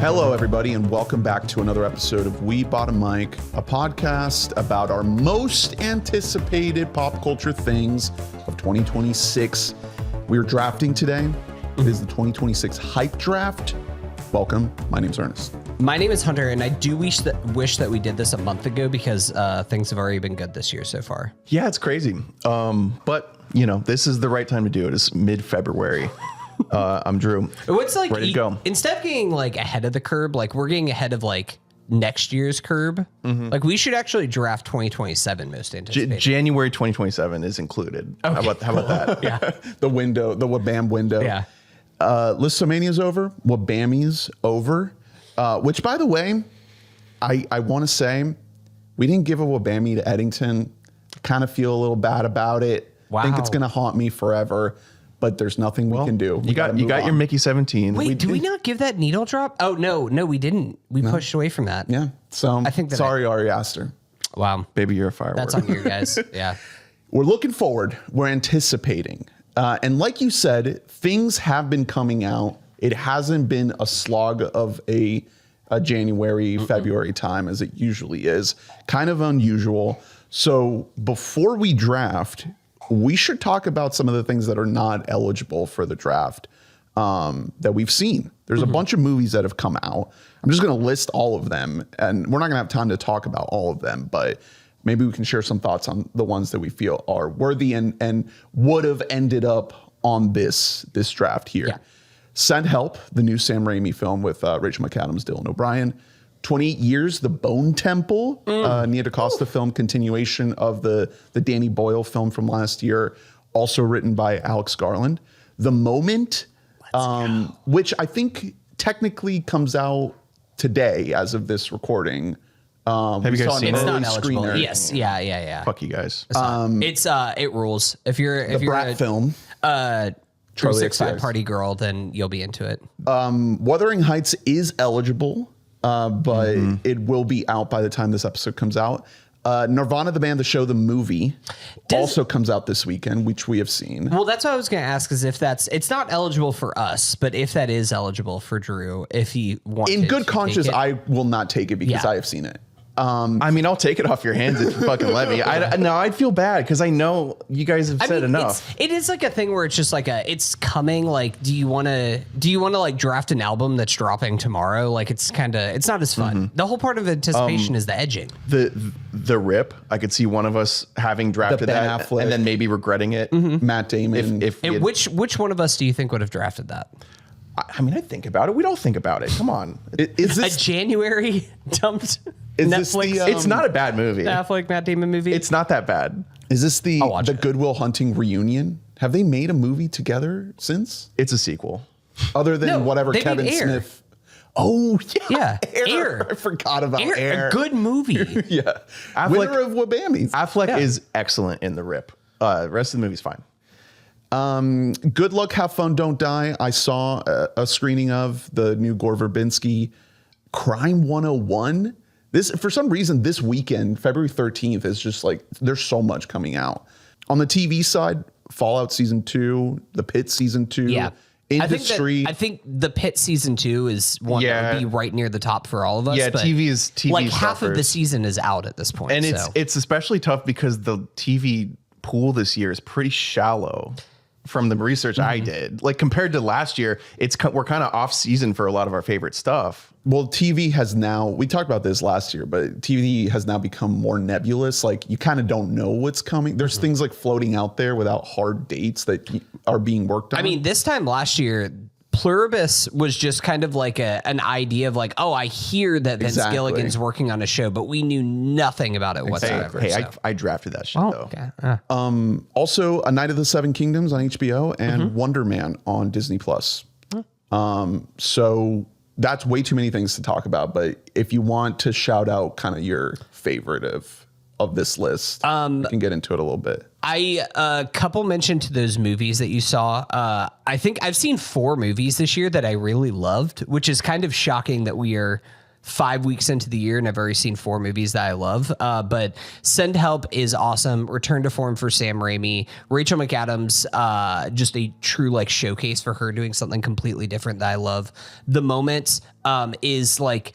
Hello, everybody, and welcome back to another episode of We Bought a Mic, a podcast about our most anticipated pop culture things of 2026. We're drafting today. It is the 2026 Hype Draft. Welcome. My name's Ernest. My name is Hunter, and I do wish that we did this a month ago because things have already been good this year so far. Yeah, it's crazy. But, you know, this is the right time to do it. It's mid-February. I'm Drew. What's like ready to go. Instead of getting like ahead of the curb, like we're getting ahead of like next year's curb. Like we should actually draft 2027 most anticipated. January 2027 is included. Okay. How about that? Yeah. The WBAM window. Yeah. Listomania's over. WBAMi's over. Which, by the way, I want to say we didn't give a WBAMI to Eddington. Kind of feel a little bad about it. Wow. Think it's going to haunt me forever. But there's nothing we can do. You got your Mickey 17. Wait, did we not give that needle drop? Oh, no, we didn't. We pushed away from that. Yeah. So I think that sorry, Ari Aster. Wow. Baby, you're a firework. That's on you guys. Yeah. We're looking forward. We're anticipating. And like you said, things have been coming out. It hasn't been a slog of a January, February time as it usually is. Kind of unusual. So before we draft, we should talk about some of the things that are not eligible for the draft that we've seen. There's a bunch of movies that have come out. I'm just going to list all of them, and we're not going to have time to talk about all of them, but maybe we can share some thoughts on the ones that we feel are worthy and would have ended up on this draft here. Yeah. Send Help, the new Sam Raimi film with Rachel McAdams, Dylan O'Brien. 28 Years, The Bone Temple, Nia DaCosta film, continuation of the Danny Boyle film from last year, also written by Alex Garland. The Moment, which I think technically comes out today as of this recording. Have you guys seen it? It's not eligible. Yes. Yeah. Fuck you guys. It rules. If you're Brat a film. True 6'5" party girl, then you'll be into it. Wuthering Heights is eligible. But it will be out by the time this episode comes out. Nirvana, the band, the show, the movie also comes out this weekend, which we have seen. Well, that's what I was going to ask, is if it's not eligible for us, but if that is eligible for Drew, if he wants in good conscience, I will not take it because I have seen it. I mean, I'll take it off your hands if you fucking let me. I'd feel bad because I know you guys have said enough. It is like a thing where it's just like it's coming. Like, do you want to like draft an album that's dropping tomorrow? Like, it's not as fun. The whole part of anticipation is the edging. The rip. I could see one of us having drafted that Affleck. and then maybe regretting it. Matt Damon. Which one of us do you think would have drafted that? I mean, I think about it. We don't think about it. Come on. Is this a January dumped is Netflix? This the, it's not a bad movie. Affleck, Matt Damon movie. It's not that bad. Is this the it. Good Will Hunting reunion? Have they made a movie together since? It's a sequel. Other than whatever Kevin Smith. Oh, yeah. Air. I forgot about Air. A good movie. Yeah. Winner of WBAMIs. Affleck is excellent in the rip. The rest of the movie's fine. Good Luck, Have Fun, Don't Die. I saw a screening of the new Gore Verbinski Crime 101. This, for some reason, this weekend, February 13th, is just like, there's so much coming out. On the TV side, Fallout Season 2, The Pit Season 2. Yeah. Industry. I think The Pit Season 2 is one that would be right near the top for all of us. Yeah, TV like half of the season is out at this point. And it's especially tough because the TV pool this year is pretty shallow. From the research I did, like compared to last year, we're kind of off season for a lot of our favorite stuff. Well, TV has now, we talked about this last year, but TV has now become more nebulous. Like you kind of don't know what's coming. There's things like floating out there without hard dates that are being worked on. I mean, this time last year, Pluribus was just kind of like an idea of like, oh, I hear that Vince Gilligan's working on a show, but we knew nothing about it whatsoever. Hey, I drafted that shit though. Okay. Also, A Night of the Seven Kingdoms on HBO and Wonder Man on Disney Plus. So that's way too many things to talk about. But if you want to shout out kind of your favorite of this list, we can get into it a little bit. A couple mentioned to those movies that you saw. I think I've seen 4 movies this year that I really loved, which is kind of shocking that we are 5 weeks into the year and I've already seen 4 movies that I love. But Send Help is awesome. Return to form for Sam Raimi. Rachel McAdams, just a true like showcase for her doing something completely different that I love. The Moment is like,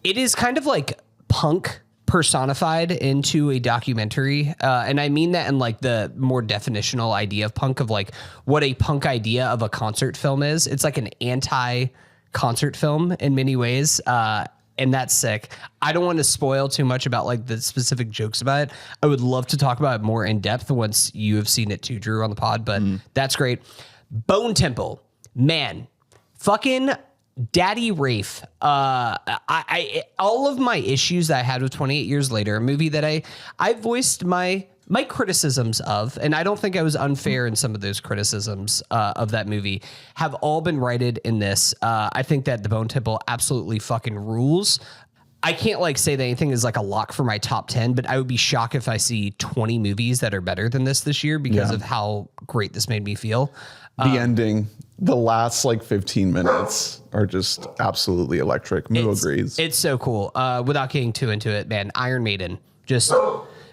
it is kind of like punk personified into a documentary. And I mean that in like the more definitional idea of punk, of like what a punk idea of a concert film is. It's like an anti-concert film in many ways. And that's sick. I don't want to spoil too much about like the specific jokes about it. I would love to talk about it more in depth once you have seen it too, Drew, on the pod, but that's great. Bone Temple, man, fucking Daddy Rafe. I all of my issues that I had with 28 Years Later, a movie that I voiced my criticisms of, and I don't think I was unfair in some of those criticisms of that movie, have all been righted in this. I think that The Bone Temple absolutely fucking rules. I can't like say that anything is like a lock for my top 10, but I would be shocked if I see 20 movies that are better than this year because of how great this made me feel. The ending, the last like 15 minutes are just absolutely electric. Moo agrees. It's so cool. Without getting too into it, man, Iron Maiden, just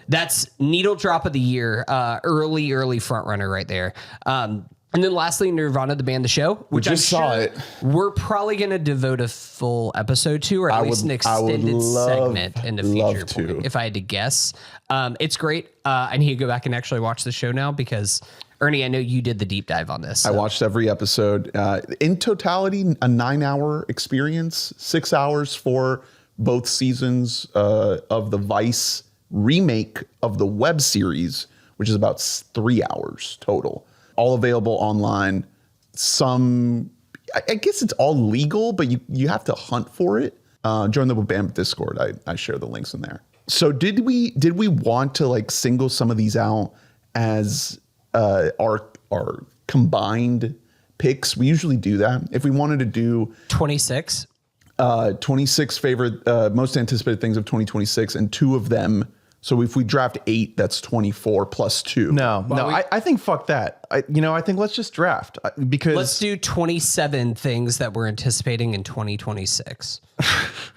that's needle drop of the year. Early front runner right there. And then lastly, Nirvana, the band, the show, which I saw it. We're probably going to devote a full episode to, or at least an extended segment in the future point, if I had to guess. It's great. I need to go back and actually watch the show now because Ernie, I know you did the deep dive on this. So. I watched every episode. In totality, a 9-hour experience, 6 hours for both seasons of the Vice remake of the web series, which is about 3 hours total. All available online. Some, I guess it's all legal, but you have to hunt for it. Join the WBAM Discord. I share the links in there. So did we want to like single some of these out as our combined picks? We usually do that. If we wanted to do 26 favorite most anticipated things of 2026, and 2 of them. So if we draft 8, that's 24 plus 2. No, I think fuck that. I think let's just draft because let's do 27 things that we're anticipating in 2026.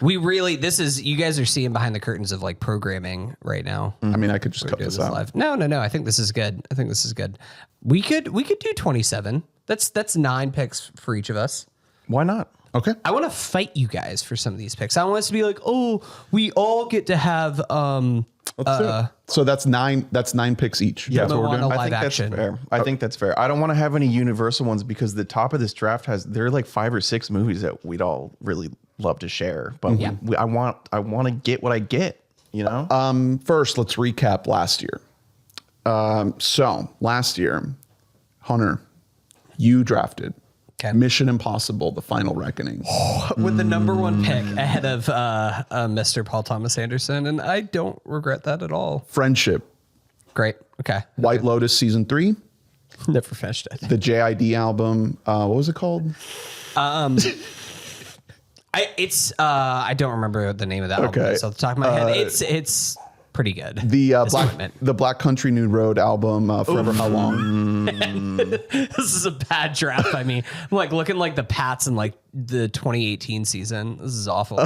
We really, you guys are seeing behind the curtains of like programming right now. I mean, I could just cut this out. Live. No. I think this is good. We could do 27. That's 9 picks for each of us. Why not? Okay. I want to fight you guys for some of these picks. I want us to be like, oh, we all get to have Let's do it. So that's 9 picks each. Yeah, That's what we're Moana doing. live action. That's fair. I think that's fair. I don't want to have any universal ones because the top of this draft there are like 5 or 6 movies that we'd all really love to share. But I want to get what I get, you know? First, let's recap last year. So last year, Hunter, you drafted Mission Impossible: The Final Reckoning with the number 1 pick ahead of Mr. Paul Thomas Anderson, and I don't regret that at all. Friendship. Great. Okay. White Lotus season 3. Never finished it. The JID album. What was it called? I don't remember the name of that album. So off the top of my head, it's pretty good. The Black Country New Road album, Forever How Long. This is a bad draft. I mean, I'm like looking like the Pats in like the 2018 season. This is awful.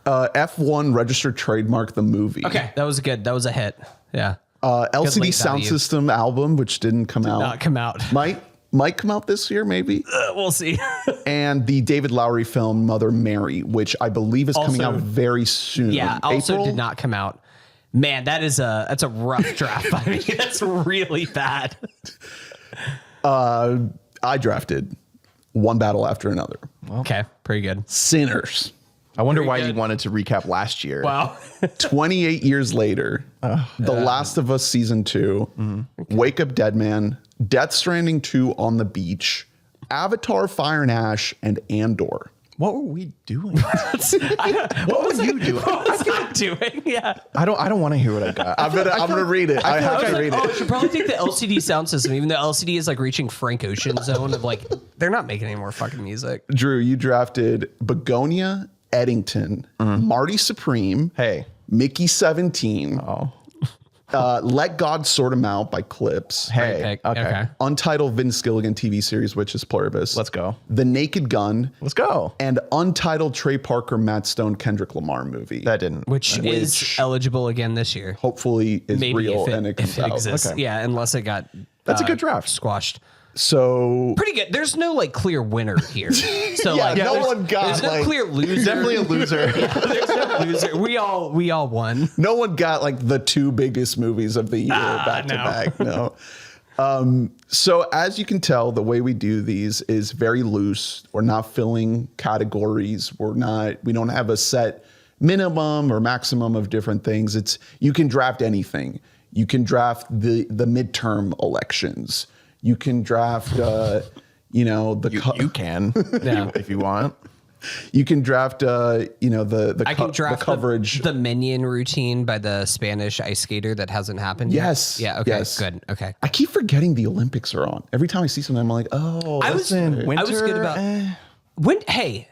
F1 Registered Trademark, the movie. Okay, that was good. That was a hit. Yeah. LCD Sound System album, which didn't come out. Not come out. Might come out this year, maybe. We'll see. And the David Lowery film Mother Mary, which I believe is coming out very soon. Yeah, also April? did not come out. Man, that's a rough draft. I mean, that's really bad. I drafted One Battle After Another. Okay, pretty good. Sinners. I wonder why you wanted to recap last year. Wow. 28 years later, The Last of Us season 2, Wake Up Dead Man, Death Stranding 2 On the Beach, Avatar Fire and Ash, and Andor. What were we doing? What were you doing? What was I doing? Yeah. I don't want to hear what I got. I'm gonna read it. I have to read it. I should probably take the LCD sound system, even though LCD is like reaching Frank Ocean zone of like they're not making any more fucking music. Drew, you drafted Begonia, Eddington, Marty Supreme, Hey, Mickey 17, Let God Sort 'Em Out by Clips. Hey, okay. Untitled Vince Gilligan TV series, which is Pluribus. Let's go. The Naked Gun. Let's go. And untitled Trey Parker, Matt Stone, Kendrick Lamar movie. That didn't. Which is eligible again this year. Hopefully is Maybe real if and it comes out. exists. Okay. Yeah, unless it got That's a good draft. squashed. So Pretty good. There's no like clear winner here. So Yeah, like no there's- one got, there's no like- clear loser. Definitely a loser. There's no loser. We all won. no one got like the two biggest movies of the year back to back. No. So as you can tell, the way we do these is very loose. We're not filling categories. We don't have a set minimum or maximum of different things. It's you can draft anything. You can draft the midterm elections. You can draft you can if you want. You can draft the coverage. The minion routine by the Spanish ice skater that hasn't happened Yes. yet. Yeah, okay. Yes. Good. Okay. I keep forgetting the Olympics are on. Every time I see something, I'm like, oh, I was good about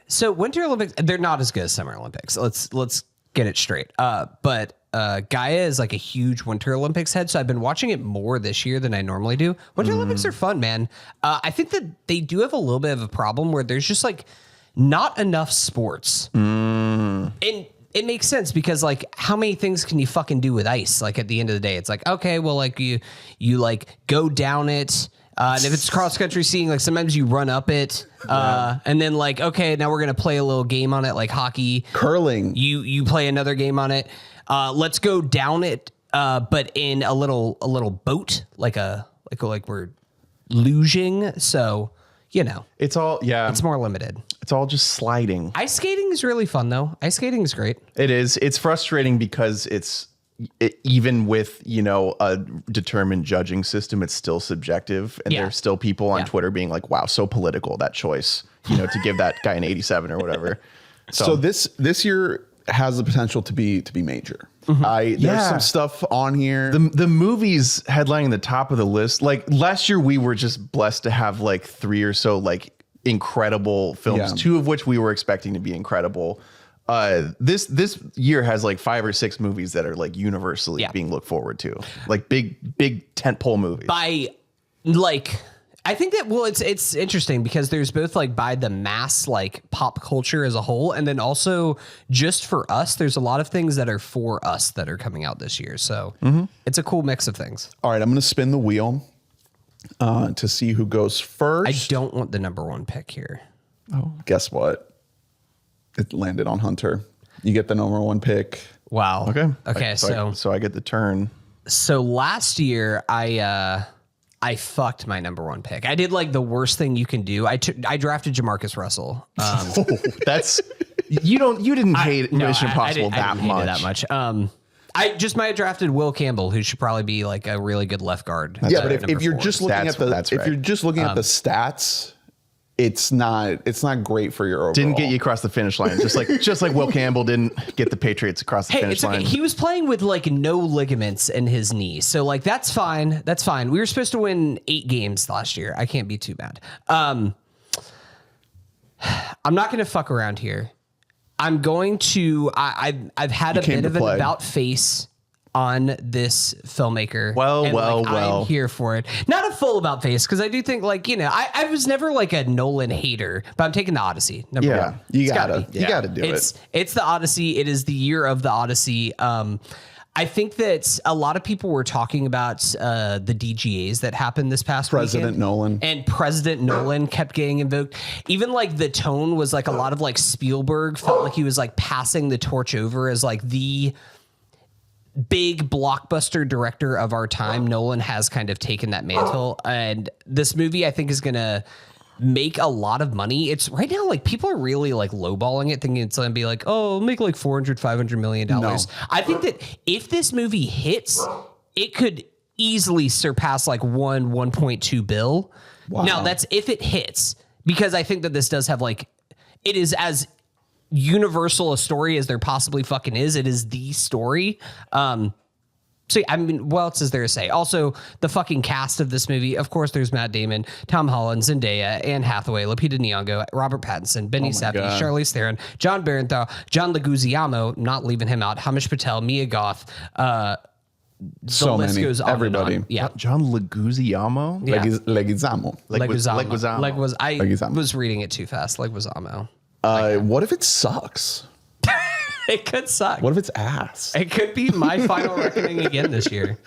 so Winter Olympics, they're not as good as Summer Olympics. Let's get it straight. But Gaia is like a huge Winter Olympics head, so I've been watching it more this year than I normally do. Winter Olympics are fun, man. I think that they do have a little bit of a problem where there's just like not enough sports. And it makes sense because like how many things can you fucking do with ice? Like at the end of the day, it's like, okay, well, like you like go down it. And if it's cross country skiing, like sometimes you run up it, and then like, okay, now we're gonna play a little game on it, like hockey, curling. You play another game on it. Let's go down it, but in a little boat, like we're luging. So It's all it's more limited. It's all just sliding. Ice skating is really fun though. Ice skating is great. It is. It's frustrating because even with a determined judging system, it's still subjective, and there's still people on Twitter being like, "Wow, so political that choice," to give that guy an 87 or whatever. So this year has the potential to be major. There's some stuff on here. The movies headlining the top of the list. Like last year, we were just blessed to have like 3 or so like incredible films, 2 of which we were expecting to be incredible. This year has like 5 or 6 movies that are like universally being looked forward to, like big tentpole movies. I think that it's interesting because there's both like by the mass like pop culture as a whole, and then also just for us, there's a lot of things that are for us that are coming out this year. So it's a cool mix of things. All right, I'm going to spin the wheel to see who goes first. I don't want the number 1 pick here. Oh, guess what? It landed on Hunter. You get the number 1 pick. Wow. Okay. So I get the turn. So last year I fucked my number 1 pick. I did like the worst thing you can do. I drafted Jamarcus Russell. That's you didn't hate Mission Impossible I didn't hate it that much. I just might have drafted Will Campbell, who should probably be like a really good left guard. Yeah, but if you're just looking at the stats, it's not great for your overall. Didn't get you across the finish line, just like Will Campbell didn't get the Patriots across the finish line. He was playing with like no ligaments in his knee, so like that's fine. That's fine. We were supposed to win 8 games last year. I can't be too mad. I'm not going to fuck around here. I'm going to. I've had a bit of an about face on this filmmaker. Well. I'm here for it. Not a full about face, because I do think I was never like a Nolan hater, but I'm taking the Odyssey. Number 1. You gotta do it. It's the Odyssey. It is the year of the Odyssey. I think that a lot of people were talking about the DGAs that happened this past President weekend. Nolan. And President Nolan kept getting invoked. Even like the tone was like a lot of like Spielberg felt like he was like passing the torch over as like the big blockbuster director of our time. Nolan has kind of taken that mantle. And this movie I think is going to make a lot of money. It's right now like people are really like lowballing it, thinking it's gonna be like, oh, make like $400-500 million. No. I think that if this movie hits, it could easily surpass like 1.2 bill. Wow. Now that's if it hits, because I think that this does have like, it is as universal a story as there possibly fucking is. It is the story. So, I mean, what else is there to say? Also, the fucking cast of this movie. Of course, there's Matt Damon, Tom Holland, Zendaya, Anne Hathaway, Lupita Nyong'o, Robert Pattinson, Benny Safdie, Charlize Theron, John Barenthal, John Leguizamo, not leaving him out, Hamish Patel, Mia Goth, the list many. goes on Everybody. and on. Yeah. John Leguizamo. Yeah. Leguizamo. Leguizamo. I was reading it too fast. Leguizamo. What if it sucks? It could suck. What if it's ass? It could be my final reckoning again this year.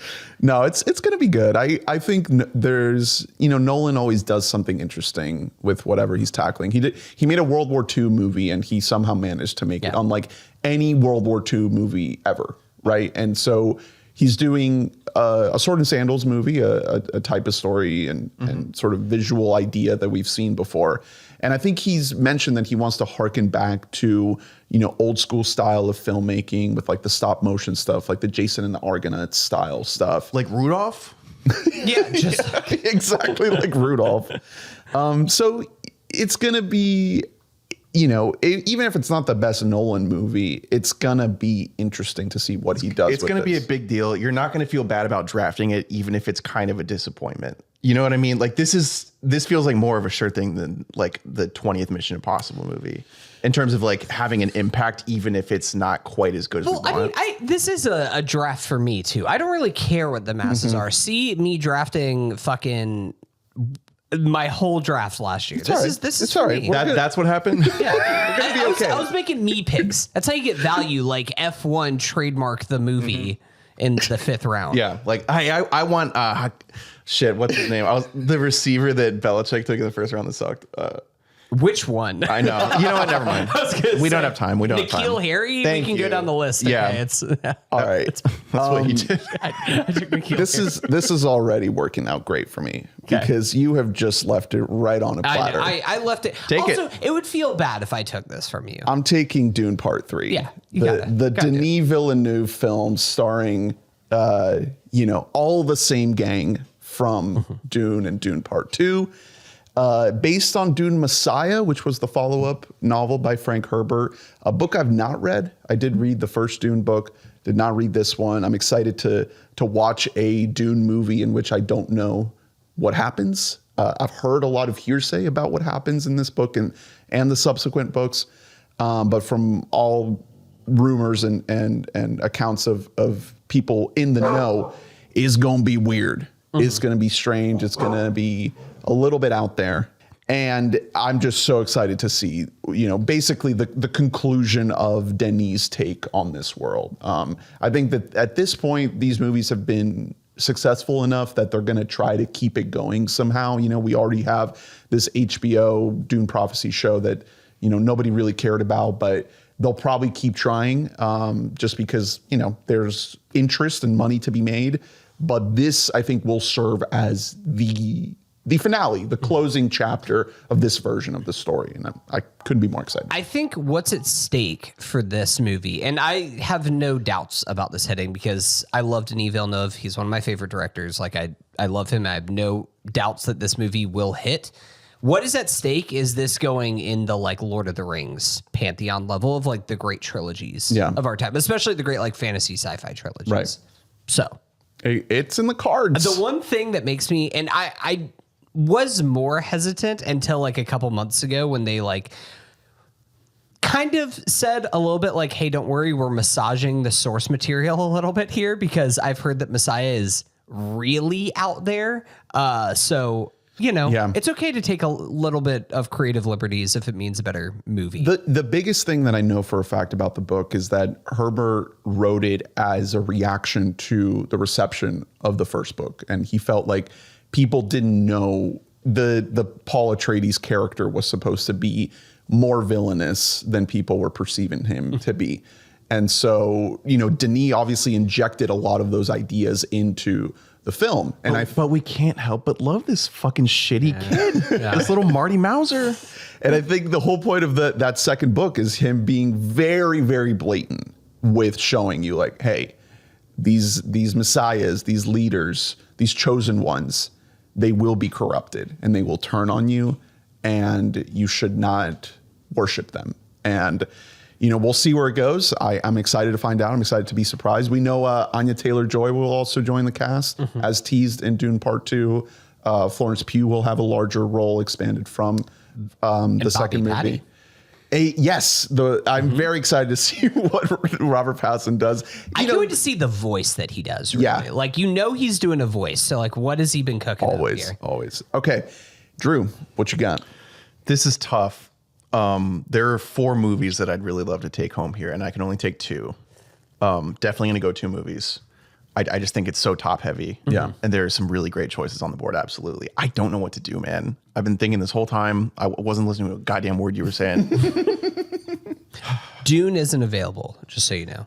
No, it's going to be good. I think there's, Nolan always does something interesting with whatever he's tackling. He made a World War II movie and he somehow managed to make it unlike any World War II movie ever, right? And so he's doing a Sword and Sandals movie, a type of story and sort of visual idea that we've seen before. And I think he's mentioned that he wants to harken back to, old school style of filmmaking with like the stop motion stuff, like the Jason and the Argonauts style stuff. Like Rudolph? Yeah, just exactly like Rudolph. So it's going to be, even if it's not the best Nolan movie, it's going to be interesting to see what he does. It's going to be a big deal. You're not going to feel bad about drafting it, even if it's kind of a disappointment. You know what I mean? Like this feels like more of a sure thing than like the 20th Mission Impossible movie in terms of like having an impact, even if it's not quite as good as we want. I mean, this is a draft for me too. I don't really care what the masses are. See me drafting fucking my whole draft last year. This is for me. That's what happened. Yeah. We're gonna be okay. I was making me picks. That's how you get value. Like F1 trademark the movie in the 5th round. Yeah, like I want shit. What's his name? I was the receiver that Belichick took in the first round that sucked. Which one? I know. You know what? Never mind. We don't have time. We don't have time. N'Keal Harry? Thank we can you. go down the list. Yeah. Okay, it's all right. That's what you did. I took N'Keal This is already working out great for me because you have just left it right on a platter. I left it. Take also, it would feel bad if I took this from you. I'm taking Dune Part 3. Yeah, you gotta Denis Villeneuve film starring, all the same gang from Dune and Dune Part 2. Based on Dune Messiah, which was the follow-up novel by Frank Herbert, a book I've not read. I did read the first Dune book, did not read this one. I'm excited to watch a Dune movie in which I don't know what happens. I've heard a lot of hearsay about what happens in this book and the subsequent books, but from all rumors and accounts of people in the know, is going to be weird. It's going to be strange. It's going to be a little bit out there. And I'm just so excited to see, basically the conclusion of Denis' take on this world. I think that at this point, these movies have been successful enough that they're going to try to keep it going somehow. We already have this HBO Dune Prophecy show that, nobody really cared about, but they'll probably keep trying just because, there's interest and money to be made. But this, I think, will serve as the finale, the closing chapter of this version of the story. And I couldn't be more excited. I think what's at stake for this movie, and I have no doubts about this hitting because I love Denis Villeneuve. He's one of my favorite directors. Like I love him. I have no doubts that this movie will hit. What is at stake is this going in the like Lord of the Rings pantheon level of like the great trilogies of our time, especially the great like fantasy sci-fi trilogies. Right. So it's in the cards. the one thing that makes me, and I was more hesitant until like a couple months ago when they like kind of said a little bit like, hey, don't worry, we're massaging the source material a little bit here because I've heard that Messiah is really out there. So, it's okay to take a little bit of creative liberties if it means a better movie. The biggest thing that I know for a fact about the book is that Herbert wrote it as a reaction to the reception of the first book. And he felt like people didn't know the Paul Atreides character was supposed to be more villainous than people were perceiving him to be. And so, Denis obviously injected a lot of those ideas into the film. And but we can't help but love this fucking shitty kid. This little Marty Mauser. And I think the whole point of that second book is him being very, very blatant with showing you like, hey, these messiahs, these leaders, these chosen ones, they will be corrupted and they will turn on you and you should not worship them. And, we'll see where it goes. I'm excited to find out. I'm excited to be surprised. We know Anya Taylor-Joy will also join the cast as teased in Dune Part 2. Florence Pugh will have a larger role expanded from the second movie. Yes, I'm very excited to see what Robert Pattinson does. I can't wait to see the voice that he does. Really. Yeah. Like, he's doing a voice. So, like, what has he been cooking up here? Always. Okay, Drew, what you got? This is tough. There are 4 movies that I'd really love to take home here, and I can only take 2. Definitely going to go 2 movies. I just think it's so top heavy. Yeah. And there are some really great choices on the board. Absolutely. I don't know what to do, man. I've been thinking this whole time. I wasn't listening to a goddamn word you were saying. Dune isn't available, just so you know.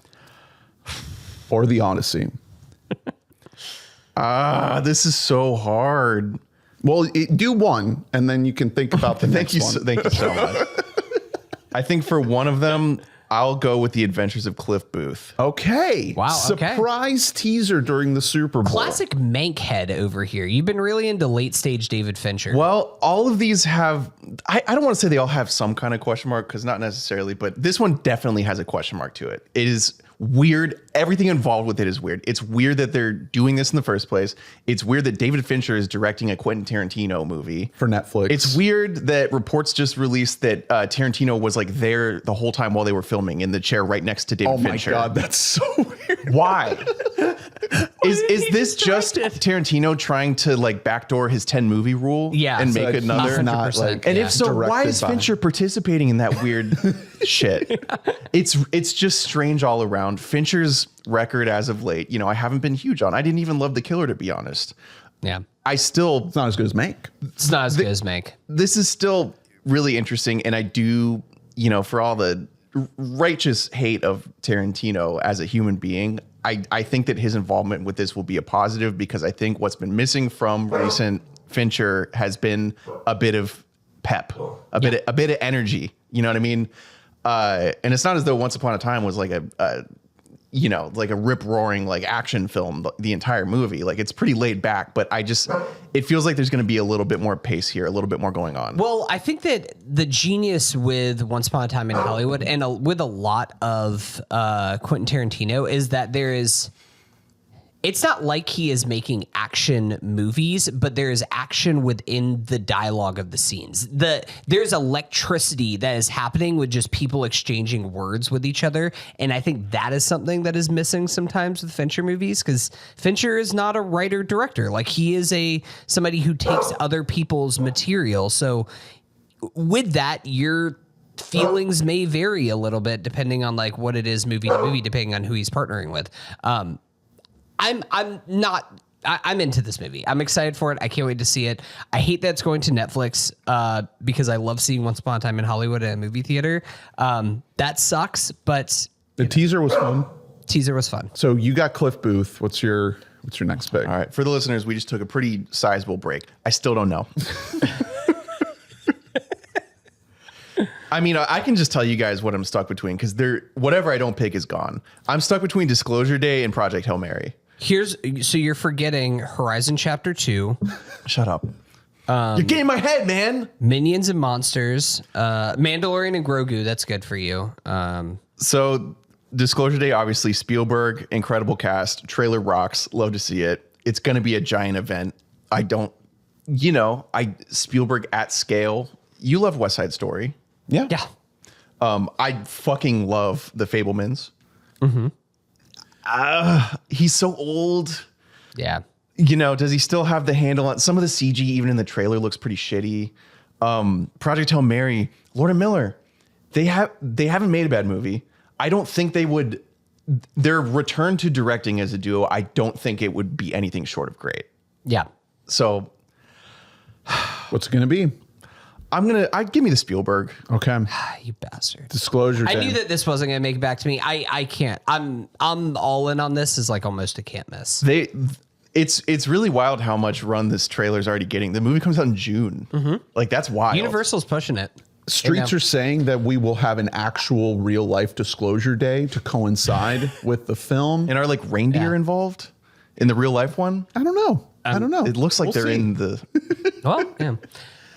Or The Odyssey. This is so hard. Well, do one, and then you can think about the next one. Thank you so much. I think for one of them, I'll go with The Adventures of Cliff Booth. Okay. Wow, okay. Surprise teaser during the Super Bowl. Classic Mank head over here. You've been really into late stage David Fincher. Well, all of these have, I don't want to say they all have some kind of question mark, because not necessarily, but this one definitely has a question mark to it. It is weird. Everything involved with it is weird. It's weird that they're doing this in the first place. It's weird that David Fincher is directing a Quentin Tarantino movie for Netflix. It's weird that reports just released that Tarantino was like there the whole time while they were filming in the chair right next to David Fincher. Oh my God, that's so weird. Why? Is this just Tarantino trying to like backdoor his 10 movie rule? Yeah, and so make another? not like, And if so, why is directed by- Fincher participating in that weird shit? It's just strange all around. Fincher's record as of late, I haven't been huge on. I didn't even love The Killer, to be honest. Yeah. It's not as good as Mank. It's not as good as Mank. This is still really interesting, and I do, for all the righteous hate of Tarantino as a human being, I think that his involvement with this will be a positive, because I think what's been missing from recent Fincher has been a bit of pep, a bit of energy. You know what I mean? And it's not as though Once Upon a Time was like a rip roaring like action film, the entire movie. Like, it's pretty laid back, but it feels like there's going to be a little bit more pace here, a little bit more going on. Well, I think that the genius with Once Upon a Time in Hollywood and with a lot of Quentin Tarantino is that it's not like he is making action movies, but there is action within the dialogue of the scenes. There's electricity that is happening with just people exchanging words with each other. And I think that is something that is missing sometimes with Fincher movies, because Fincher is not a writer director. Like, he is somebody who takes other people's material. So with that, your feelings may vary a little bit depending on like what it is movie to movie, depending on who he's partnering with. I'm into this movie. I'm excited for it. I can't wait to see it. I hate that it's going to Netflix because I love seeing Once Upon a Time in Hollywood at a movie theater. That sucks, but the teaser was fun. Teaser was fun. So you got Cliff Booth. What's your next pick? All right. For the listeners, we just took a pretty sizable break. I still don't know. I mean, I can just tell you guys what I'm stuck between, because whatever I don't pick is gone. I'm stuck between Disclosure Day and Project Hail Mary. So you're forgetting Horizon Chapter 2. Shut up. You're getting my head, man. Minions and Monsters. Mandalorian and Grogu. That's good for you. So Disclosure Day, obviously Spielberg, incredible cast, trailer rocks, love to see it. It's going to be a giant event. Spielberg at scale. You love West Side Story. Yeah. Yeah. I fucking love The Fabelmans. Mm-hmm. He's so old. Yeah. Does he still have the handle on some of the CG? Even in the trailer, looks pretty shitty. Project Hail Mary, Lord and Miller, they haven't made a bad movie. I don't think they would. Their return to directing as a duo, I don't think it would be anything short of great. Yeah. So, what's it gonna be? Give me the Spielberg. Okay. You bastard. Disclosure Day. I knew that this wasn't going to make it back to me. I can't. I'm all in on this. Is like almost a can't miss. It's really wild how much run this trailer's already getting. The movie comes out in June. Mm-hmm. Like, that's wild. Universal's pushing it. Streets are saying that we will have an actual real life Disclosure Day to coincide with the film. And are like reindeer involved in the real life one? I don't know. I don't know. It looks like they're in the. Well, yeah.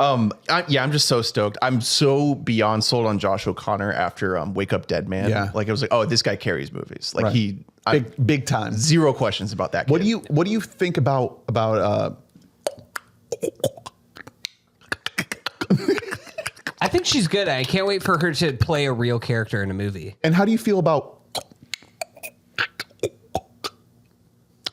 I'm just so stoked. I'm so beyond sold on Josh O'Connor after Wake Up Dead Man. Yeah. Like, I was like, oh, this guy carries movies. Like, right. Big time. Zero questions about that. What kid. do you think about I think she's good. I can't wait for her to play a real character in a movie. And how do you feel about?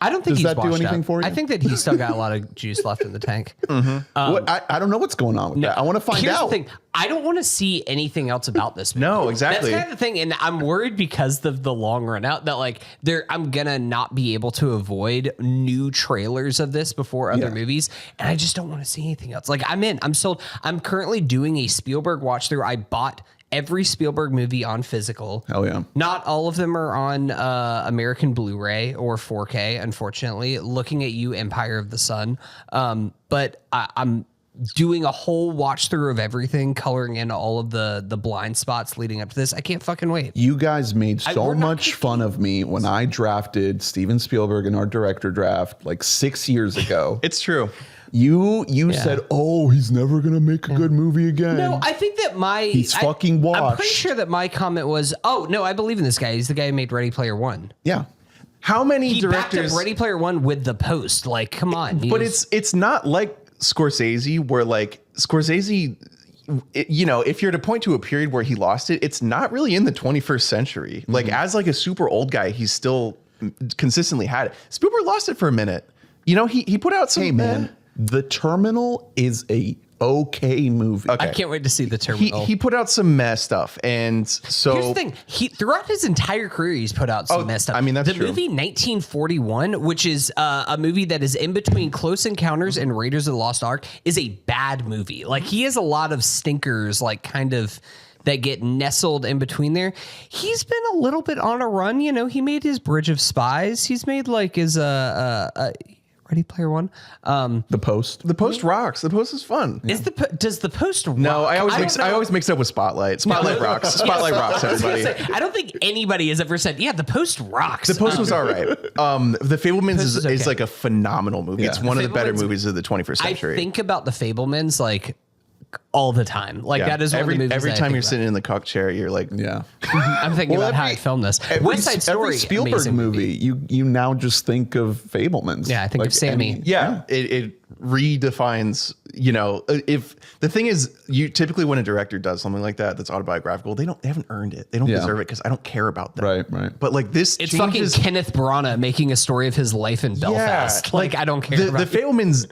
I don't think Does he's that do washed anything up. for you? I think that he's still got a lot of juice left in the tank. I don't know what's going on with that. I want to find Here's out. the thing. I don't want to see anything else about this movie. No, exactly. That's kind of the thing. And I'm worried because of the long run out that like I'm going to not be able to avoid new trailers of this before other movies. And I just don't want to see anything else. Like I'm in. I'm sold. I'm currently doing a Spielberg watch through. I bought every Spielberg movie on physical. Hell yeah. Not all of them are on American Blu-ray or 4K, unfortunately. Looking at you, Empire of the Sun. But I'm doing a whole watch through of everything, coloring in all of the blind spots leading up to this. I can't fucking wait. You guys made so we're not much fun of me when I drafted Steven Spielberg in our director draft like 6 years ago. It's true. You said, "Oh, he's never gonna make a good movie again." No, I think that He's fucking washed. I'm pretty sure that my comment was, "Oh no, I believe in this guy. He's the guy who made Ready Player One." Yeah. How many He backed directors? up Ready Player One with The Post. Like, come on. But it's not like Scorsese, where like Scorsese, if you're to point to a period where he lost it, it's not really in the 21st century. Like as like a super old guy, he's still consistently had it. Spielberg lost it for a minute. He put out some. Hey man, The Terminal is a okay movie. Okay. I can't wait to see The Terminal. He put out some mess stuff, and so Here's the thing. Throughout his entire career, he's put out some messed up. I mean, that's the true. movie 1941, which is a movie that is in between Close Encounters and Raiders of the Lost Ark, is a bad movie. Like he has a lot of stinkers, like kind of that get nestled in between there. He's been a little bit on a run. He made his Bridge of Spies. He's made like his Ready Player One. The Post. The Post rocks. The Post is fun. Does the Post rock? No, I don't know. always mix up with Spotlight. Spotlight rocks. Spotlight rocks. I was gonna Everybody. say, I don't think anybody has ever said, "Yeah, The Post rocks." The Post was all right. The Fablemans Post is okay. is like a phenomenal movie. Yeah. It's one of the better Fablemans- movies of the 21st century. I think about The Fablemans like all the time. Like Yeah. that is one of the movies every that I time think you're about. sitting in the cock chair, you're like, Yeah. I'm thinking about how I filmed this. West Side Story, Every Spielberg amazing movie, you now just think of Fablemans. Yeah, I think of Sammy. yeah, it redefines. If the thing is, you typically when a director does something like that that's autobiographical, they haven't earned it. They don't Yeah. deserve it because I don't care about them. Right. But like this, It's changes, fucking Kenneth Branagh making a story of his life in Belfast. Like I don't care The about Fablemans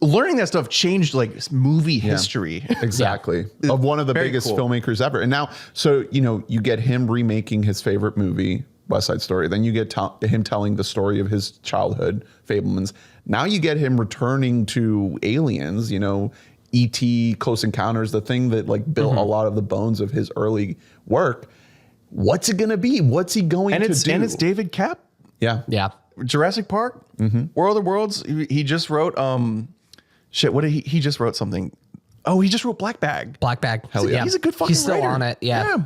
learning that stuff changed like movie history. Exactly. Of one of the Very biggest cool. filmmakers ever. And now, so, you get him remaking his favorite movie, West Side Story. Then you get him telling the story of his childhood, Fablemans. Now you get him returning to Aliens, E.T., Close Encounters, the thing that like built a lot of the bones of his early work. What's it going to be? What's he going to do? And it's David Cap. Yeah. Yeah. Jurassic Park, World of Worlds. He just wrote what did he just wrote something. Oh, he just wrote Black Bag. Black Bag. Hell yeah. He's a good fucking He's still writer. on it. Yeah.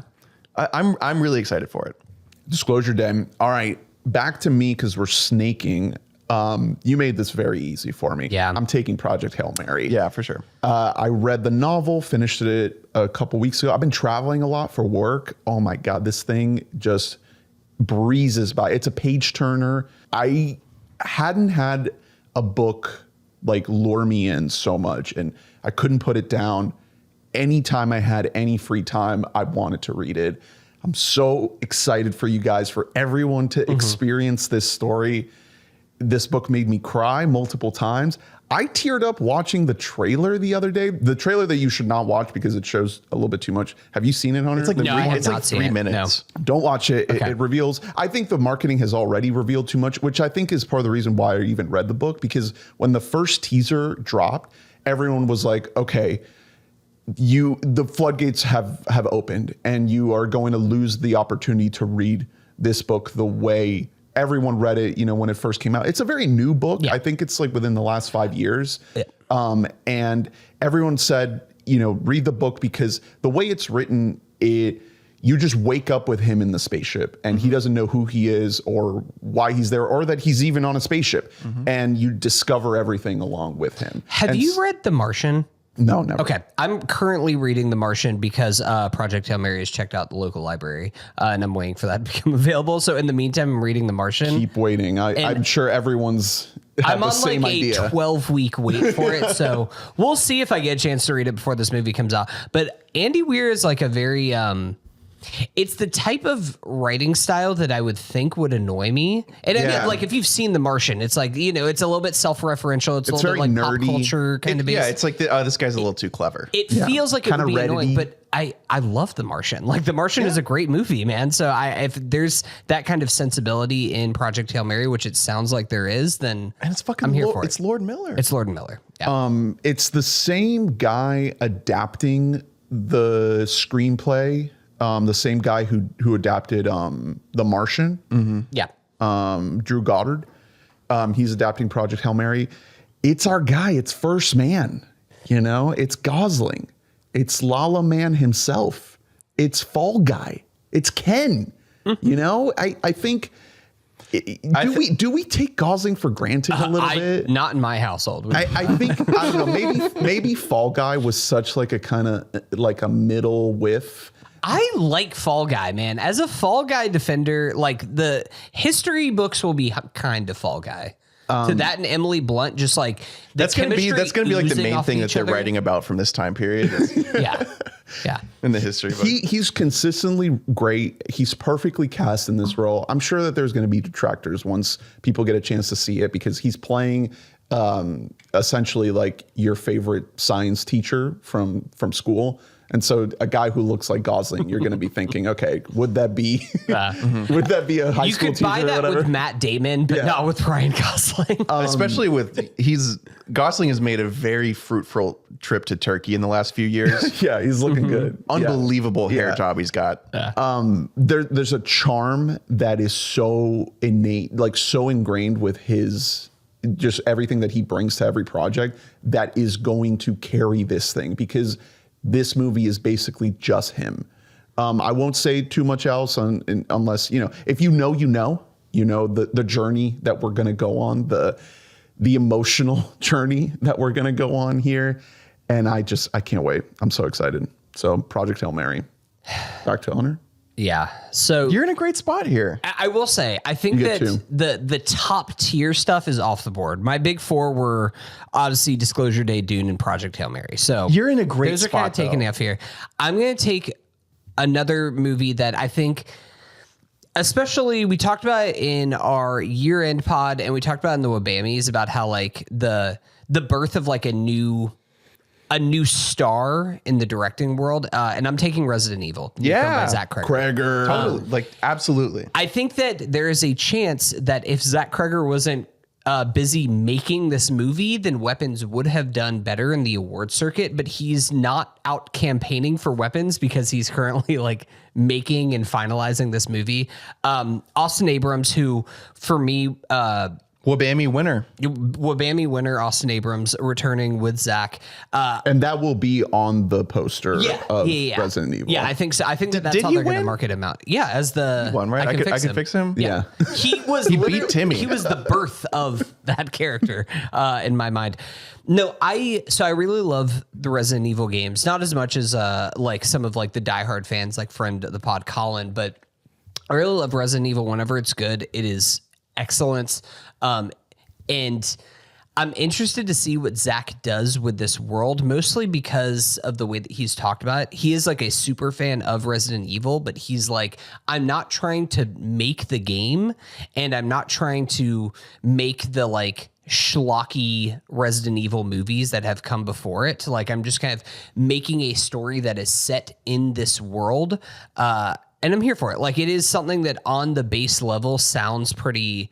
I'm really excited for it. Disclosure Day. All right. Back to me because we're snaking. You made this very easy for me. Yeah. I'm taking Project Hail Mary. Yeah, for sure. I read the novel, finished it a couple weeks ago. I've been traveling a lot for work. Oh my God, this thing just breezes by. It's a page turner. I hadn't had a book like lure me in so much, and I couldn't put it down. Anytime I had any free time, I wanted to read it. I'm so excited for you guys, for everyone to experience this story. This book made me cry multiple times. I teared up watching the trailer the other day. The trailer that you should not watch because it shows a little bit too much. Have you seen it, Hunter? It's like No, I have it's like not seen 3 it. minutes. Don't watch it. Okay. It reveals, I think the marketing has already revealed too much, which I think is part of the reason why I even read the book, because when the first teaser dropped, everyone was like, okay, the floodgates have opened and you are going to lose the opportunity to read this book the way everyone read it, when it first came out. It's a very new book. Yeah. I think it's like within the last 5 years. Yeah. And everyone said, read the book because the way it's written, you just wake up with him in the spaceship and he doesn't know who he is or why he's there or that he's even on a spaceship. And you discover everything along with him. Have And you read The Martian? No, never. Okay, I'm currently reading The Martian because Project Hail Mary has checked out the local library, and I'm waiting for that to become available. So in the meantime, I'm reading The Martian. Keep waiting. I'm sure everyone's had I'm the on same like idea. a 12-week wait for it, so we'll see if I get a chance to read it before this movie comes out. But Andy Weir is like a very it's the type of writing style that I would think would annoy me. And I mean, like if you've seen The Martian, it's like, you know, it's a little bit self-referential. It's a little bit like very nerdy. pop culture kind of based. Yeah, it's like this guy's a little too clever. It feels like it Kinda would be annoying, Reddit-y. but I love The Martian. Like The Martian is a great movie, man. So if there's that kind of sensibility in Project Hail Mary, which it sounds like there is, then And it's fucking I'm here for it. It's Lord Miller. It's Lord Miller. Yeah. It's the same guy adapting the screenplay. The same guy who adapted The Martian. Yeah. Drew Goddard. He's adapting Project Hail Mary. It's our guy. It's First Man. You know, it's Gosling. It's La La Man himself. It's Fall Guy. It's Ken. You know, I think. Do we take Gosling for granted a little bit? Not in my household. I think I don't know. Maybe Fall Guy was such like a kind of like a middle whiff. I like Fall Guy, man. As a Fall Guy defender, like the history books will be kind of Fall Guy. To that and Emily Blunt, just like that's gonna be like the oozing main off thing that each they're other. writing about from this time period Yeah. in the history book. He's consistently great. He's perfectly cast in this role. I'm sure that there's going to be detractors once people get a chance to see it because he's playing essentially like your favorite science teacher from school. And so a guy who looks like Gosling, you're going to be thinking, okay, would that be would that be a high You school could teacher buy or that whatever? with Matt Damon, but not with Ryan Gosling. Especially with Gosling has made a very fruitful trip to Turkey in the last few years. Yeah, he's looking good. Unbelievable hair Yeah. job he's got. There's a charm that is so innate, like so ingrained with his just everything that he brings to every project that is going to carry this thing because this movie is basically just him. I won't say too much else unless, you know, if you know the journey that we're going to go on, the emotional journey that we're going to go on here. And I can't wait. I'm so excited. So Project Hail Mary, back to owner. Yeah. So You're in a great spot here. I will say, I think You get that the top tier stuff is off the board. My big four were Odyssey, Disclosure Day, Dune, and Project Hail Mary. So You're in a great those are spot, kind of taken though. off here. I'm going to take another movie that I think, especially we talked about it in our year-end pod, and we talked about it in the WBAMs about how like the birth of like a new star in the directing world, and I'm taking Resident Evil. Yeah. by Zach Kreger. Kreger. Totally. Like, absolutely. I think that there is a chance that if Zach Kreger wasn't busy making this movie, then Weapons would have done better in the award circuit, but he's not out campaigning for Weapons because he's currently like making and finalizing this movie. Austin Abrams, who for me, WBAM winner. WBAM winner Austin Abrams returning with Zach. And that will be on the poster of Resident Evil. Yeah, I think so. I think that's did how he they're going to win? market him out. Yeah, as the One, right? I could fix him. Yeah. He was He beat literally- Timmy. He was the birth of that character in my mind. No, I really love the Resident Evil games, not as much as like some of like the diehard fans, like friend of the pod Colin, but I really love Resident Evil. Whenever it's good, it is excellent. And I'm interested to see what Zach does with this world, mostly because of the way that he's talked about it. He is like a super fan of Resident Evil, but he's like, I'm not trying to make the game, and I'm not trying to make the like schlocky Resident Evil movies that have come before it. Like, I'm just kind of making a story that is set in this world. And I'm here for it. Like, it is something that on the base level sounds pretty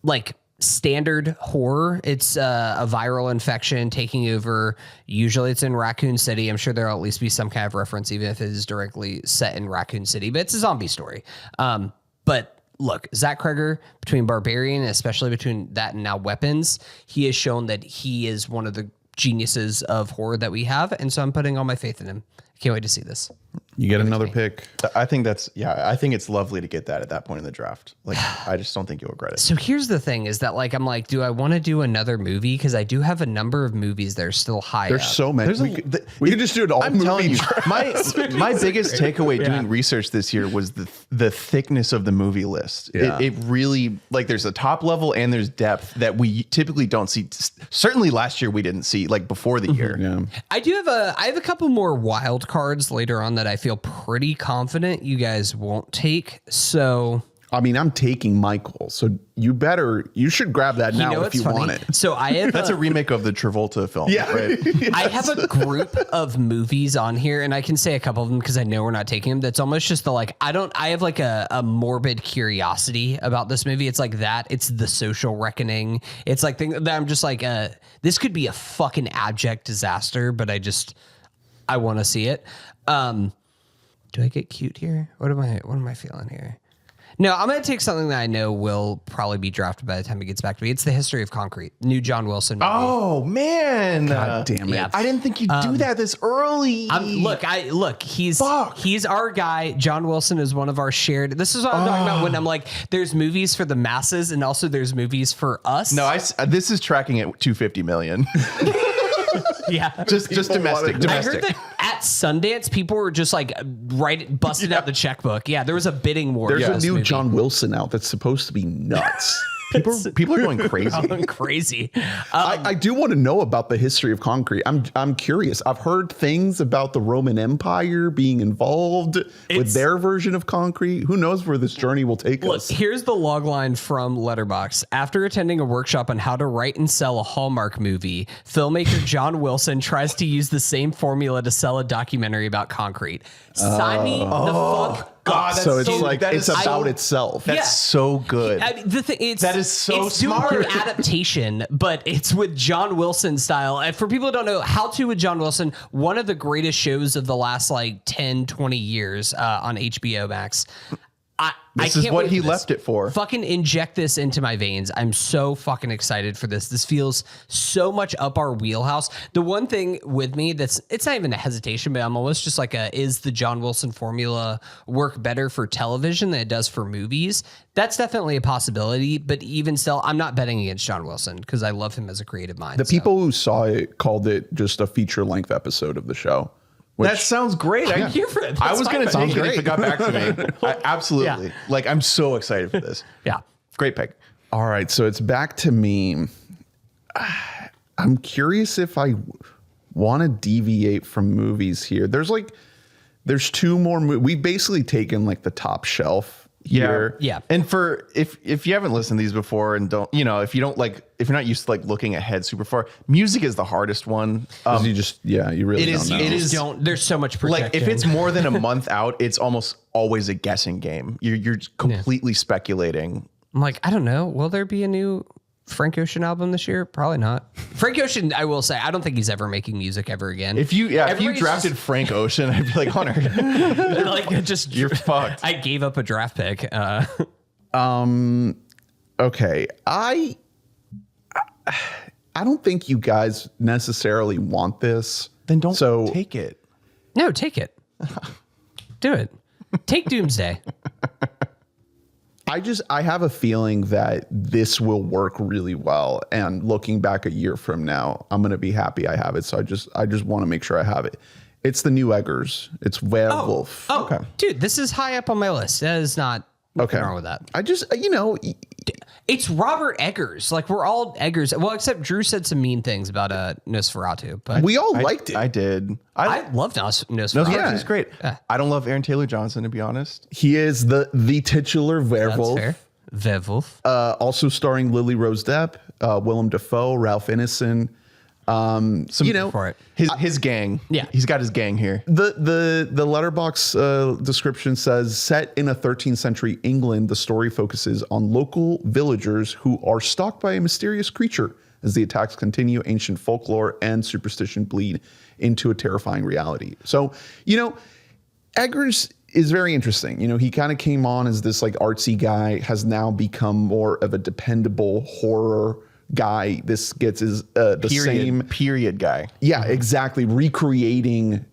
like standard horror. It's a viral infection taking over. Usually it's in Raccoon City. I'm sure there'll at least be some kind of reference, even if it is directly set in Raccoon City, but it's a zombie story. But look, Zach Kreger, between Barbarian, especially between that and now Weapons, he has shown that he is one of the geniuses of horror that we have. And so I'm putting all my faith in him. Can't wait to see this. You get another pick. I think I think it's lovely to get that at that point in the draft. Like, I just don't think you'll regret it. So here's the thing is that I'm like, do I want to do another movie? Because I do have a number of movies that are still high There's up. so many. We could just do it all. I'm telling you, my biggest takeaway Yeah. doing research this year was the thickness of the movie list. Yeah. It really, like, there's a top level and there's depth that we typically don't see. Certainly last year we didn't see, like, before the year. Yeah. I have a couple more wild cards later on that I feel pretty confident you guys won't take. So I mean, I'm taking Michael, so you should grab that now if you want it. So I have That's a remake of the Travolta film. Yeah. Right? I have a group of movies on here, and I can say a couple of them because I know we're not taking them. That's almost just I have like a morbid curiosity about this movie. It's like that. It's The Social Reckoning. It's like that I'm just like, this could be a fucking abject disaster, but I want to see it. Do I get cute here? What am I feeling here? No, I'm going to take something that I know will probably be drafted by the time it gets back to me. It's The History of Concrete, new John Wilson movie. Oh man! God damn it! Yeah. I didn't think you'd do that this early. He's Fuck. he's our guy. John Wilson is one of our shared. This is what I'm talking about when I'm like, there's movies for the masses and also there's movies for us. No, this is tracking at 250 million. yeah, just domestic. I heard that at Sundance, people were just like busting out the checkbook. Yeah, there was a bidding war. There's for a this new movie. John Wilson out that's supposed to be nuts. People are going crazy. Going crazy. I do want to know about the history of concrete. I'm curious. I've heard things about the Roman Empire being involved with their version of concrete. Who knows where this journey will take us? Here's the log line from Letterboxd. After attending a workshop on how to write and sell a Hallmark movie, filmmaker John Wilson tries to use the same formula to sell a documentary about concrete. Sign me the fuck. God, So it's like that it's is about so- itself. That's so good. I mean, That is so it's doing smart. an adaptation, but it's with John Wilson style. And for people who don't know, How To with John Wilson, one of the greatest shows of the last 10, 20 years on HBO Max. This I is can't what wait he for left it for. Fucking inject this into my veins. I'm so fucking excited for this. This feels so much up our wheelhouse. The one thing with me it's not even a hesitation, but I'm almost just like is the John Wilson formula work better for television than it does for movies? That's definitely a possibility, but even still, I'm not betting against John Wilson because I love him as a creative mind. The people who saw it called it just a feature-length episode of the show. That sounds great. I'm here for it. I was going to take it great. if it got back to me. Absolutely. Yeah. Like, I'm so excited for this. Yeah. Great pick. All right, so it's back to me. I'm curious if I want to deviate from movies here. There's two more movies. We've basically taken the top shelf here. Yeah. And for if you haven't listened to these before and don't, if you're not used to looking ahead super far, music is the hardest one. You really it don't is- know. it is- There's so much projecting. Like if it's more than a month out, it's almost always a guessing game. You're completely speculating. I'm like, I don't know. Will there be a new Frank Ocean album this year? Probably not. Frank Ocean, I will say, I don't think he's ever making music ever again. If you Everybody's drafted Frank Ocean, I'd be like, Hunter, you're fucked. I gave up a draft pick. Okay, I don't think you guys necessarily want this. Then don't So take it. No, take it. Do it. Take Doomsday. I have a feeling that this will work really well. And looking back a year from now, I'm going to be happy I have it. So I just want to make sure I have it. It's the new Eggers. It's Werewolf. Oh, okay. Dude, this is high up on my list. That is not nothing wrong with that. I just, It's Robert Eggers. We're all Eggers. Well, except Drew said some mean things about Nosferatu, but we all liked it. I did. I love Nosferatu. Nosferatu is great. I don't love Aaron Taylor Johnson, to be honest. He is the titular Werewolf. That's fair. Werewolf. Also starring Lily Rose Depp, Willem Dafoe, Ralph Ineson. For it. His gang. Yeah. He's got his gang here. The letterbox description says, set in a 13th century England, the story focuses on local villagers who are stalked by a mysterious creature. As the attacks continue, ancient folklore and superstition bleed into a terrifying reality. So, Eggers is very interesting. He kind of came on as this artsy guy, has now become more of a dependable horror guy. This gets his the same period guy. Yeah, exactly. Recreating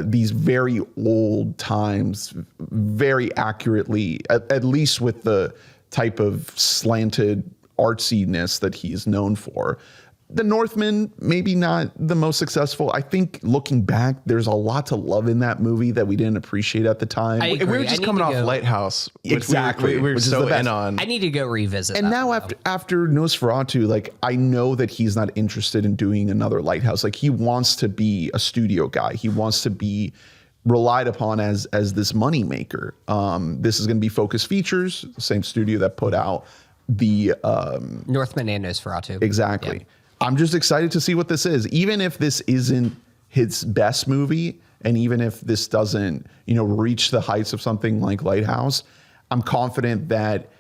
these very old times very accurately, at least with the type of slanted artsiness that he is known for. The Northman, maybe not the most successful. I think looking back, there's a lot to love in that movie that we didn't appreciate at the time. I We were agree. just I need coming to off go- Lighthouse. Which Exactly, We were which is so the best. in on. I need to go revisit And that now one, though. after Nosferatu, like I know that he's not interested in doing another Lighthouse. Like he wants to be a studio guy. He wants to be relied upon as this money maker. This is going to be Focus Features, the same studio that put out the Northman and Nosferatu. exactly. Yeah. I'm just excited to see what this is. Even if this isn't his best movie, and even if this doesn't, reach the heights of something like Lighthouse, I'm confident that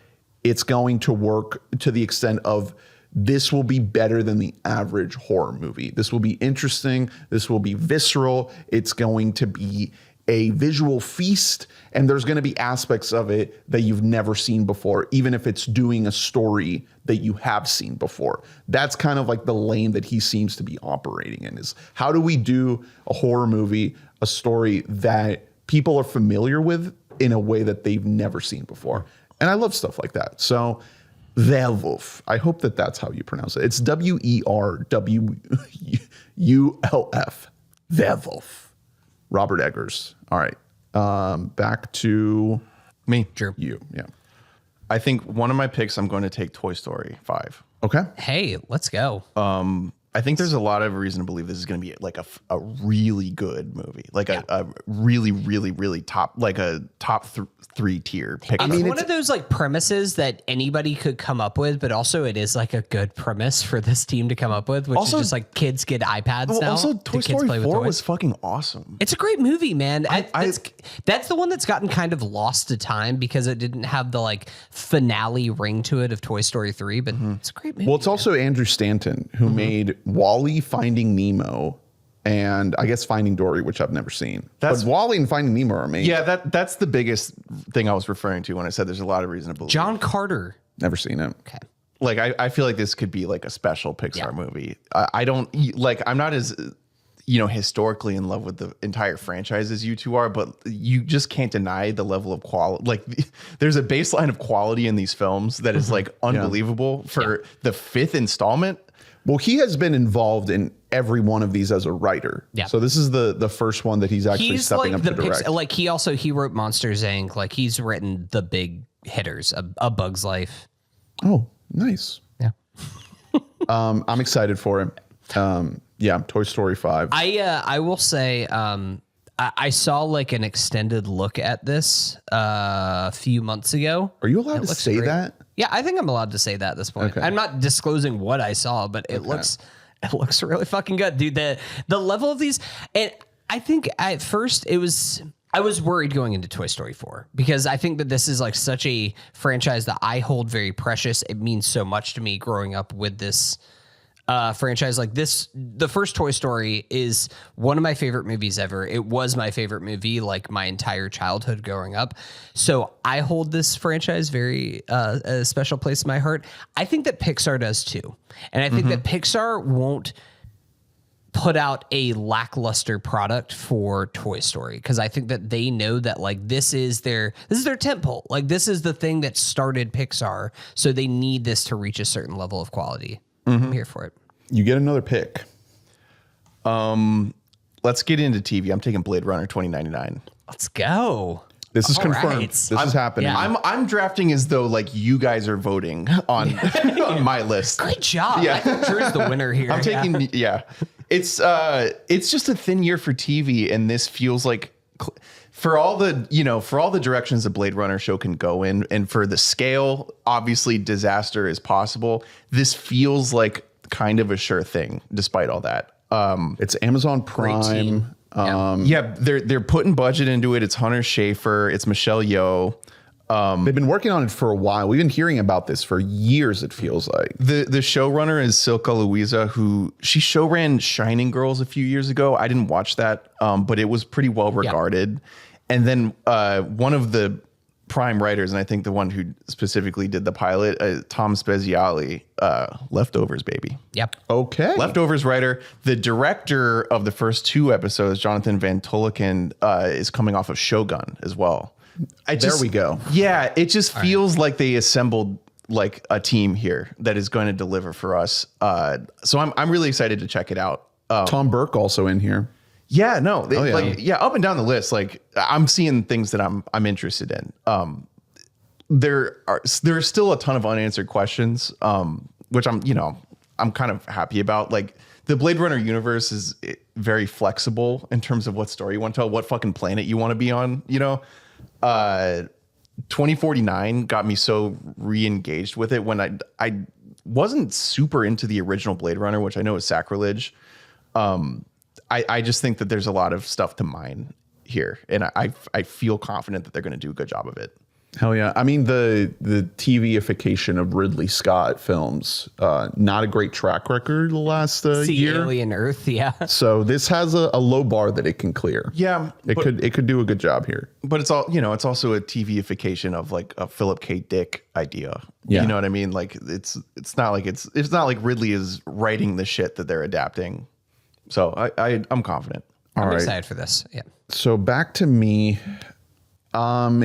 it's going to work to the extent of this will be better than the average horror movie. This will be interesting. This will be visceral. It's going to be a visual feast, and there's going to be aspects of it that you've never seen before, even if it's doing a story that you have seen before. That's kind of like the lane that he seems to be operating in, is how do we do a horror movie, a story that people are familiar with in a way that they've never seen before. And I love stuff like that. So Werewolf, I hope that that's how you pronounce it. It's Werwolf. Werewolf. Robert Eggers. All right. Back to Me. Drew. you. Yeah. I think one of my picks, I'm going to take Toy Story 5. Okay. Hey, let's go. I think there's a lot of reason to believe this is going to be like a really good movie, like a really, really, really top, like a top 3 tier pick. It's one of those like premises that anybody could come up with, but also it is like a good premise for this team to come up with, which Also- is just like kids get iPads now. Also, Do Toy kids Story play with 4 toys? was fucking awesome. It's a great movie, man. That's the one that's gotten kind of lost to time because it didn't have the like finale ring to it of Toy Story 3, but it's a great movie. Well, it's also Andrew Stanton who made Wall-E, Finding Nemo, and I guess Finding Dory, which I've never seen. That's- but Wall-E and Finding Nemo are amazing. Yeah, that's the biggest thing I was referring to when I said there's a lot of reason to believe. John Carter. Never seen it. Okay. Like I feel like this could be like a special Pixar movie. I don't like. I'm not as historically in love with the entire franchise as you two are, but you just can't deny the level of quality. Like there's a baseline of quality in these films that is like unbelievable for the 5th installment. Well, he has been involved in every one of these as a writer. Yeah. So this is the first one that he's actually He's stepping like up the to direct. like he wrote Monsters Inc. Like he's written the big hitters, a Bug's Life. Oh, nice. Yeah. I'm excited for him. Yeah, Toy Story 5. I will say I saw like an extended look at this a few months ago. Are you allowed to looks say great. that? Yeah, I think I'm allowed to say that at this point. Okay. I'm not disclosing what I saw, but it looks really fucking good, dude. The level of these, and I think at first I was worried going into Toy Story 4 because I think that this is like such a franchise that I hold very precious. It means so much to me growing up with this franchise. Like this, the first Toy Story is one of my favorite movies ever. It was my favorite movie like my entire childhood growing up. So I hold this franchise very a special place in my heart. I think that Pixar does too. And I think that Pixar won't put out a lackluster product for Toy Story because I think that they know that like this is their tentpole. Like this is the thing that started Pixar, so they need this to reach a certain level of quality. I'm here for it. You get another pick. Let's get into TV. I'm taking Blade Runner 2099. Let's go. This is All confirmed. right. This is happening. yeah. I'm drafting as though like you guys are voting on on my list. Great job. Yeah. I think Drew's the winner here. I'm taking It's just a thin year for TV, and this feels like for all the directions the Blade Runner show can go in, and for the scale, obviously disaster is possible. This feels like kind of a sure thing, despite all that. It's Amazon Great team. Prime. Yeah, they're putting budget into it. It's Hunter Schafer. It's Michelle Yeoh. They've been working on it for a while. We've been hearing about this for years, it feels like. The showrunner is Silka Louisa, who she showran Shining Girls a few years ago. I didn't watch that, but it was pretty well regarded. And then one of the prime writers, and I think the one who specifically did the pilot, Tom Spezialy, Leftovers, baby. Yep. Okay. Leftovers writer. The director of the first 2 episodes, Jonathan Van Tulleken, is coming off of Shogun as well. There we go. Yeah, it just feels like they assembled like a team here that is going to deliver for us. So I'm really excited to check it out. Tom Burke also in here. Yeah, no, yeah. up and down the list. Like I'm seeing things that I'm interested in. There's still a ton of unanswered questions, which I'm kind of happy about. Like the Blade Runner universe is very flexible in terms of what story you want to tell, what fucking planet you want to be on. 2049 got me so re-engaged with it when I wasn't super into the original Blade Runner, which I know is sacrilege. I just think that there's a lot of stuff to mine here, and I feel confident that they're going to do a good job of it. Hell yeah. I mean, the TVification of Ridley Scott films, not a great track record the last year. Alien Earth, yeah. So this has a low bar that it can clear. Yeah, it could do a good job here. But it's it's also a TVification of like a Philip K. Dick idea. Yeah. You know what I mean? Like it's not like Ridley is writing the shit that they're adapting. So I'm confident. I'm excited for this. Yeah. So back to me.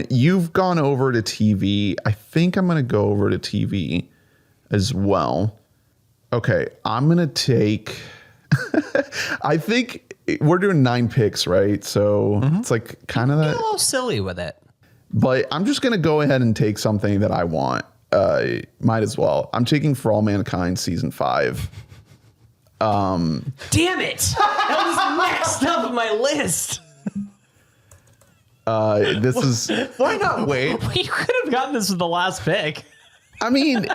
You've gone over to TV. I think I'm going to go over to TV as well. Okay. I'm going to take, I think we're doing 9 picks, right? So it's like kind of Get a little silly with it. but I'm just going to go ahead and take something that I want. Might as well. I'm taking For All Mankind season 5. Damn it. That was next up on my list. This is, Why not wait? You could have gotten this with the last pick. I mean,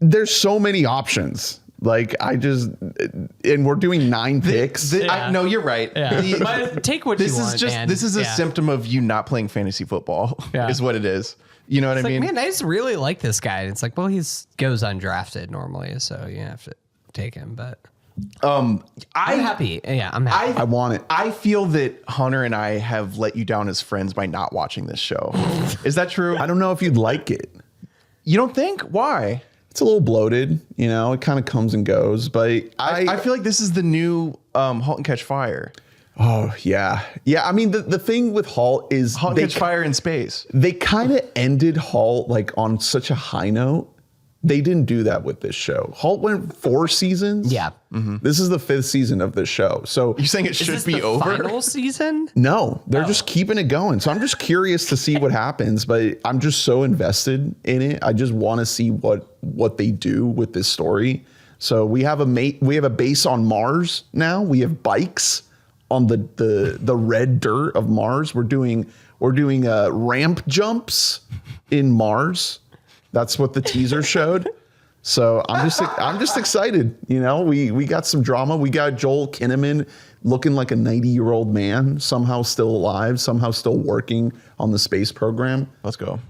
there's so many options. Like and we're doing 9 picks. No, you're right. Yeah. But take what This you is want, just man. this is a Yeah. symptom of you not playing fantasy football. Yeah. Is what it is. You know what It's I like, mean? man, I just really like this guy. And it's like, well, goes undrafted normally, so you have to take him. But I'm happy. Yeah, I'm happy. I want it. I feel that Hunter and I have let you down as friends by not watching this show. Is that true? I don't know if you'd like it. You don't think? Why? It's a little bloated, it kind of comes and goes, but I feel like this is the new Halt and Catch Fire. oh yeah. Yeah. I mean, the thing with Halt is Halt and Catch Fire in space. they kind of ended Halt like on such a high note. They didn't do that with this show. Halt went 4 seasons. Yeah. This is the 5th season of this show. So You're saying it Is should this be the over? final season? no, they're just keeping it going. So I'm just curious to see what happens, but I'm just so invested in it. I just want to see what they do with this story. So we have a base on Mars now. We have bikes on the red dirt of Mars. We're doing ramp jumps in Mars. That's what the teaser showed. So I'm just excited. We got some drama. We got Joel Kinnaman looking like a 90-year-old man, somehow still alive, somehow still working on the space program. Let's go.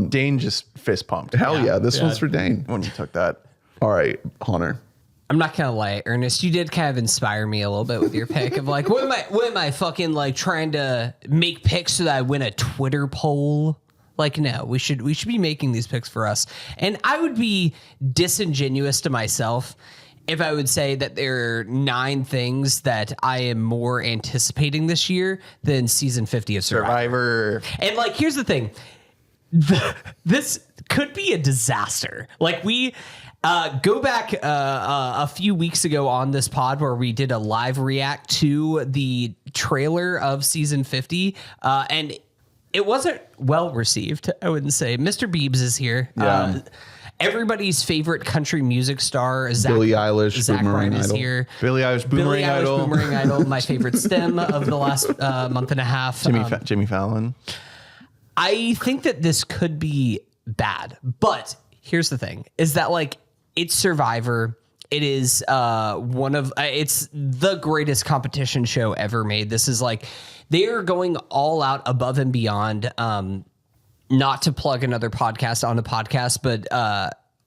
Dane just fist pumped. Hell yeah, this one's for Dane. When you took that. All right, Hunter. I'm not gonna lie, Ernest. You did kind of inspire me a little bit with your pick of like, what am I fucking like trying to make picks so that I win a Twitter poll? Like, no, we should be making these picks for us. And I would be disingenuous to myself if I would say that there are 9 things that I am more anticipating this year than season 50 of Survivor. And like, here's the thing. This could be a disaster. Like we go back a few weeks ago on this pod where we did a live react to the trailer of season 50. And it wasn't well received, I wouldn't say. Mr. Biebs is here. Yeah. Everybody's favorite country music star, Billie Eilish, Zach Boomerang Bryan is Idol. here. Billie Eilish, Boomerang Idol. Boomerang Idol, my favorite stem of the last month and a half. Jimmy Fallon. I think that this could be bad, but here's the thing: is that like it's Survivor. It is it's the greatest competition show ever made. This is like they are going all out above and beyond. Not to plug another podcast on the podcast, but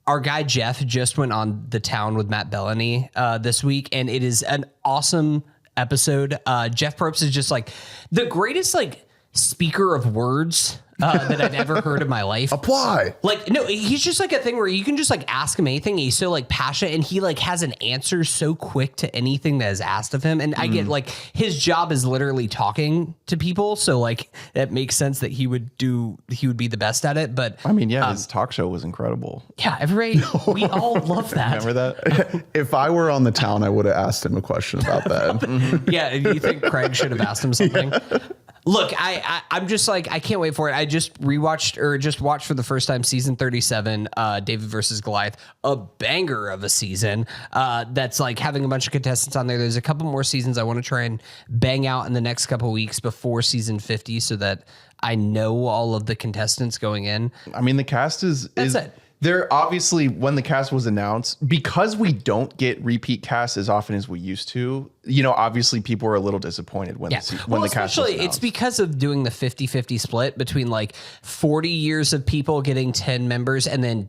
our guy Jeff just went on The Town with Matt Bellany this week, and it is an awesome episode. Jeff Probst is just like the greatest like speaker of words that I've ever heard in my life. Apply. Like, no, he's just like a thing where you can just like ask him anything. He's so like passionate, and he like has an answer so quick to anything that is asked of him. And I get like his job is literally talking to people. So like it makes sense that he would be the best at it. But I mean, yeah, his talk show was incredible. yeah, everybody, we all love that. Remember that? If I were on the town, I would have asked him a question about that. Yeah, you think Craig should have asked him something? Yeah. Look, I'm just like, I can't wait for it. I just watched for the first time season 37, David versus Goliath, a banger of a season that's like having a bunch of contestants on there. There's a couple more seasons I want to try and bang out in the next couple of weeks before season 50 so that I know all of the contestants going in. I mean, the cast That's it. They're obviously, when the cast was announced, because we don't get repeat casts as often as we used to, you know, obviously people were a little disappointed when the cast was especially announced. It's because of doing the 50-50 split between like 40 years of people getting 10 members and then,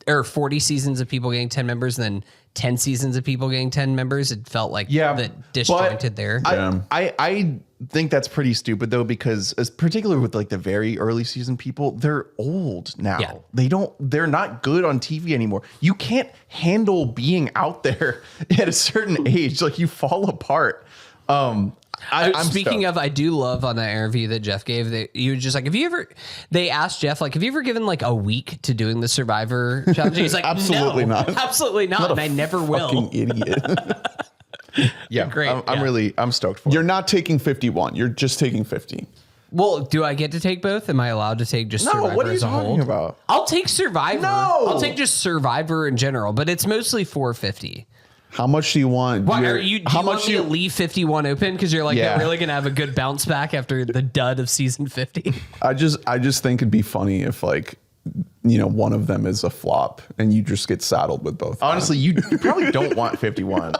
or 40 seasons of people getting 10 members and then 10 seasons of people getting 10 members. It felt like disjointed there. I think that's pretty stupid though, because particularly with like the very early season people, they're old now. Yeah. They're not good on TV anymore. You can't handle being out there at a certain age. Like you fall apart. Speaking of, I do love on that interview that Jeff gave that you were just like, they asked Jeff, like, have you ever given like a week to doing the Survivor challenge? He's like, absolutely no, not. Absolutely not. And I never will. Fucking idiot. Yeah. Great. I'm stoked for it. You're not taking 51. You're just taking 50. Well, do I get to take both? Am I allowed to take just Survivor what are you as a talking whole? about? I'll take Survivor. No. I'll take just Survivor in general, but it's mostly 450. How much do you want? Why are you? Do you want me to leave 51 open because you're like they're really gonna have a good bounce back after the dud of season 50? I just think it'd be funny if like, you know, one of them is a flop and you just get saddled with both. Honestly, you probably don't want 51.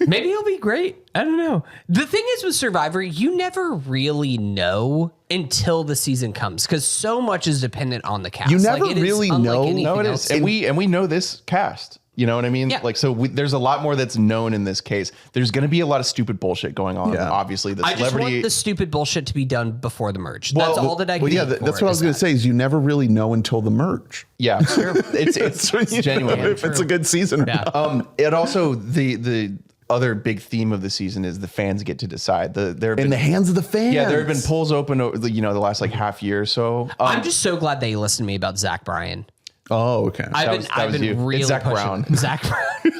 Maybe it'll be great. I don't know. The thing is with Survivor, you never really know until the season comes because so much is dependent on the cast. You never really know. No, it is, and we know this cast. You know what I mean? Yeah. Like, there's a lot more that's known in this case. There's going to be a lot of stupid bullshit going on. Yeah. Obviously, the I just celebrity. want the stupid bullshit to be done before the merge. That's all that I can. Well, yeah, that's what I was going to say. Is you never really know until the merge. Yeah, sure. It's genuine. If it's a good season. Yeah. It also the other big theme of the season is the fans get to decide. In the hands of the fans. Yeah, there have been polls open over the last like half year or so. I'm just so glad they listened to me about Zach Bryan. Oh, okay. I've been really Zach pushing Brown. Zach Brown.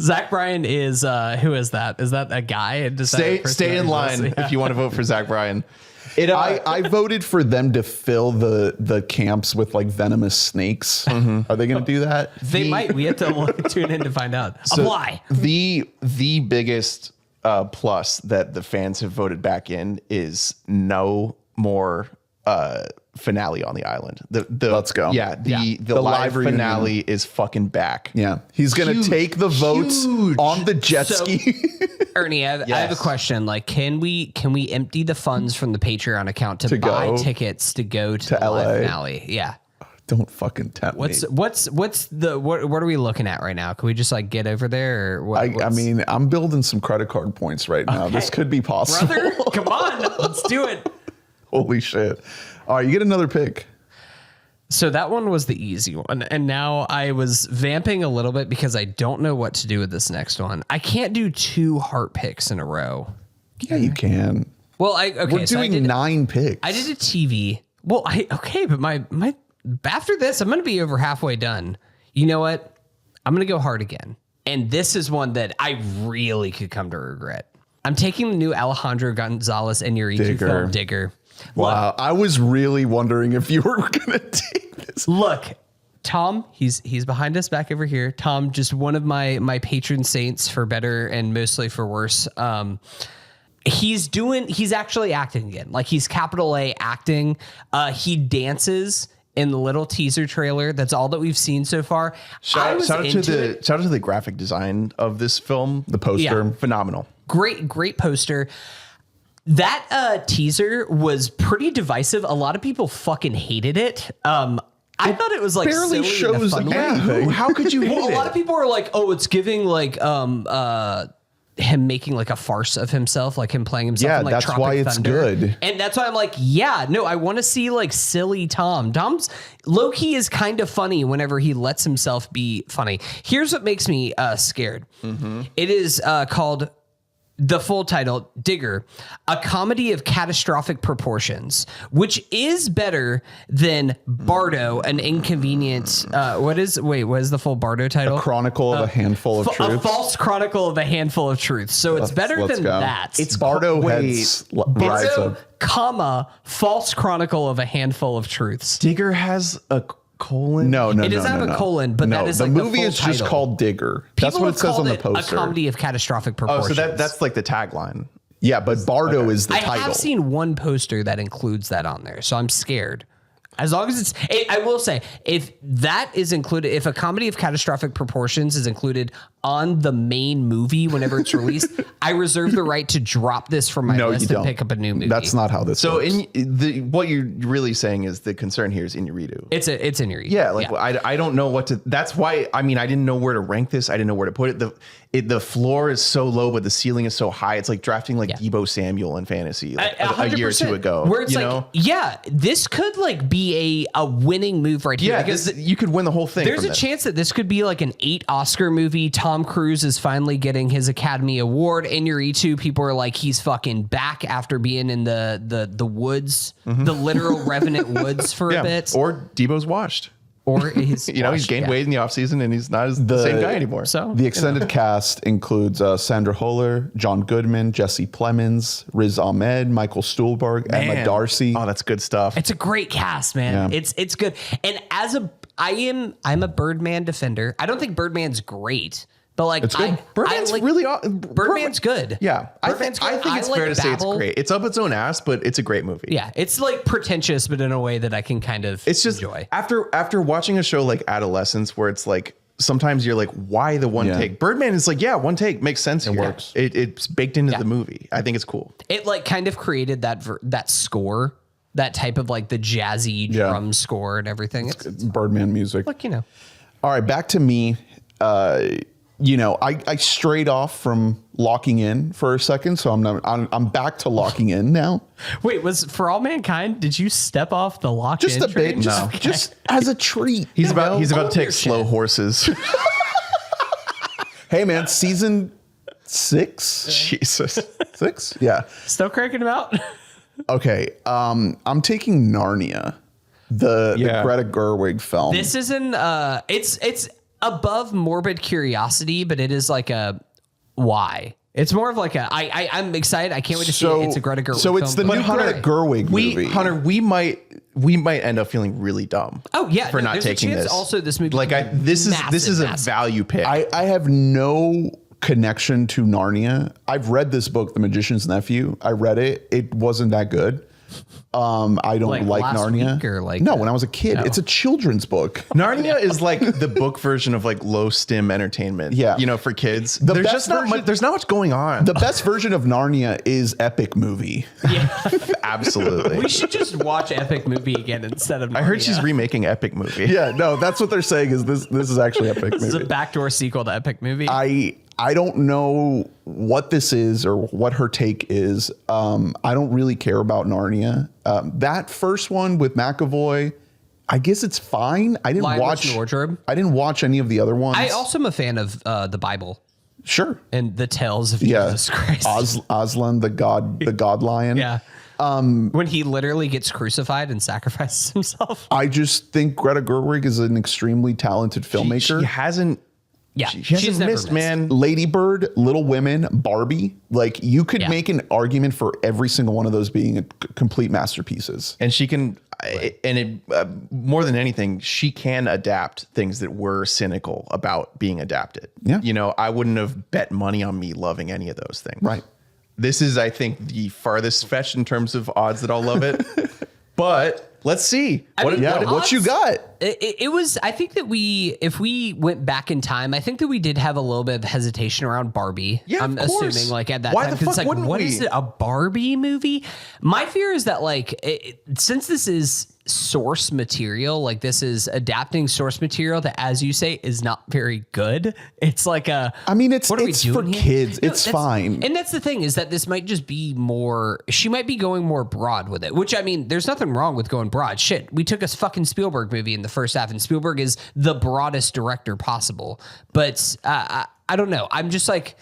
Zach Bryan is who is that? Is that a guy? Stay in line if you want to vote for Zach Bryan. I voted for them to fill the camps with like venomous snakes. Mm-hmm. Are they going to do that? They might. We have to tune in to find out. Apply. The biggest plus that the fans have voted back in is no more finale on the island. Let's go. Yeah, the live finale is fucking back. Yeah, he's gonna take the votes on the jet ski. Ernie, I have a question. Like, can we empty the funds from the Patreon account to buy tickets to go to the LA live finale? Yeah. Don't fucking tempt me. What are we looking at right now? Can we just like get over there? Or what, I mean, I'm building some credit card points right now. Okay. This could be possible. Brother, come on, let's do it. Holy shit. All right, you get another pick. So that one was the easy one. And now I was vamping a little bit because I don't know what to do with this next one. I can't do 2 heart picks in a row. Yeah, you can. Well, we're doing 9 picks. I did a TV. Well, but my after this, I'm going to be over halfway done. You know what? I'm going to go hard again. And this is one that I really could come to regret. I'm taking the new Alejandro Gonzalez Iñárritu film, Digger. Wow, I was really wondering if you were going to take this. Look, Tom, he's behind us back over here. Tom, just one of my patron saints for better and mostly for worse. He's actually acting again. Like he's capital A acting. He dances in the little teaser trailer. That's all that we've seen so far. Shout out to the graphic design of this film. The poster, phenomenal. Great poster. That teaser was pretty divisive. A lot of people fucking hated it. I thought it was like barely shows anything. How could you hate it? A lot of people are like, oh, it's giving like him making like a farce of himself, like him playing himself. Yeah, in, like, that's Tropic why it's Thunder. good. And that's why I'm like, yeah, no, I want to see like silly Tom. Tom's low-key is kind of funny whenever he lets himself be funny. Here's what makes me scared. It is called, the full title, Digger, a comedy of catastrophic proportions, which is better than Bardo, an inconvenient. What is the full Bardo title? A Chronicle of a Handful of A Truths. false chronicle of a handful of truths. So it's better Let's than go. that. It's Bardo heads rise Bardo, up. comma, false chronicle of a handful of truths. Digger has a colon. No. It doesn't have a colon, but that is the like the movie full is just title. called Digger. That's People what it have says on the called it poster. A comedy of catastrophic Oh, proportions. so that's like the tagline. Yeah, but Bardo is the I title. have seen one poster that includes that on there, so I'm scared. As long as I will say, if that is included, if a comedy of catastrophic proportions is included on the main movie whenever it's released, I reserve the right to drop this from my No, list you and don't. pick up a new movie. That's not how this So works. what you're really saying is the concern here is Inuridu. It's in your Yeah, like I don't know what to. That's why I didn't know where to rank this. I didn't know where to put it. The floor is so low, but the ceiling is so high. It's like drafting like Debo Samuel in fantasy like a year or two ago. Where it's you like, know? yeah, this could like be a winning move right here. Yeah, because you could win the whole thing. there's from a this. chance that this could be like an 8 Oscar movie. Tom Cruise is finally getting his Academy Award. Inuritu, people are like, he's fucking back after being in the woods, the literal Revenant woods for a bit. Or Debo's washed. Or he's He's gained weight in the offseason and he's not the same guy anymore. So The extended cast includes Sandra Holler, John Goodman, Jesse Plemons, Riz Ahmed, Michael Stuhlbarg, Emma Darcy. Oh, that's good stuff. it's a great cast, man. Yeah. It's good. And I'm a Birdman defender. I don't think Birdman's great, but like It's good. Birdman's like, really Birdman's good. Yeah, Birdman's I good. think it's like fair to say Babel. it's great. It's up its own ass, but it's a great movie. Yeah, it's like pretentious, but in a way that I can kind of It's just enjoy. after watching a show like Adolescence, where it's like sometimes you're like, why the one Yeah. take? Birdman is like, yeah, one take makes sense. It works. It's baked into the movie. I think it's cool. It like kind of created that score, that type of like the jazzy Yeah. drum score and everything. It's Birdman music. like, All right, back to me. I strayed off from locking in for a second, so I'm back to locking in now. wait, was For All Mankind? Did you step off the lock? Just a bit, just as a treat. He's about to own take your slow shit. horses. Hey, man, season 6? Jesus. 6? Yeah. Still cranking them out. Okay. I'm taking Narnia, the Greta Gerwig film. This isn't. It's above morbid curiosity, but it is like a why. It's more of like a. I'm excited. I can't wait to see it. It's a Greta Gerwig. So it's the film. new Greta Gerwig movie. Hunter, we might end up feeling really dumb. Oh yeah, for not there's a taking chance this. Also, this movie. Like could be this is a massive. value pick. I have no connection to Narnia. I've read this book, The Magician's Nephew. I read it. It wasn't that good. I don't like last Narnia. week or like no, when I was a kid. It's a children's book. Narnia is like the book version of like low stim entertainment. Yeah. For kids. The There's best just not version- much. There's not much going on. The best version of Narnia is Epic Movie. Absolutely. We should just watch Epic Movie again instead of. I heard she's Narnia. remaking Epic Movie. Yeah, no, that's what they're saying is this is actually Epic This is a Movie. backdoor sequel to Epic Movie. I don't know what this is or what her take is. I don't really care about Narnia. That first one with McAvoy, I guess it's fine. I didn't Lion, Witch, watch and Wardrobe. I didn't watch any of the other ones. I also am a fan of the Bible Sure. and the tales of Yeah. Jesus Christ. Aslan, the god lion. Yeah. When he literally gets crucified and sacrifices himself. I just think Greta Gerwig is an extremely talented filmmaker. She hasn't. Yeah. She she's hasn't never missed, man. Lady Bird, Little Women, Barbie. Like you could Yeah. make an argument for every single one of those being complete masterpieces. And she can, more than anything, she can adapt things that were cynical about being adapted. Yeah. I wouldn't have bet money on me loving any of those things. Right. This is, I think, the farthest fetched in terms of odds that I'll love it. But let's see. What you got? It was, I think that if we went back in time, I think that we did have a little bit of hesitation around Barbie. Yeah, I'm of course. assuming like at that Why time. the fuck it's like, wouldn't what we? is it, a Barbie movie? My fear is that like, since this is source material, like this is adapting source material that, as you say, is not very good. It's like it's for kids. It's fine. And that's the thing, is that this might just be more, she might be going more broad with it, which I mean, there's nothing wrong with going broad. Shit, we took a fucking Spielberg movie in the first half, and Spielberg is the broadest director possible. But I don't know. I'm just like,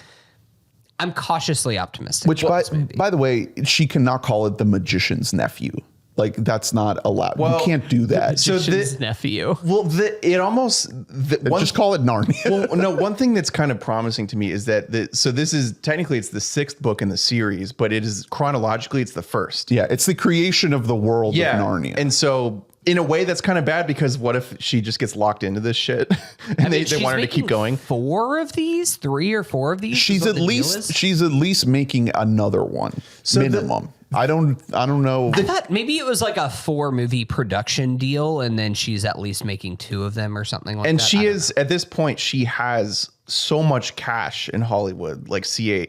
I'm cautiously optimistic. Which, by the way, she cannot call it The Magician's Nephew. Like, that's not allowed. You can't do that. So Magician's Nephew. Well, just call it Narnia. Well, no, one thing that's kind of promising to me is that this is technically it's the 6th book in the series, but it is chronologically it's the first. Yeah, it's the creation of the world of Narnia. And so in a way that's kind of bad, because what if she just gets locked into this shit and they want her to keep going? 3 or 4 of these. She's at least making another one minimum. I don't know. I thought maybe it was like a 4-movie production deal, and then she's at least making 2 of them or something like that. And she is at this point, she has so much cash in Hollywood, like CHE.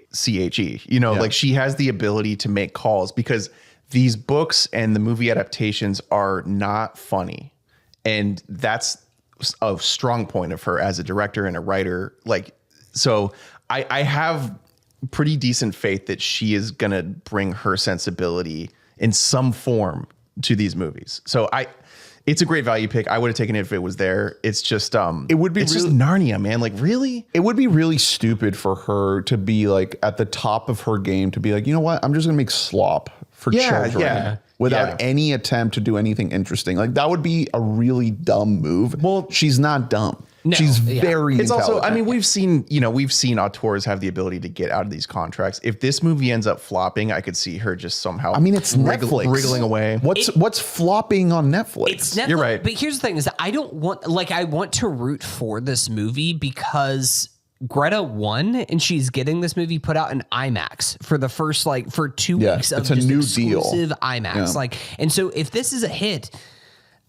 Like she has the ability to make calls, because these books and the movie adaptations are not funny, and that's a strong point of her as a director and a writer. Like, so I have pretty decent faith that she is going to bring her sensibility in some form to these movies. So it's a great value pick. I would have taken it if it was there. It's just, it's just Narnia, man. Like, really? It would be really stupid for her to be like at the top of her game, to be like, you know what? I'm just going to make slop for children without any attempt to do anything interesting. Like, that would be a really dumb move. Well, she's not dumb. No, she's very It's intelligent. also, I mean, we've seen auteurs have the ability to get out of these contracts. If this movie ends up flopping, I could see her just somehow, it's Netflix wriggling away. What's flopping on Netflix? It's Netflix. You're right. But here's the thing, is that I want to root for this movie because Greta won, and she's getting this movie put out in IMAX for the first, for 2 weeks of it's a just new exclusive deal. IMAX. And so if this is a hit,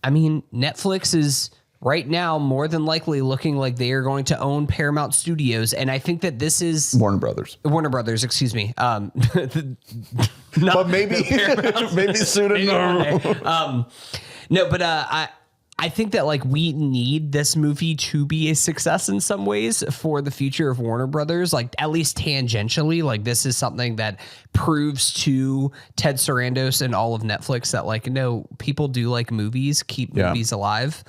I mean, Netflix is right now more than likely looking like they are going to own Paramount Studios, and I think that this is Warner Brothers, excuse me. But maybe soon enough. No, but I think that we need this movie to be a success in some ways for the future of Warner Brothers, at least tangentially. This is something that proves to Ted Sarandos and all of Netflix that no, people do like movies, keep movies alive,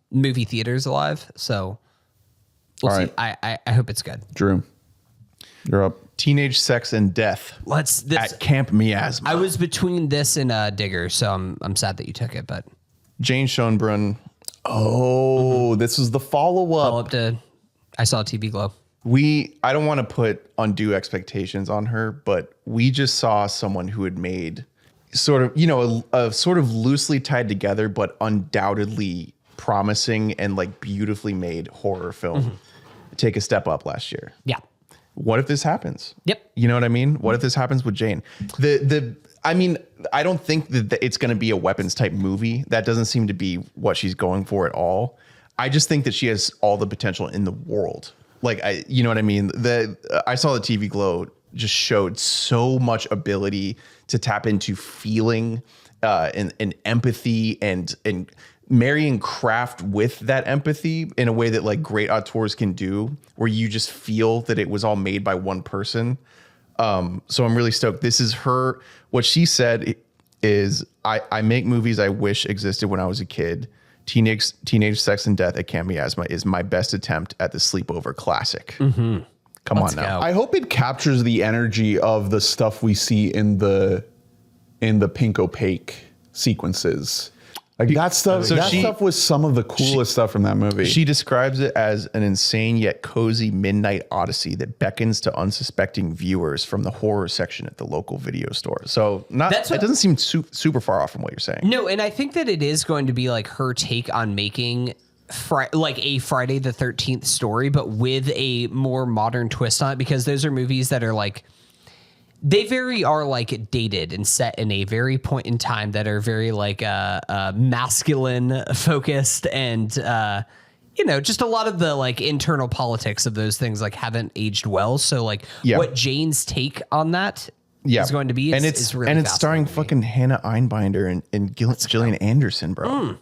movie theaters alive. So we'll see. I hope it's good. Drew, you're up. Teenage Sex and Death at Camp Miasma. I was between this and Digger, so I'm sad that you took it, but Jane Schoenbrunn. Oh, this is the follow-up to I Saw TV Glow. I don't want to put undue expectations on her, but we just saw someone who had made sort of, a sort of loosely tied together, but undoubtedly promising and beautifully made horror film take a step up last year. Yeah. What if this happens? Yep. You know what I mean? What if this happens with Jane? I mean, I don't think that it's going to be a weapons type movie. That doesn't seem to be what she's going for at all. I just think that she has all the potential in the world. You know what I mean? I Saw the TV Glow just showed so much ability to tap into feeling and empathy and marrying craft with that empathy in a way that great auteurs can do, where you just feel that it was all made by one person. So I'm really stoked. This is her. What she said is, I make movies I wish existed when I was a kid. Teenage Sex and Death at Camp Miasma is my best attempt at the sleepover classic. Mm-hmm. Come on now. I hope it captures the energy of the stuff we see in the Pink Opaque sequences. That stuff. So stuff was some of the coolest stuff from that movie. She describes it as an insane yet cozy midnight odyssey that beckons to unsuspecting viewers from the horror section at the local video store. So it doesn't seem super far off from what you're saying. No, and I think that it is going to be her take on making a Friday the 13th story, but with a more modern twist on it, because those are movies that are they very are like dated and set in a very point in time that are very like masculine focused and just a lot of the like internal politics of those things like haven't aged well. So like what Jane's take on that is going to be is really it's starring fucking Hannah Einbinder and Gillian Anderson, bro.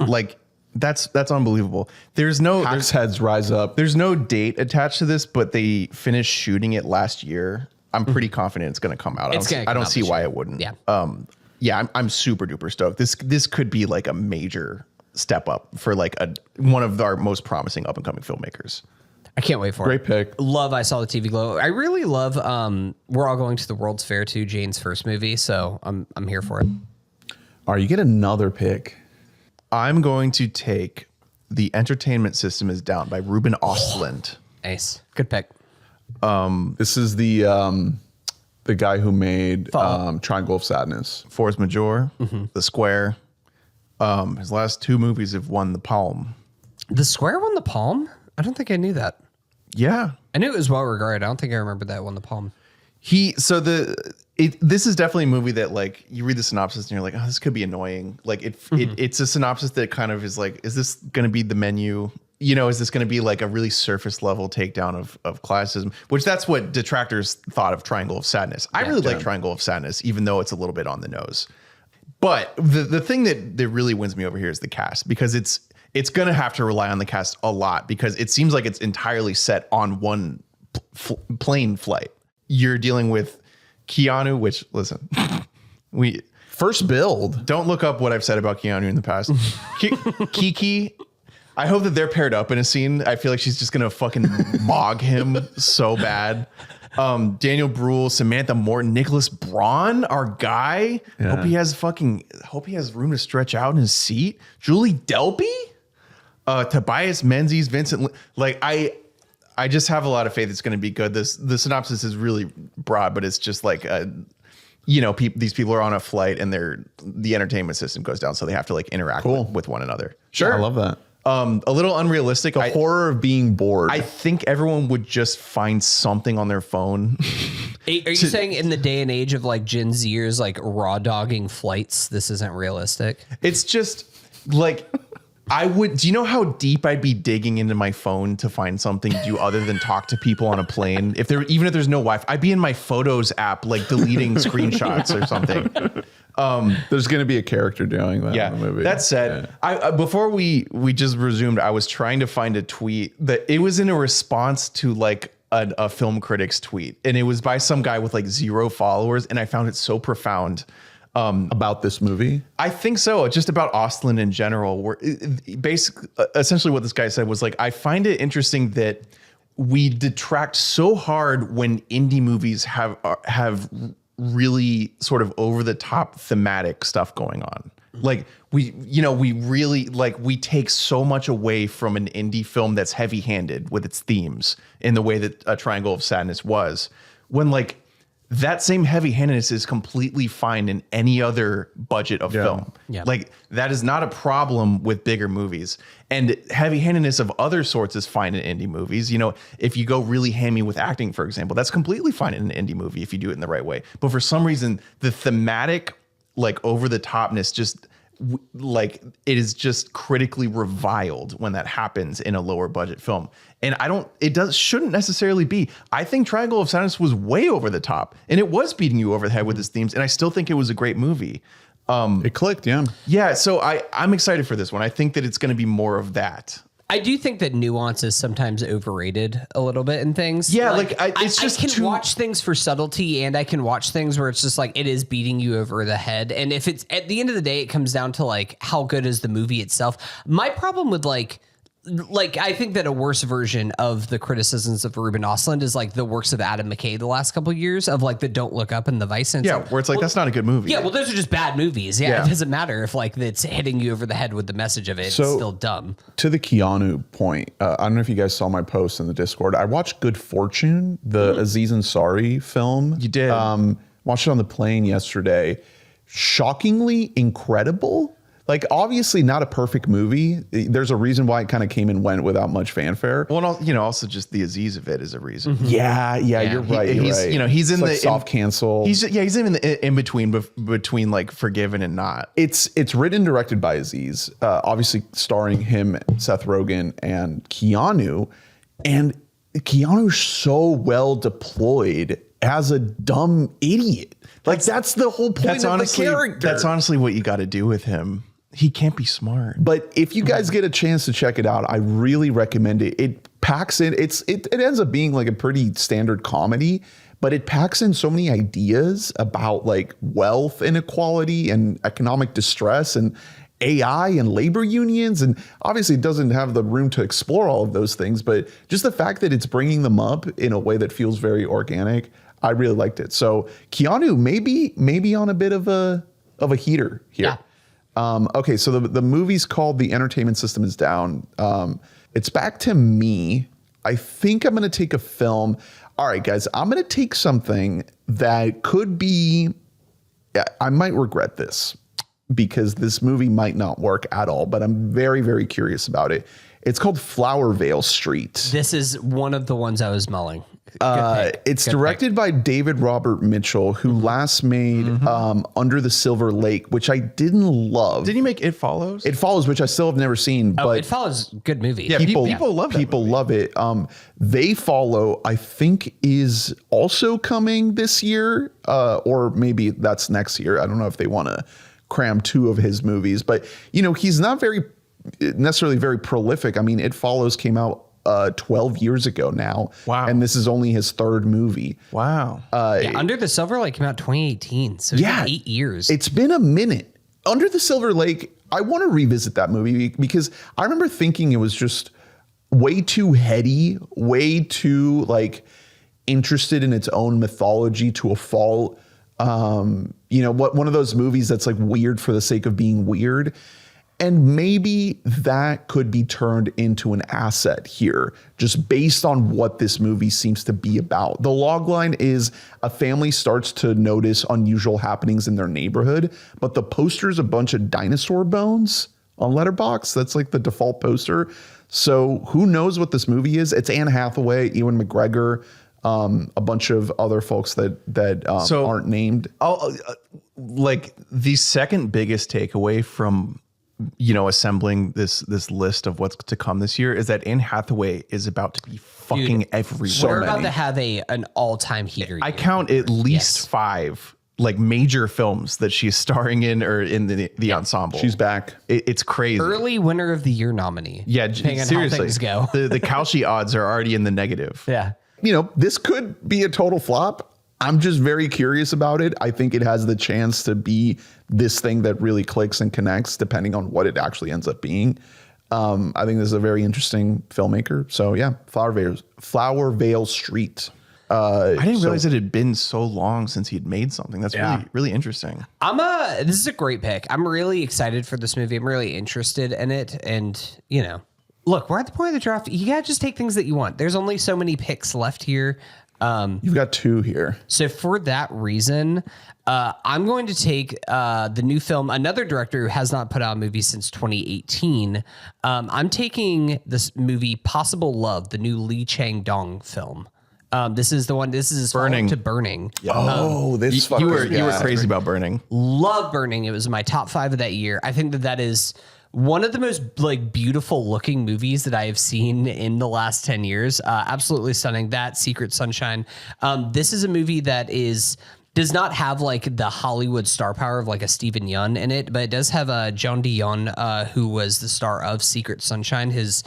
Like that's unbelievable. There's heads rise up. There's no date attached to this, but they finished shooting it last year. I'm pretty confident it's going to come out. I don't see why it wouldn't. Yeah. I'm super duper stoked. This could be like a major step up for like one of our most promising up and coming filmmakers. I can't wait for Great pick. Love I Saw the TV Glow. I really love We're All Going to the World's Fair too, Jane's first movie, so I'm here for it. All right, you get another pick. I'm going to take The Entertainment System is Down by Ruben Östlund. Nice. Good pick. This is the guy who made Triangle of Sadness. Force Majeure, The Square. His last 2 movies have won the Palm. The Square won the Palm? I don't think I knew that. Yeah. I knew it was well regarded. I don't think I remember that won the Palm. This is definitely a movie that like you read the synopsis and you're like, oh, this could be annoying. Like it's a synopsis that kind of is like, is this going to be the menu? Is this going to be like a really surface level takedown of classism? Which that's what detractors thought of Triangle of Sadness. I really like Triangle of Sadness, even though it's a little bit on the nose. But the thing that really wins me over here is the cast, because it's going to have to rely on the cast a lot, because it seems like it's entirely set on one plane flight. You're dealing with Keanu, which listen, we first build. Don't look up what I've said about Keanu in the past. Kiki. I hope that they're paired up in a scene. I feel like she's just gonna fucking mog him so bad. Daniel Bruhl, Samantha Morton, Nicholas Braun, our guy. Yeah. Hope he has room to stretch out in his seat. Julie Delpy, Tobias Menzies, Vincent. Like I just have a lot of faith it's going to be good. The synopsis is really broad, but it's just like these people are on a flight and the entertainment system goes down, so they have to like interact with one another. Sure, yeah, I love that. A little unrealistic. The horror of being bored. I think everyone would just find something on their phone. Are you saying in the day and age of like Gen Zers like raw dogging flights, this isn't realistic? It's just like do you know how deep I'd be digging into my phone to find something to do other than talk to people on a plane? Even if there's no Wi-Fi, I'd be in my Photos app like deleting screenshots or something. There's going to be a character doing that in the movie. That said, I before we just resumed, I was trying to find a tweet that it was in a response to like a film critic's tweet, and it was by some guy with like 0 followers, and I found it so profound. About this movie? I think so. Just about Östlund in general. Where basically, essentially what this guy said was like, I find it interesting that we detract so hard when indie movies have really sort of over the top thematic stuff going on. Like we really like we take so much away from an indie film that's heavy handed with its themes in the way that A Triangle of Sadness was, when like that same heavy-handedness is completely fine in any other budget of film. Yeah. Like that is not a problem with bigger movies. And heavy-handedness of other sorts is fine in indie movies. If you go really hammy with acting, for example, that's completely fine in an indie movie if you do it in the right way. But for some reason, the thematic, like over-the-topness just like it is just critically reviled when that happens in a lower budget film. And shouldn't necessarily be. I think Triangle of Sadness was way over the top, and it was beating you over the head with its themes. And I still think it was a great movie. It clicked. Yeah. Yeah. So I'm excited for this one. I think that it's going to be more of that. I do think that nuance is sometimes overrated a little bit in things. Yeah, I can watch things for subtlety, and I can watch things where it's just like it is beating you over the head. And if it's at the end of the day, it comes down to like how good is the movie itself. My problem with like I think that a worse version of the criticisms of Ruben Östlund is like the works of Adam McKay the last couple of years of like the Don't Look Up and the Vice. And where it's like, that's not a good movie. Yeah, well, those are just bad movies. Yeah, it doesn't matter if like it's hitting you over the head with the message of it. It's still dumb. To the Keanu point, I don't know if you guys saw my post in the Discord. I watched Good Fortune, the Aziz Ansari film. You did. Watched it on the plane yesterday. Shockingly incredible. like obviously not a perfect movie. There's a reason why it kind of came and went without much fanfare. Well, also just the Aziz of it is a reason. Yeah, you're right. He's right. He's in It's the like soft cancel. He's in the in between like Forgiven and not. It's written and directed by Aziz, obviously starring him, Seth Rogen, and Keanu. And Keanu's so well deployed as a dumb idiot. Like that's the whole point of the character. That's honestly what you got to do with him. He can't be smart. But if you guys get a chance to check it out, I really recommend it. It packs in. It ends up being like a pretty standard comedy, but it packs in so many ideas about like wealth inequality and economic distress and AI and labor unions. And obviously it doesn't have the room to explore all of those things, but just the fact that it's bringing them up in a way that feels very organic, I really liked it. So Keanu maybe on a bit of a heater here. Yeah. Okay, so the movie's called The Entertainment System is Down. It's back to me. I think I'm going to take a film. All right, guys, I'm going to take something that could be, I might regret this because this movie might not work at all, but I'm very, very curious about it. It's called Flower Vale Street. This is one of the ones I was mulling. It's directed by David Robert Mitchell, who last made Under the Silver Lake, which I didn't love. Did he make It Follows? It Follows, which I still have never seen. Oh, but It Follows, good movie. Yeah, people love that people movie. love it. They Follow, I think, is also coming this year, or maybe that's next year. I don't know if they want to cram two of his movies, but he's not necessarily very prolific. I mean, It Follows came out 12 years ago now. Wow. And this is only his third movie. Wow. Under the Silver Lake came out 2018, so it's been 8 years. It's been a minute. Under the Silver Lake, I want to revisit that movie because I remember thinking it was just way too heady, way too like interested in its own mythology to a fault. One of those movies that's like weird for the sake of being weird. And maybe that could be turned into an asset here, just based on what this movie seems to be about. The logline is a family starts to notice unusual happenings in their neighborhood, but the poster's a bunch of dinosaur bones on Letterboxd. That's like the default poster. So who knows what this movie is? It's Anne Hathaway, Ewan McGregor, a bunch of other folks that aren't named. Like the second biggest takeaway from assembling this list of what's to come this year is that Anne Hathaway is about to be fucking everywhere. We're about to have an all-time heater. I count at least 5 like major films that she's starring in or in the ensemble. She's back. It's crazy. Early winner of the year nominee. Yeah, depending seriously. on how things go. the Kalshi odds are already in the negative. Yeah. This could be a total flop. I'm just very curious about it. I think it has the chance to be this thing that really clicks and connects depending on what it actually ends up being. I think this is a very interesting filmmaker. So yeah, Flower Vale Street. I didn't realize it had been so long since he had made something. That's really, really interesting. This is a great pick. I'm really excited for this movie. I'm really interested in it. And, look, we're at the point of the draft. You got to just take things that you want. There's only so many picks left here. You've got 2 here. So for that reason, I'm going to take the new film, another director who has not put out a movie since 2018. I'm taking this movie, Possible Love, the new Lee Chang-dong film. This is the one. This is Burning. to Burning. Yeah. This You were crazy about Burning. Love Burning. It was my top 5 of that year. I think that is one of the most beautiful looking movies that I have seen in the last 10 years. Absolutely stunning. That Secret Sunshine. This is a movie that does not have the Hollywood star power of a Steven Yeun in it, but it does have Jeon Di-yeon, who was the star of Secret Sunshine, his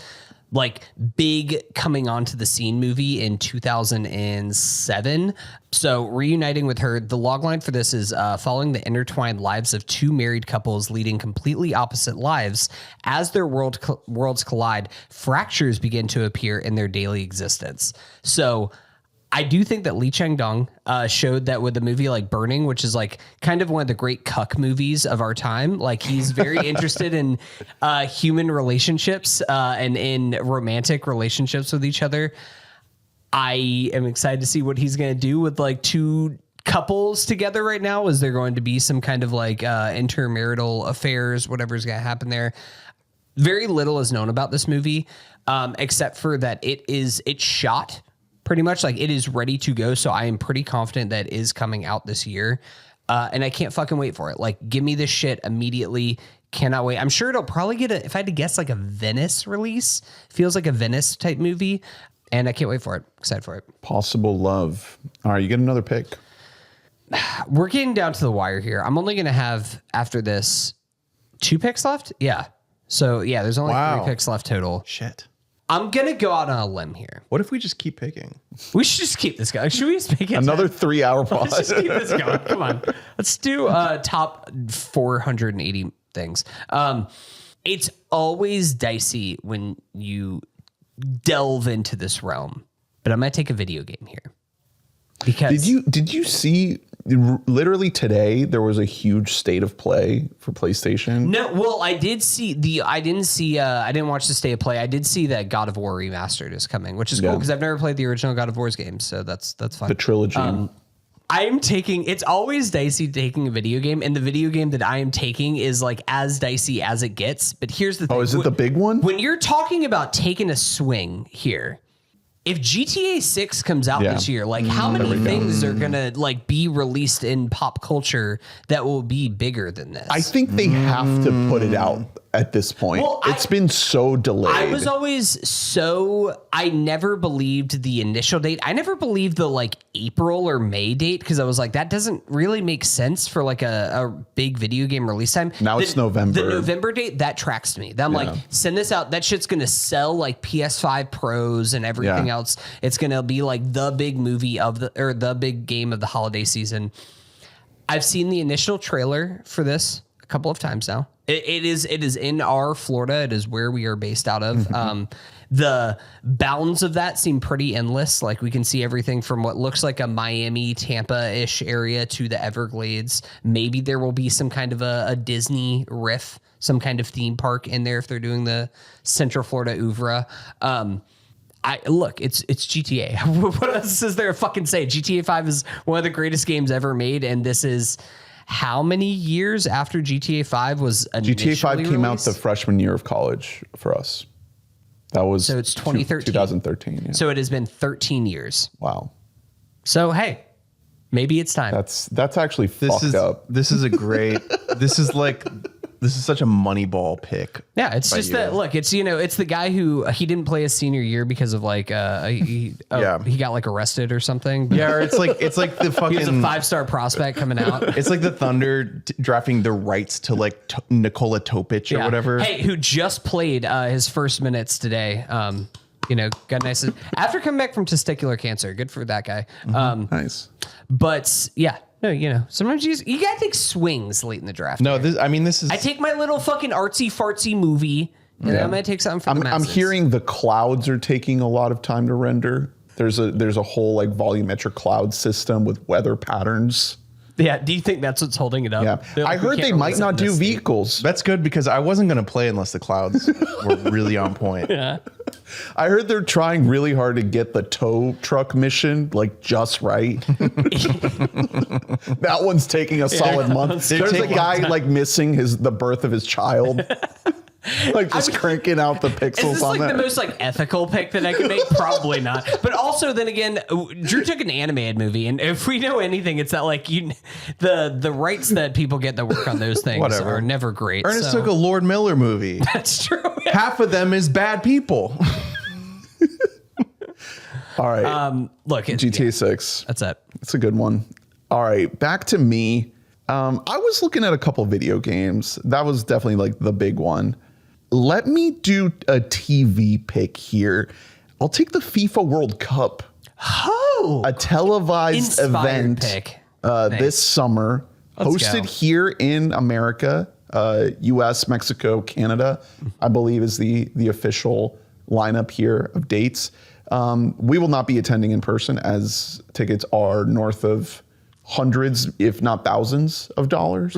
big coming onto the scene movie in 2007. So reuniting with her, the logline for this is following the intertwined lives of 2 married couples leading completely opposite lives. As their worlds collide, fractures begin to appear in their daily existence. So I do think that Lee Chang-dong showed that with a movie like Burning, which is kind of one of the great cuck movies of our time. He's very interested in human relationships and in romantic relationships with each other. I am excited to see what he's going to do with 2 couples together right now? Is there going to be some kind of like intermarital affairs, whatever's going to happen there? Very little is known about this movie, except for that it's shot pretty much, like it is ready to go. So I am pretty confident that it is coming out this year. And I can't fucking wait for it. Like, give me this shit immediately. Cannot wait. I'm sure it'll probably get if I had to guess, like a Venice release. Feels like a Venice type movie. And I can't wait for it. Excited for it. Possible Love. All right, you get another pick. We're getting down to the wire here. I'm only going to have, after this, 2 picks left. Yeah. So, yeah, there's only 3 picks left total. Shit. I'm going to go out on a limb here. What if we just keep picking? We should just keep this going. Should we just pick it? Another 3-hour pause. Let's just keep this going. Come on. Let's do top 480 things. It's always dicey when you delve into this realm, but I'm going to take a video game here. Because did you see literally today there was a huge state of play for PlayStation? No, well, I didn't watch the state of play. I did see that God of War Remastered is coming, which is cool because I've never played the original God of War's games, so that's fine. The trilogy. It's always dicey taking a video game, and the video game that I am taking is like as dicey as it gets. But here's the thing. Oh, is it the big one? When you're talking about taking a swing here, if GTA 6 comes out this year, like how many things are gonna like be released in pop culture that will be bigger than this? I think they have to put it out at this point. Well, it's been so delayed. I was always I never believed the initial date. I never believed the like April or May date because I was like, that doesn't really make sense for like a big video game release time. Now it's November. The November date, that tracks to me. I'm like, send this out. That shit's going to sell like PS5 Pros and everything else. It's going to be like the big movie the big game of the holiday season. I've seen the initial trailer for this a couple of times now. It is in our Florida. It is where we are based out of. The bounds of that seem pretty endless. Like we can see everything from what looks like a Miami, Tampa-ish area to the Everglades. Maybe there will be some kind of a Disney riff, some kind of theme park in there if they're doing the Central Florida oeuvre. It's GTA. What else is there to fucking say? GTA 5 is one of the greatest games ever made, and this is how many years after GTA 5 was initially GTA 5 came released? out the freshman year of college for us. That was so it's 2013. 2013. Yeah. So it has been 13 years. Wow. So hey, maybe it's time. That's actually fucked up. This is a great. This is such a Moneyball pick. Yeah, it's just that look. It's it's the guy who he didn't play his senior year because of like he got like arrested or something. Yeah, or it's like the fucking. He was a 5-star prospect coming out. It's like the Thunder drafting the rights to like Nikola Topic or whatever. Hey, who just played his first minutes today. Got nice after coming back from testicular cancer. Good for that guy. Nice. But yeah. No, sometimes you gotta take swings late in the draft. No, this is. I take my little fucking artsy fartsy movie, and then I'm gonna take something from the masses. I'm hearing the clouds are taking a lot of time to render. There's a whole like volumetric cloud system with weather patterns. Yeah, do you think that's what's holding it up? Yeah, I heard they might not do vehicles. That's good because I wasn't going to play unless the clouds were really on point. Yeah, I heard they're trying really hard to get the tow truck mission like just right. That one's taking a solid month. There's a guy like missing the birth of his child. Like just cranking out the pixels is this on like that. the most like ethical pick that I could make? Probably not. But also, then again, Drew took an animated movie, and if we know anything, it's that like the rights that people get that work on those things are never great. Ernest took a Lord Miller movie. That's true. Half of them is bad people. All right. Look, GTA 6. That's it. It's a good one. All right, back to me. I was looking at a couple video games. That was definitely like the big one. Let me do a TV pick here. I'll take the FIFA World Cup. Oh, a televised event pick. This summer, hosted here in America, U.S., Mexico, Canada, I believe is the official lineup here of dates. We will not be attending in person as tickets are north of hundreds, if not thousands of dollars.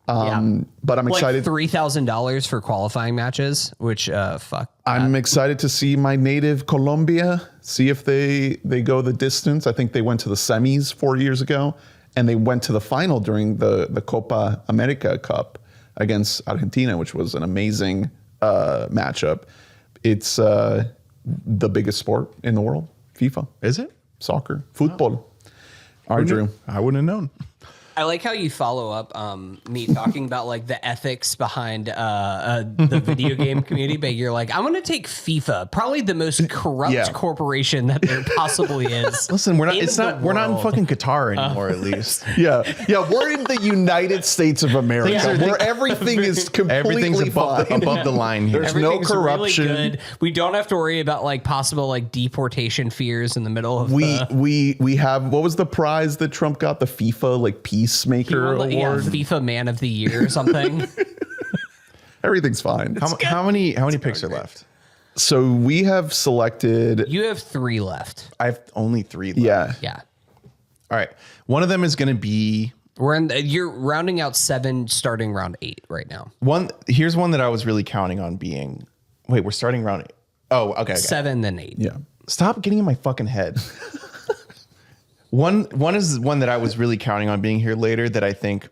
But I'm excited. Like $3,000 for qualifying matches, which fuck. I'm excited to see my native Colombia, see if they go the distance. I think they went to the semis 4 years ago and they went to the final during the Copa America Cup against Argentina, which was an amazing matchup. It's the biggest sport in the world, FIFA. Is it? Soccer, football. All right, Drew. I wouldn't have known. I like how you follow up me talking about like the ethics behind the video game community, but you're like, I'm going to take FIFA, probably the most corrupt corporation that there possibly is. Listen, we're not in fucking Qatar anymore, at least. Yeah, we're in the United States of America, where everything is completely above the line here. There's no corruption. Really good. We don't have to worry about like possible like deportation fears in the middle of. We have, what was the prize that Trump got? The FIFA like Peacemaker Award. Yeah, FIFA Man of the Year or something. Everything's fine. How many picks are left? So we have selected. You have 3 left. I have only 3 left. Yeah. All right. One of them is going to be. You're rounding out 7, starting round 8 right now. Here's one that I was really counting on being. Wait, we're starting round 8. Oh, okay. 7, then 8. Yeah. Stop getting in my fucking head. One is one that I was really counting on being here later that I think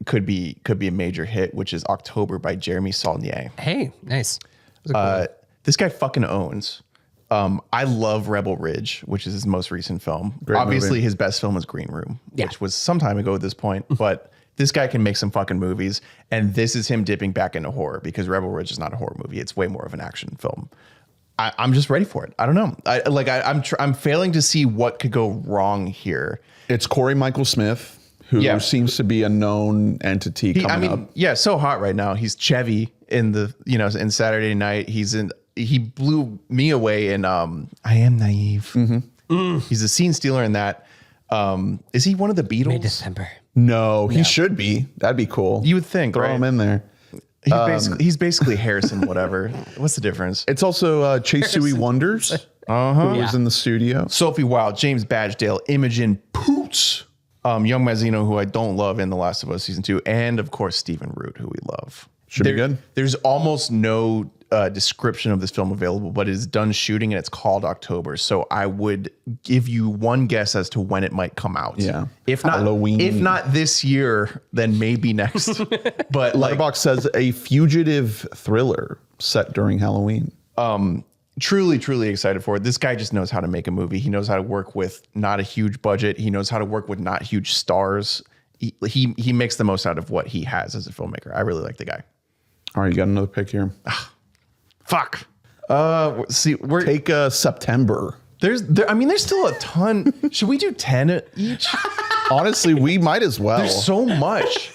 could be a major hit, which is October by Jeremy Saulnier. Hey, nice. This guy fucking owns. I love Rebel Ridge, which is his most recent film. Great Obviously, movie. his best film was Green Room, which was some time ago at this point. But this guy can make some fucking movies, and this is him dipping back into horror because Rebel Ridge is not a horror movie; it's way more of an action film. I'm just ready for it. I don't know. I'm failing to see what could go wrong here. It's Corey Michael Smith, who seems to be a known entity coming up. Yeah, so hot right now. He's Chevy in in Saturday Night. He blew me away in I Am Naive. Mm-hmm. He's a scene stealer in that. Is he one of the Beatles? Mid-December. No, he should be. That'd be cool. You would think, Throw right? him in there. He's basically Harrison, whatever. What's the difference? It's also Chase Sui Wonders, who was in the studio. Sophie Wilde, James Badgedale, Imogen Poots, Young Mazzino, who I don't love in The Last of Us Season 2, and of course Stephen Root, who we love. Should be good. There's almost no description of this film available, but it's done shooting and it's called October. So I would give you one guess as to when it might come out. Yeah. If not Halloween. If not this year, then maybe next. But Letterboxd says a fugitive thriller set during Halloween. Truly, truly excited for it. This guy just knows how to make a movie. He knows how to work with not a huge budget. He knows how to work with not huge stars. He makes the most out of what he has as a filmmaker. I really like the guy. All right, you got another pick here. Fuck. We're Take September. there's still a ton. Should we do 10 each? Honestly, we might as well. There's so much.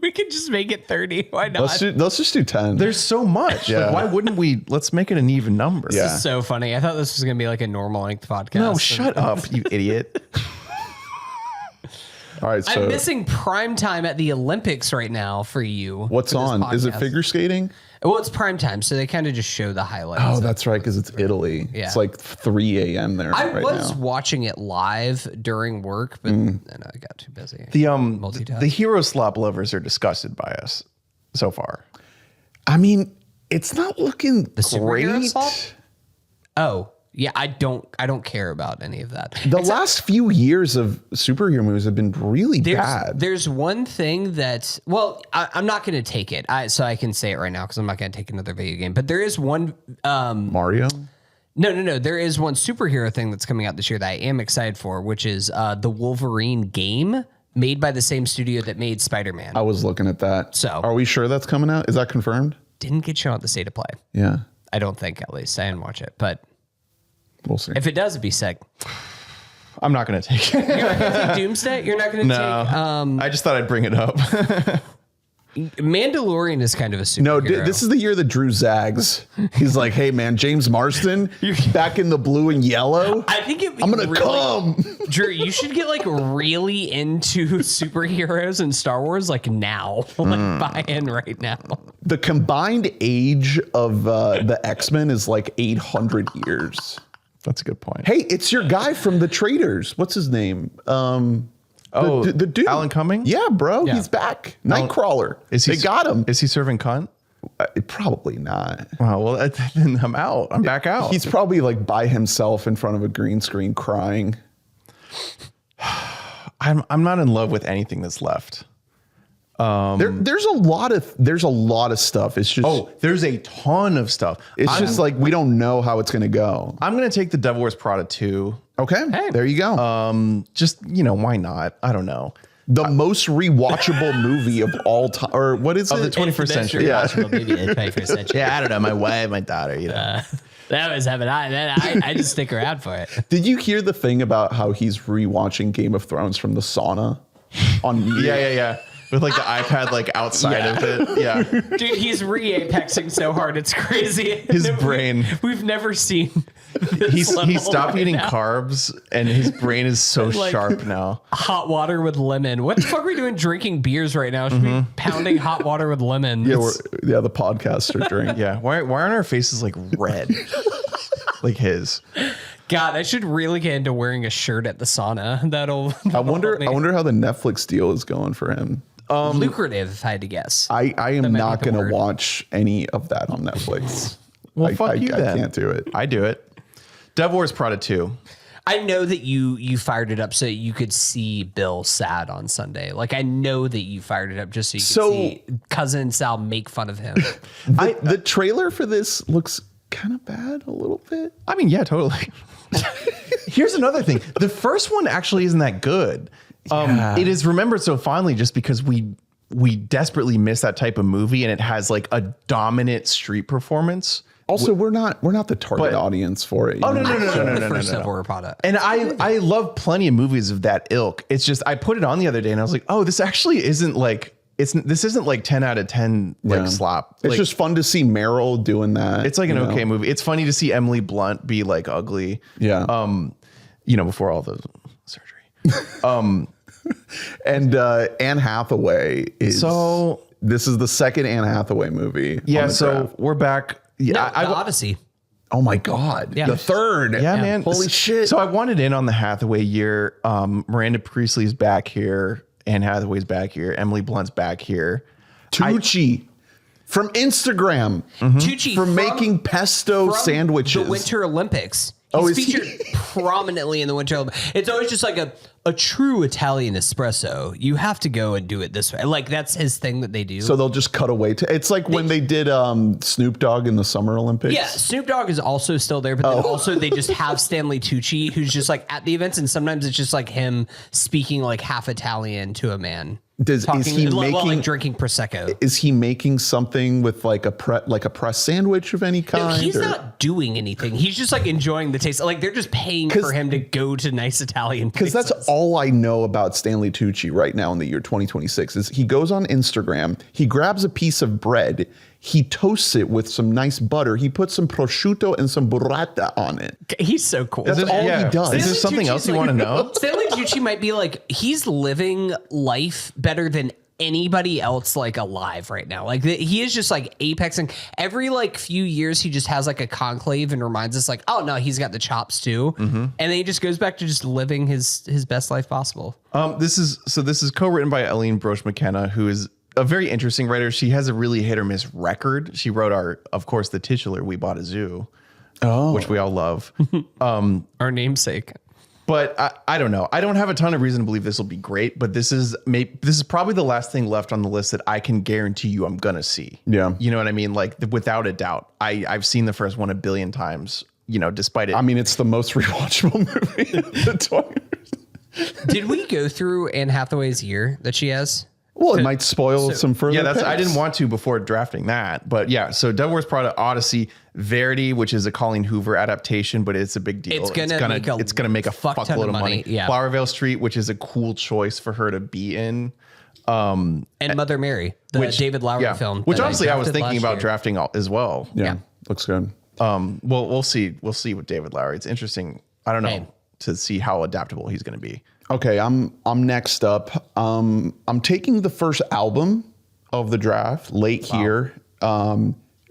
We could just make it 30. Why not? Let's just do 10. There's so much. Yeah. Like, why wouldn't we? Let's make it an even number. Yeah. This is so funny. I thought this was going to be like a normal length podcast. No, shut up, you idiot. All right, so I'm missing prime time at the Olympics right now for you. what's for this on? Is it podcast. figure skating? Well, it's prime time, so they kind of just show the highlights. Oh, that's right, because it's Italy. Yeah. It's like 3 a.m. there I right was now. watching it live during work, but then I got too busy. The hero slop lovers are disgusted by us so far. I mean, it's not looking superhero great. slop? Oh, yeah, I don't care about any of that. The last few years of superhero movies have been really bad. There's one thing that, well, I'm not going to take it, so I can say it right now because I'm not going to take another video game. But there is one. Mario? No. There is one superhero thing that's coming out this year that I am excited for, which is the Wolverine game made by the same studio that made Spider-Man. I was looking at that. So- are we sure that's coming out? Is that confirmed? Didn't get shown at the State of Play. Yeah. I don't think, at least. I didn't watch it, but We'll see. if it does, it'd be sick. I'm not going to take it. You're not going to take Doomsday? You're not going to take... I just thought I'd bring it up. Mandalorian is kind of a superhero. No, this is the year that Drew zags. He's like, hey, man, James Marston, back in the blue and yellow. I think I'm going to come. Drew, you should get like really into superheroes and Star Wars like now. Like buy in right now. The combined age of the X-Men is like 800 years. That's a good point. Hey, it's your guy from The Traitors. What's his name? The dude. Alan Cumming? Yeah, bro. He's back. Nightcrawler. They got him. Is he serving cunt? Probably not. Oh, well, then I'm out. I'm back out. He's probably like by himself in front of a green screen crying. I'm not in love with anything that's left. There's a lot of stuff. It's just there's a ton of stuff. It's just like we don't know how it's gonna go. I'm gonna take The Devil Wears Prada 2. Okay, there you go. Just why not? I don't know. The most rewatchable movie of all time, or what is Of it? the 21st century. Yeah, maybe the 21st century. Yeah, I don't know. My wife, my daughter, That was heaven. I just stick around for it. Did you hear the thing about how he's rewatching Game of Thrones from the sauna on mute? Yeah. With like the iPad like outside of it. Yeah. Dude, he's re-apexing so hard. It's crazy. His brain. We've never seen He level stopped right eating now. carbs and his brain is so Like- sharp now. Hot water with lemon. What the fuck are we doing drinking beers right now? Should we be pounding hot water with lemon? Yeah, the podcaster drink. Yeah. Why aren't our faces like red? Like his. God, I should really get into wearing a shirt at the sauna. I wonder how the Netflix deal is going for him. Lucrative, if I had to guess. I am might not be the going to word. watch any of that on Netflix. Well, fuck you I then. can't do it. I do it. Devil Wears Prada 2. I know that you fired it up so you could see Bill sad on Sunday. Like I know that you fired it up just so you could see cousin Sal make fun of him. The trailer for this looks kind of bad a little bit. I mean, yeah, totally. Here's another thing. The first one actually isn't that good. It is remembered so fondly just because we desperately miss that type of movie, and it has like a dominant street performance. Also, we're not the target audience for it. Oh no. The first Devil Wears Prada. And I love plenty of movies of that ilk. It's just I put it on the other day and I was like, oh, this actually isn't like this isn't like 10 out of 10 like slop. It's Like, just fun to see Meryl doing that. it's like an okay movie. It's funny to see Emily Blunt be like ugly. Yeah. Before all the surgery. And Anne Hathaway is this is the second Anne Hathaway movie. Yeah, on the so draft. we're back. No, Yeah, the Odyssey. Oh my God. Yeah. The third. Yeah, man. Holy shit. So I wanted in on the Hathaway year. Miranda Priestley's back here. Anne Hathaway's back here. Emily Blunt's back here. Tucci from Instagram Tucci for making pesto from sandwiches. The Winter Olympics. Oh, He's is he? featured prominently in the Winter Olympics. It's always just like a true Italian espresso. You have to go and do it this way. Like that's his thing that they do. So they'll just cut away to it's like when they did Snoop Dogg in the Summer Olympics. yeah, Snoop Dogg is also still there, but then also they just have Stanley Tucci, who's just like at the events, and sometimes it's just like him speaking like half Italian to a man. Is he while, making like drinking prosecco? Is he making something with like a press sandwich of any kind? No, he's or- not doing anything. He's just like enjoying the taste. Like they're just paying for him to go to nice Italian places. Because that's all I know about Stanley Tucci right now in the year 2026 is he goes on Instagram, he grabs a piece of bread, he toasts it with some nice butter, he puts some prosciutto and some burrata on it. He's so cool. That's all he does. Is there Stanley something Tucci's else you like- want to know? Stanley Tucci might be like, he's living life better than anybody else like alive right now. Like he is just like apexing. Every like few years he just has like a conclave and reminds us like, oh no, he's got the chops too. And then he just goes back to just living his best life possible. This is co-written by Eileen Brosh McKenna, who is a very interesting writer. She has a really hit or miss record. She wrote of course, the titular "We Bought a Zoo," which we all love. Our namesake. But I don't know. I don't have a ton of reason to believe this will be great. But this is probably the last thing left on the list that I can guarantee you I'm gonna see. Yeah, you know what I mean. Like without a doubt, I've seen the first one 1 billion times. You know, despite it. I mean, it's the most rewatchable movie. Did we go through Anne Hathaway's year that she has? Well, it might spoil some further. Yeah, I picks. didn't want to before drafting that, but yeah. So Devil Wears Prada, Odyssey, Verity, which is a Colleen Hoover adaptation, but it's a big deal. It's gonna make a fuckload of money. Yeah. Flowervale Street, which is a cool choice for her to be in. And Mother Mary, the David Lowery film. Which that honestly I was drafted thinking last about year. drafting as well. Yeah, looks good. We'll see with David Lowery. It's interesting. I don't know Hey. to see how adaptable he's going to be. Okay, I'm next up. I'm taking the first album of the draft late here.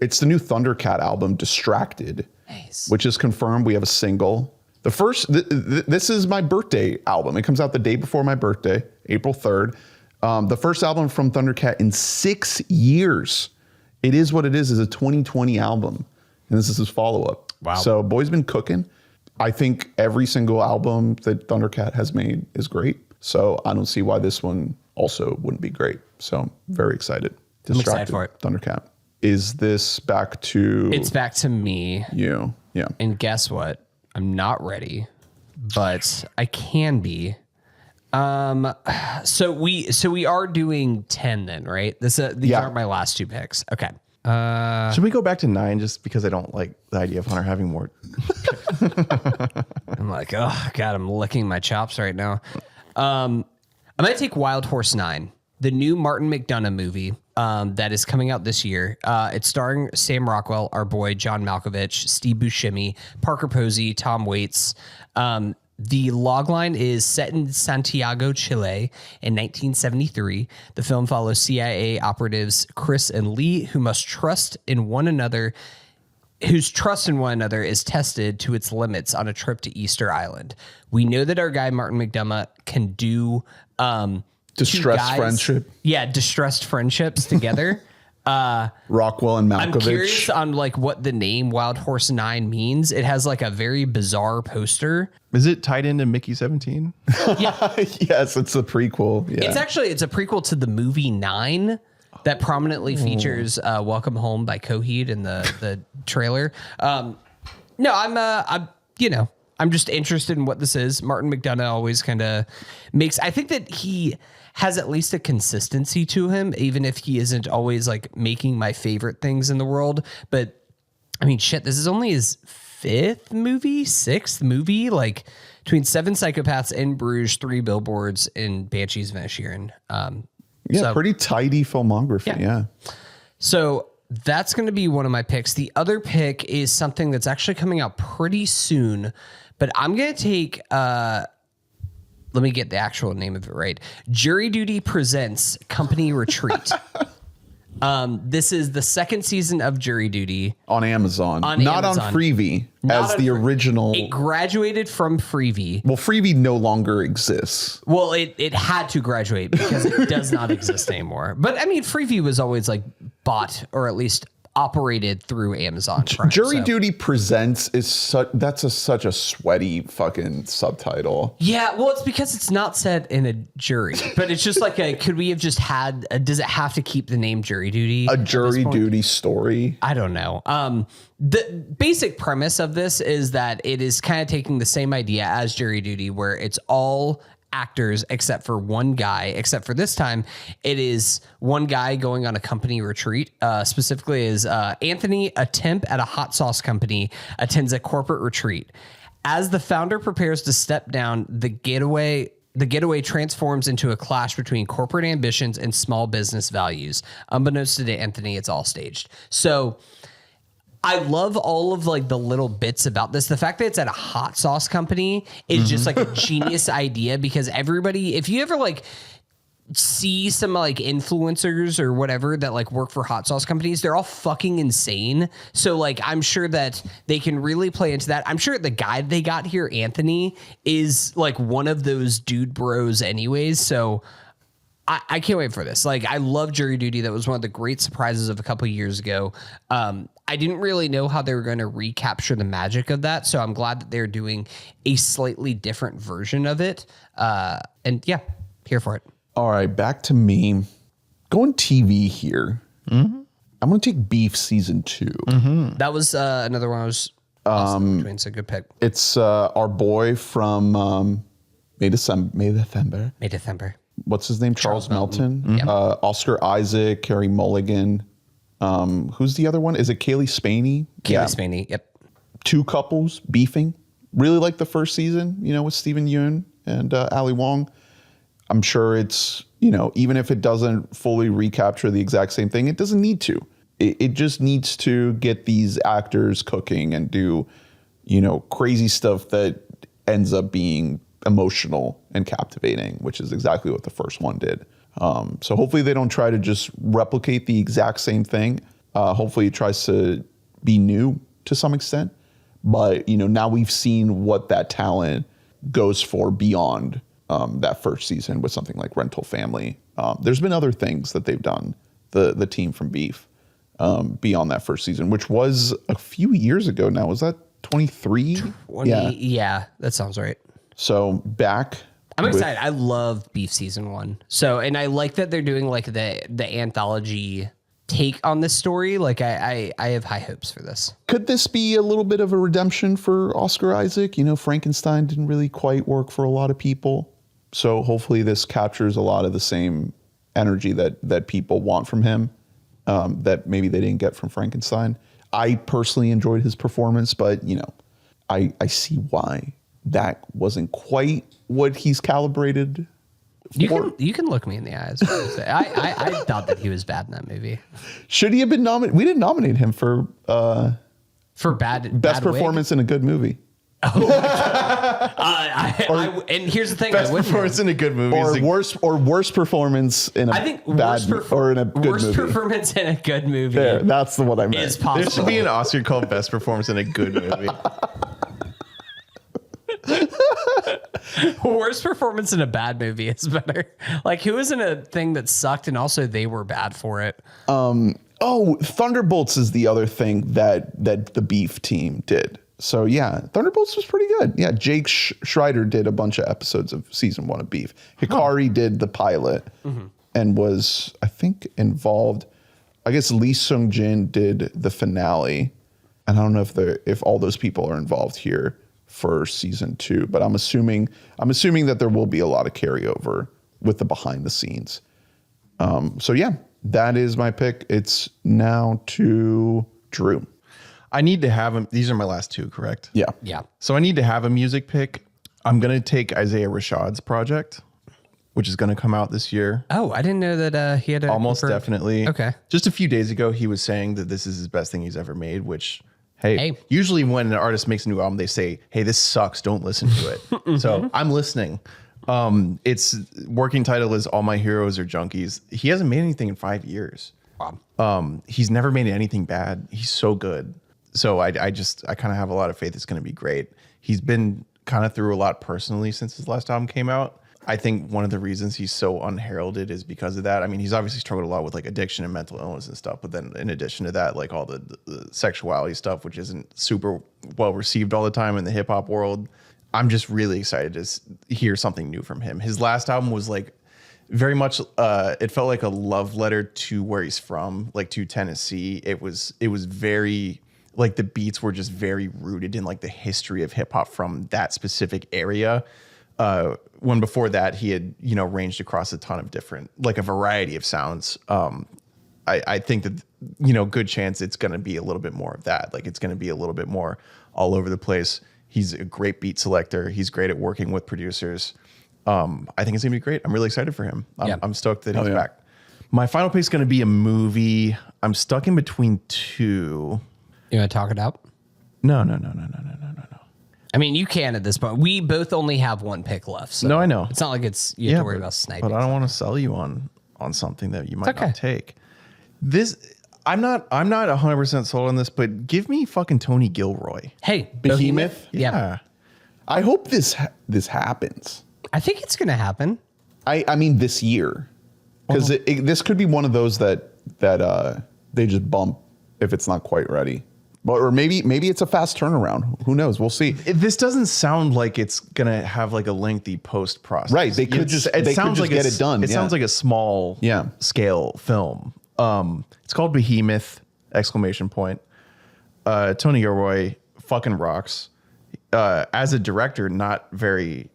It's the new Thundercat album, Distracted, which is confirmed. We have a single. The first, this is my birthday album. It comes out the day before my birthday, April 3rd. The first album from Thundercat in 6 years. It Is What It Is a 2020 album. And this is his follow-up. Wow. So boy's been cooking. I think every single album that Thundercat has made is great. So I don't see why this one also wouldn't be great. So very excited. I'm excited for it. Thundercat. Is this back to... It's back to me. You. Yeah. And guess what? I'm not ready, but I can be. So we are doing 10 then, right? These aren't my last 2 picks. Okay. Should we go back to 9 just because I don't like the idea of Hunter having more? I'm like, oh God, I'm licking my chops right now. I'm going to take Wild Horse 9, the new Martin McDonagh movie that is coming out this year. It's starring Sam Rockwell, our boy John Malkovich, Steve Buscemi, Parker Posey, Tom Waits. The logline is set in Santiago, Chile in 1973. The film follows CIA operatives Chris and Lee, whose trust in one another is tested to its limits on a trip to Easter Island. We know that our guy Martin McDonagh can do distressed friendship. Yeah, distressed friendships together. Rockwell and Malkovich. I'm curious on like what the name Wild Horse 9 means. It has like a very bizarre poster. Is it tied into Mickey 17? Yes, it's a prequel. Yeah. It's a prequel to the movie 9 that prominently features Welcome Home by Coheed in the trailer. No, I'm just interested in what this is. Martin McDonagh always kind of I think that he has at least a consistency to him, even if he isn't always like making my favorite things in the world. But I mean, shit, this is only his 6th movie, like between 7 Psychopaths in Bruges, 3 Billboards, and Banshees of Inisherin. Pretty tidy filmography. Yeah. So that's going to be one of my picks. The other pick is something that's actually coming out pretty soon, but I'm going to take, let me get the actual name of it right. Jury Duty Presents Company Retreat. This is the 2nd season of Jury Duty. On Amazon. Not on Freevee as the original. It graduated from Freevee. Well, Freevee no longer exists. Well, it had to graduate because it does not exist anymore. But I mean, Freevee was always like bought or at least operated through Amazon Prime. Jury Duty Presents is such a sweaty fucking subtitle. Yeah, well, it's because it's not set in a jury, but it's just like could we have just had does it have to keep the name Jury Duty? A Jury Duty story? I don't know. The basic premise of this is that it is kind of taking the same idea as Jury Duty, where it's all actors except for one guy, except for this time it is one guy going on a company retreat. Specifically is Anthony, a temp at a hot sauce company, attends a corporate retreat. As the founder prepares to step down, the getaway transforms into a clash between corporate ambitions and small business values. Unbeknownst to Anthony, it's all staged. So I love all of like the little bits about this. The fact that it's at a hot sauce company is just like a genius idea, because everybody, if you ever like see some like influencers or whatever that like work for hot sauce companies, they're all fucking insane. So like, I'm sure that they can really play into that. I'm sure the guy they got here, Anthony, is like one of those dude bros anyways. So I can't wait for this. Like, I love Jury Duty. That was one of the great surprises of a couple of years ago. I didn't really know how they were going to recapture the magic of that. So I'm glad that they're doing a slightly different version of it. And yeah, here for it. All right, back to me. Going TV here. Mm-hmm. I'm going to take Beef season 2. Mm-hmm. That was another one I was awesome between. It's a good pick. It's our boy from May December. What's his name? Charles Melton. Mm-hmm. Yeah. Oscar Isaac, Carey Mulligan. Who's the other one? Is it Kaylee Spaney? Spaney, yep. 2 couples beefing. Really like the first season, with Steven Yeun and Ali Wong. I'm sure it's, even if it doesn't fully recapture the exact same thing, it doesn't need to. It just needs to get these actors cooking and do, crazy stuff that ends up being emotional and captivating, which is exactly what the first one did. So hopefully they don't try to just replicate the exact same thing. Hopefully it tries to be new to some extent. But, now we've seen what that talent goes for beyond that first season with something like Rental Family. There's been other things that they've done, the team from Beef, beyond that first season, which was a few years ago now. Was that 23? Yeah, that sounds right. So back I'm excited. I love Beef season 1. So, and I like that they're doing like the anthology take on this story. Like I have high hopes for this. Could this be a little bit of a redemption for Oscar Isaac? You know, Frankenstein didn't really quite work for a lot of people. So hopefully this captures a lot of the same energy that people want from him, that maybe they didn't get from Frankenstein. I personally enjoyed his performance, but you know, I see why that wasn't quite what he's calibrated for. You can look me in the eyes. I thought that he was bad in that movie. Should he have been nominated? We didn't nominate him for bad best performance in a good movie. And here's the thing: Best performance in a good movie, or worst performance in a or in a good worst movie. Performance in a good movie. There, that's the one I meant. Is possible. There should be an Oscar called Best Performance in a Good Movie. Worst performance in a bad movie is better. Like, who was in a thing that sucked and also they were bad for it? Thunderbolts is the other thing that the Beef team did. So yeah, Thunderbolts was pretty good. Yeah, Jake Schreider did a bunch of episodes of season 1 of Beef. Hikari did the pilot and was, I think, involved. I guess Lee Sung Jin did the finale, and I don't know if all those people are involved here for season 2. But I'm assuming that there will be a lot of carryover with the behind the scenes. So yeah, that is my pick. It's now to Drew. I need to have him. These are my last 2, correct? Yeah. Yeah. So I need to have a music pick. I'm going to take Isaiah Rashad's project, which is going to come out this year. Oh, I didn't know that he had a Almost definitely. Okay. Just a few days ago, he was saying that this is his best thing he's ever made, which, hey, usually when an artist makes a new album, they say, hey, this sucks. Don't listen to it. So I'm listening. Its working title is All My Heroes Are Junkies. He hasn't made anything in 5 years. Wow. He's never made anything bad. He's so good. So I kind of have a lot of faith it's going to be great. He's been kind of through a lot personally since his last album came out. I think one of the reasons he's so unheralded is because of that. I mean, he's obviously struggled a lot with like addiction and mental illness and stuff. But then in addition to that, like all the sexuality stuff, which isn't super well received all the time in the hip hop world. I'm just really excited to hear something new from him. His last album was like very much, it felt like a love letter to where he's from, like to Tennessee. It was very, like the beats were just very rooted in like the history of hip hop from that specific area. When before that he had, ranged across a ton of different, like a variety of sounds. I think that, good chance it's going to be a little bit more of that. Like it's going to be a little bit more all over the place. He's a great beat selector. He's great at working with producers. I think it's gonna be great. I'm really excited for him. I'm stoked that he's back. My final pick is going to be a movie. I'm stuck in between 2. You want to talk it out? No. I mean, you can at this point. We both only have 1 pick left. So No, I know. It's not like you have to worry about sniping. But I don't want to sell you on something that you might not take. I'm not 100% sold on this, but give me fucking Tony Gilroy. Hey, Behemoth? Yeah. I hope this happens. I think it's going to happen. I mean this year, because this could be one of those that they just bump if it's not quite ready. Or maybe it's a fast turnaround. Who knows? We'll see. This doesn't sound like it's gonna have like a lengthy post process. Right? They could just get it done. It sounds like a small scale film. It's called Behemoth! ! Tony Gilroy fucking rocks. As a director, not very.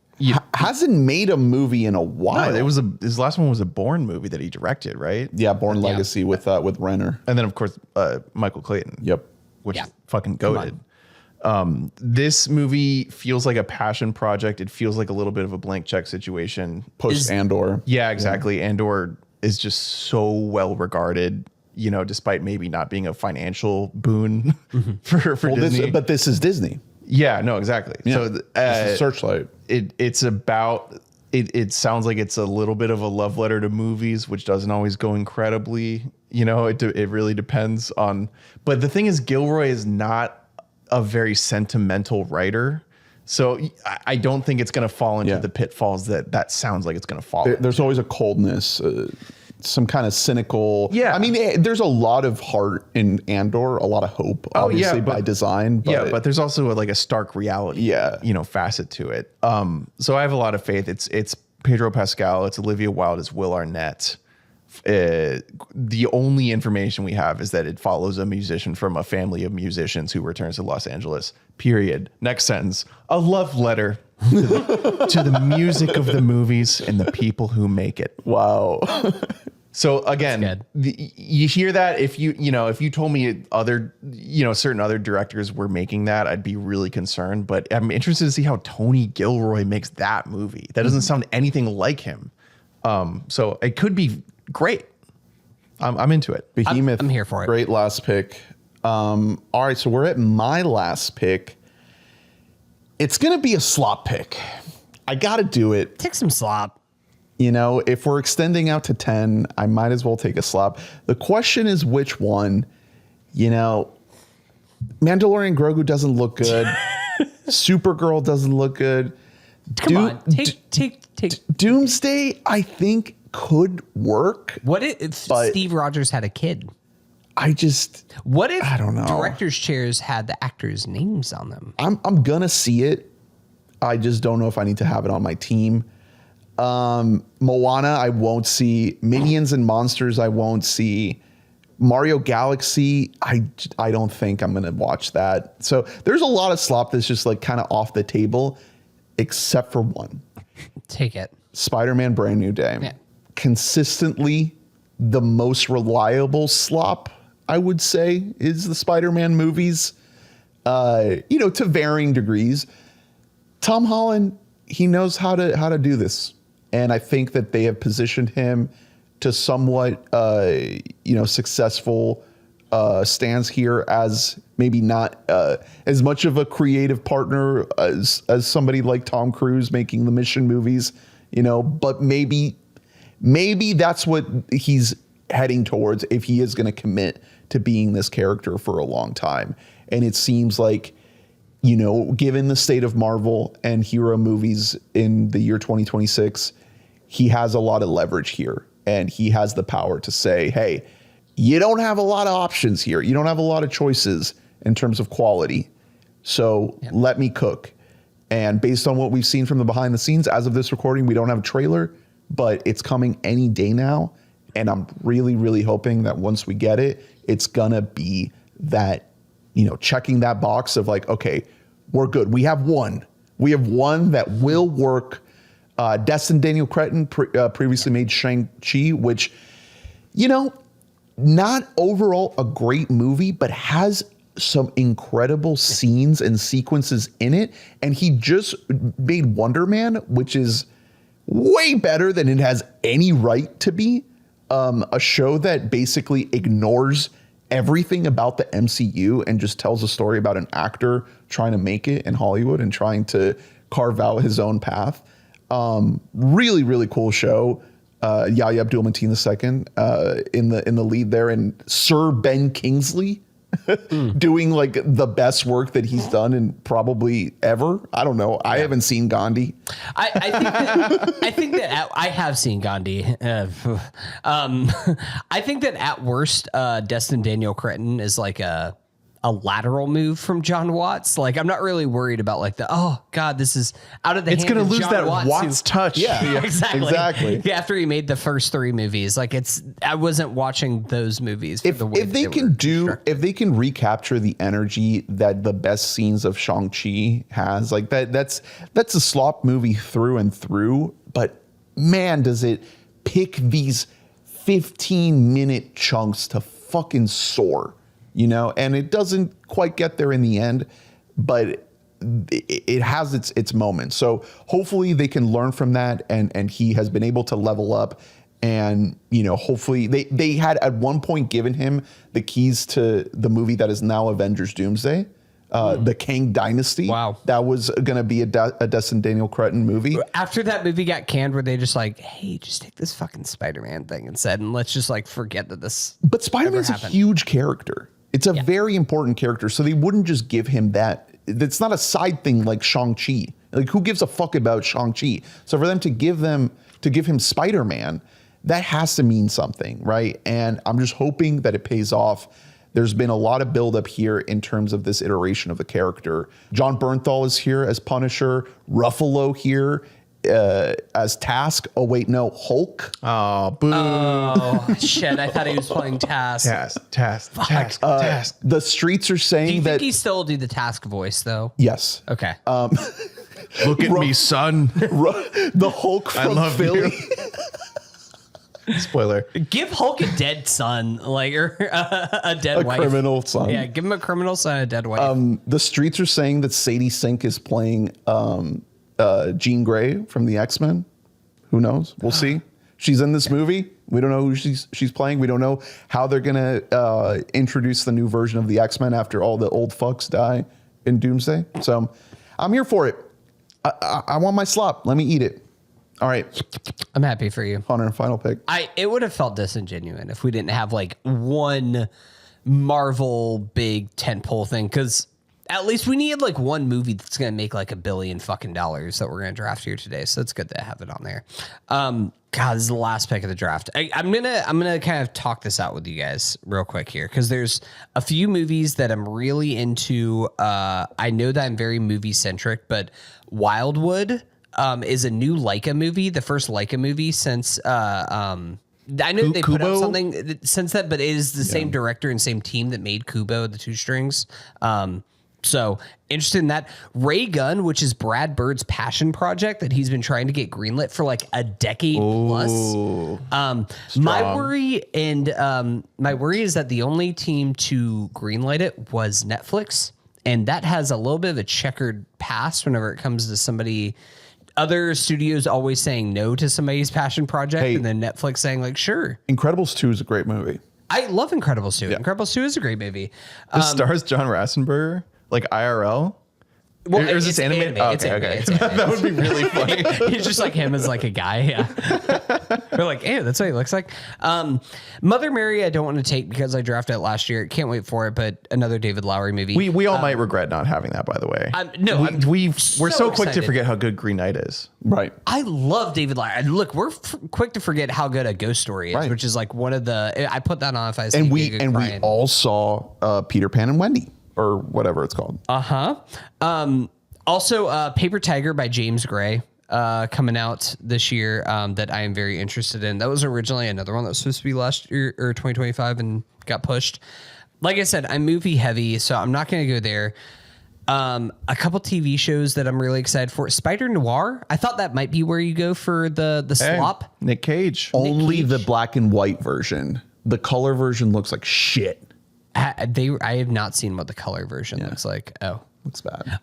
Hasn't made a movie in a while. No, his last one was a Bourne movie that he directed, right? Yeah, Bourne Legacy with Renner, and then of course Michael Clayton. Yep, which is fucking goated. This movie feels like a passion project. It feels like a little bit of a blank check situation. Post Andor. Yeah, exactly. Yeah. Andor is just so well regarded, despite maybe not being a financial boon for Disney. But this is Disney. Yeah, no, exactly. Yeah. So this is Searchlight. It's about it sounds like it's a little bit of a love letter to movies, which doesn't always go incredibly, it really depends on. But the thing is, Gilroy is not a very sentimental writer. So I don't think it's going to fall into the pitfalls that sounds like it's going to fall into. There's always a coldness. some kind of cynical. Yeah. I mean, there's a lot of heart in Andor, a lot of hope, obviously by design. But but there's also like a stark reality, facet to it. So I have a lot of faith. It's Pedro Pascal, it's Olivia Wilde, it's Will Arnett. The only information we have is that it follows a musician from a family of musicians who returns to Los Angeles. Period. Next sentence. A love letter to the music of the movies and the people who make it. Wow. So again, you hear that if you told me certain other directors were making that, I'd be really concerned. But I'm interested to see how Tony Gilroy makes that movie. That doesn't sound anything like him. So it could be great. I'm into it. Behemoth. I'm here for it. Great last pick. All right, so we're at my last pick. It's gonna be a slop pick. I gotta do it. Take some slop. If we're extending out to 10, I might as well take a slop. The question is which one. Mandalorian Grogu doesn't look good. Supergirl doesn't look good. Come on, take. Doomsday, I think, could work. What if Steve Rogers had a kid? I don't know. Directors' chairs had the actors' names on them? I'm gonna see it. I just don't know if I need to have it on my team. Moana, I won't see. Minions and Monsters, I won't see. Mario Galaxy, I don't think I'm gonna watch that. So there's a lot of slop that's just like kind of off the table, except for one. Take it. Spider-Man Brand New Day. Yeah. Consistently the most reliable slop, I would say, is the Spider-Man movies, to varying degrees. Tom Holland, he knows how to do this. And I think that they have positioned him to somewhat, successful stands here as maybe not as much of a creative partner as somebody like Tom Cruise making the Mission movies, but maybe that's what he's heading towards if he is going to commit to being this character for a long time. And it seems like, given the state of Marvel and hero movies in the year 2026, he has a lot of leverage here and he has the power to say, hey, you don't have a lot of options here. You don't have a lot of choices in terms of quality. So let me cook. And based on what we've seen from the behind the scenes, as of this recording, we don't have a trailer, but it's coming any day now. And I'm really, really hoping that once we get it, it's gonna be that, checking that box of like, okay, we're good. We have one that will work. Destin Daniel Cretton previously made Shang-Chi, which, not overall a great movie, but has some incredible scenes and sequences in it. And he just made Wonder Man, which is way better than it has any right to be. A show that basically ignores everything about the MCU and just tells a story about an actor trying to make it in Hollywood and trying to carve out his own path. Really, really cool show. Yahya Abdul-Mateen II in the lead there, and Sir Ben Kingsley doing like the best work that he's done in probably ever. I don't know. I haven't seen Gandhi. I think that I have seen Gandhi. I think that at worst, Destin Daniel Cretton is like a lateral move from John Watts. Like, I'm not really worried about like oh God, this is out of the hands of John Watts. It's going to lose that Watts touch. Yeah, exactly. Yeah, after he made the first 3 movies, like I wasn't watching those movies. If they can recapture the energy that the best scenes of Shang-Chi has, like that's a slop movie through and through. But man, does it pick these 15-minute chunks to fucking soar. And it doesn't quite get there in the end, but it has its moments. So hopefully they can learn from that, and he has been able to level up. And hopefully they had at one point given him the keys to the movie that is now Avengers Doomsday, the Kang Dynasty. Wow, that was going to be a Destin Daniel Cretton movie. After that movie got canned, were they just like, hey, just take this fucking Spider-Man thing instead, and let's just like forget that this. But Spider-Man's a huge character. It's a very important character, so they wouldn't just give him that. It's not a side thing like Shang-Chi. Like, who gives a fuck about Shang-Chi? So for them to give him Spider-Man, that has to mean something, right? And I'm just hoping that it pays off. There's been a lot of buildup here in terms of this iteration of the character. John Bernthal is here as Punisher. Ruffalo here as Task. Oh, wait, no, Hulk. Oh, boo. Oh, shit. I thought he was playing Task. Task. The streets are saying Do you that. think he still do the Task voice, though? Yes. Okay. Look at me, son. The Hulk from love Philly. Spoiler. Give Hulk a dead son, like, or a dead wife. Criminal son. Yeah, give him a criminal son, a dead wife. The streets are saying that Sadie Sink is playing Jean Grey from the X-Men. Who knows? We'll see. She's in this movie. We don't know who she's playing. We don't know how they're gonna introduce the new version of the X-Men after all the old fucks die in Doomsday. So I'm here for it. I want my slop. Let me eat it. All right. I'm happy for you. Hunter, final pick. It would have felt disingenuous if we didn't have like one Marvel big tentpole thing, because at least we need like one movie that's gonna make like $1 billion fucking dollars that we're gonna draft here today. So it's good to have it on there. God, this is the last pick of the draft. I'm gonna kind of talk this out with you guys real quick here, because there's a few movies that I'm really into. I know that I'm very movie centric, but Wildwood is a new Leica movie, the first Leica movie since I know they put out something since that, but it is the same director and same team that made Kubo, the 2 strings. So interested in that. Ray Gun, which is Brad Bird's passion project that he's been trying to get greenlit for like a decade plus. My worry is that the only team to greenlight it was Netflix, and that has a little bit of a checkered past whenever it comes to somebody. Other studios always saying no to somebody's passion project, and then Netflix saying like, sure. Incredibles 2 is a great movie. I love Incredibles 2. Yeah. Incredibles 2 is a great movie. It stars John Rassenberger, like IRL. Well, or is this animated? Oh, It's okay. It's animated. That would be really funny. He's just like him as like a guy. Yeah. We're like, ew, that's what he looks like. Mother Mary, I don't want to take because I drafted it last year. Can't wait for it, but another David Lowery movie. We all might regret not having that, by the way. We're so quick to forget how good Green Knight is. Right. I love David Lowery. Look, we're quick to forget how good A Ghost Story is, which is like one of the. I put that on if I. And we all saw Peter Pan and Wendy, or whatever it's called. Also, Paper Tiger by James Gray coming out this year that I am very interested in. That was originally another one that was supposed to be last year or 2025 and got pushed. Like I said, I'm movie heavy, so I'm not going to go there. A couple TV shows that I'm really excited for. Spider Noir. I thought that might be where you go for the slop. Nick Cage. Only the black and white version. The color version looks like shit. I have not seen what the color version looks like. Oh. Looks bad.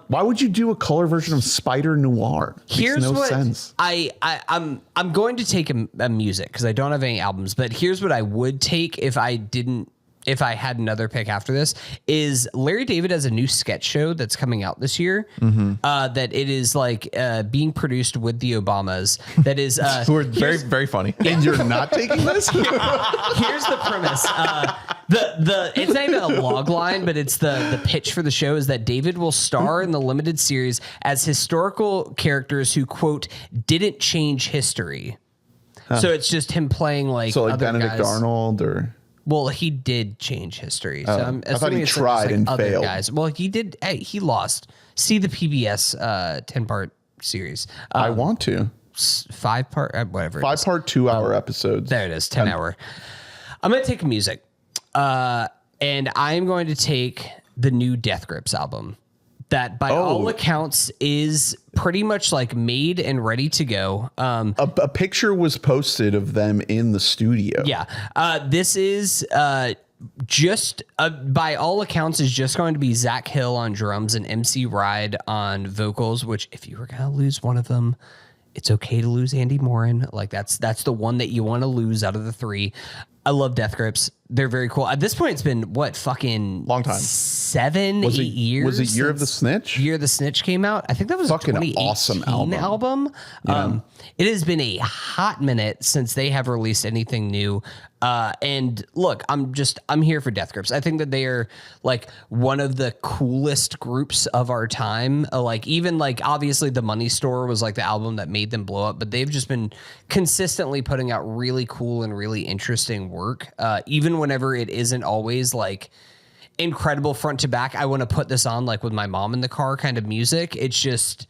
Why would you do a color version of Spider Noir? Here's no what sense. I'm going to take a music because I don't have any albums, but here's what I would take if I had another pick after this is Larry David has a new sketch show that's coming out this year. That it is like being produced with the Obamas. That is who are very, very funny. And you're not taking this? Here's the premise. It's not even a log line, but it's the pitch for the show is that David will star in the limited series as historical characters who, quote, didn't change history. So it's just him playing like So like other Benedict guys. Arnold or... Well, he did change history. So I'm I thought he assuming it's tried just, and other failed. guys. Well, he did. Hey, he lost. See the PBS 10-part series. I want to. 5-part, whatever. 5-part, 2-hour episodes. There it is, 10-hour. I'm going to take music. And I am going to take the new Death Grips album that by all accounts is pretty much like made and ready to go. A picture was posted of them in the studio. Yeah. This is just by all accounts is just going to be Zach Hill on drums and MC Ride on vocals, which if you were going to lose one of them, it's okay to lose Andy Morin. Like that's the one that you want to lose out of the 3. I love Death Grips. They're very cool. At this point, it's been what, fucking long time, 7, 8 years. Was it Year of the Snitch? Year of the Snitch came out. I think that was Fucking a 2018 awesome album. Yeah. It has been a hot minute since they have released anything new. And look, I'm here for Death Grips. I think that they are like one of the coolest groups of our time. Like even like obviously The Money Store was like the album that made them blow up, but they've just been consistently putting out really cool and really interesting work. Even whenever it isn't always like incredible front to back, I want to put this on like with my mom in the car kind of music. It's just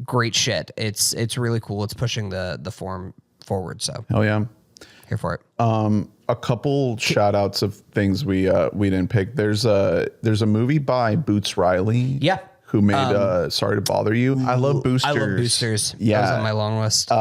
great shit. It's really cool. It's pushing the form forward. So Hell yeah. here for it. A couple shout outs of things we didn't pick. There's a movie by Boots Riley. Yeah. Who made Sorry to Bother You. I love Boosters. I love Boosters. Yeah. That was on my long list.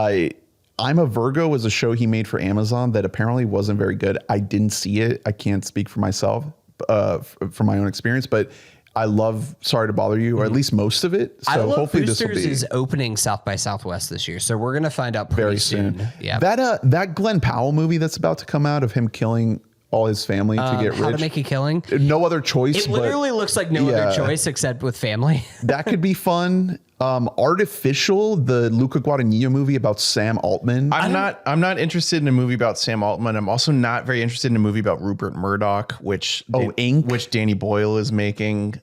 I'm a Virgo was a show he made for Amazon that apparently wasn't very good. I didn't see it. I can't speak for myself, from my own experience, but I love Sorry to Bother You, or at least most of it. So I love hopefully Boosters this will be is opening South by Southwest this year, so we're gonna find out pretty very soon. Yeah. That Glenn Powell movie that's about to come out of him killing all his family to get rich. How to Make a Killing. No other choice. It literally looks like no yeah. other choice except with family. That could be fun. Artificial, the Luca Guadagnino movie about Sam Altman. I'm not interested in a movie about Sam Altman. I'm also not very interested in a movie about Rupert Murdoch, which Inc., which Danny Boyle is making.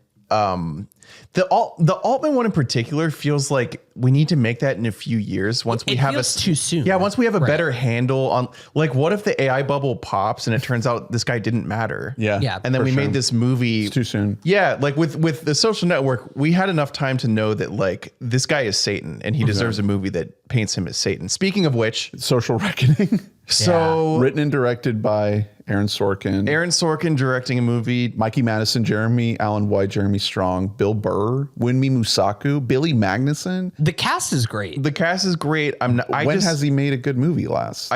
The Altman one in particular feels like we need to make that in a few years once we have too soon. Yeah, once we have a better handle on, like, what if the AI bubble pops and it turns out this guy didn't matter? Yeah, And then we made this movie. It's too soon. Yeah, like with The Social Network, we had enough time to know that like this guy is Satan and he deserves a movie that paints him as Satan. Speaking of which, Social Reckoning. so Written and directed by Aaron Sorkin. Aaron Sorkin directing a movie. Mikey Madison, Jeremy Allen White, Jeremy Strong, Bill Burr, Winmi Musaku, Billy Magnuson. The cast is great. The cast is great. When has he made a good movie last?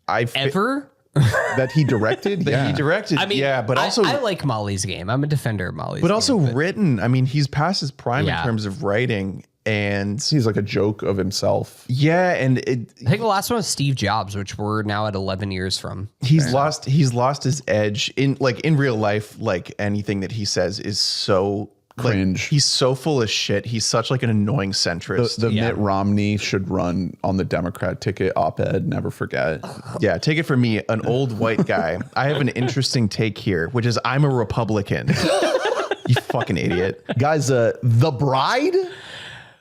Ever? That he directed? He directed. I mean, yeah, but also I like Molly's Game. I'm a defender of Molly's but Game. also written. I mean, he's past his prime in Yeah. terms of writing, and He's like a joke of himself. yeah, and I think the last one was Steve Jobs, which we're now at 11 years from. he's lost his edge in real life. Like anything that he says is so Cringe. Like, he's so full of shit. He's such like an annoying centrist. The Mitt Romney should run on the Democrat ticket op-ed. Never forget. Yeah, take it from me, an old white guy. I have an interesting take here, which is I'm a Republican. You fucking idiot. Guys, The Bride?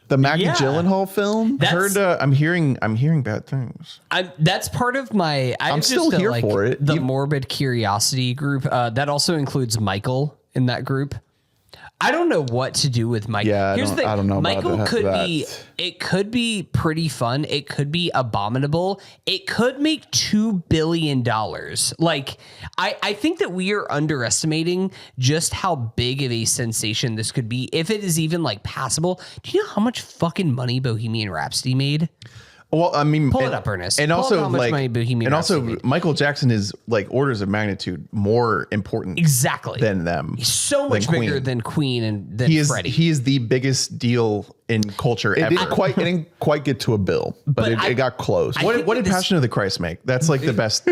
The Maggie Yeah. Gyllenhaal film? That's- I'm hearing bad things. That's part of my. I'm still just here like for it. The morbid curiosity group. That also includes Michael in that group. I don't know what to do with Michael. Yeah, Here's the thing. I don't know about Michael could that. be. It could be pretty fun. It could be abominable. It could make $2 billion. Like, I think that we are underestimating just how big of a sensation this could be, if it is even like passable. Do you know how much fucking money Bohemian Rhapsody made? Well, I mean, Pull it up, Ernest. And Pull also, up how much like, money Bohemian and also, Rhapsody made. Michael Jackson is like orders of magnitude more important, Exactly. than them. He's so much than bigger Queen. than Queen and than He is Freddie. he is the biggest deal in culture It ever. didn't quite get to a bill, but But it got close. I What think did that this- Passion of the Christ make? That's like the best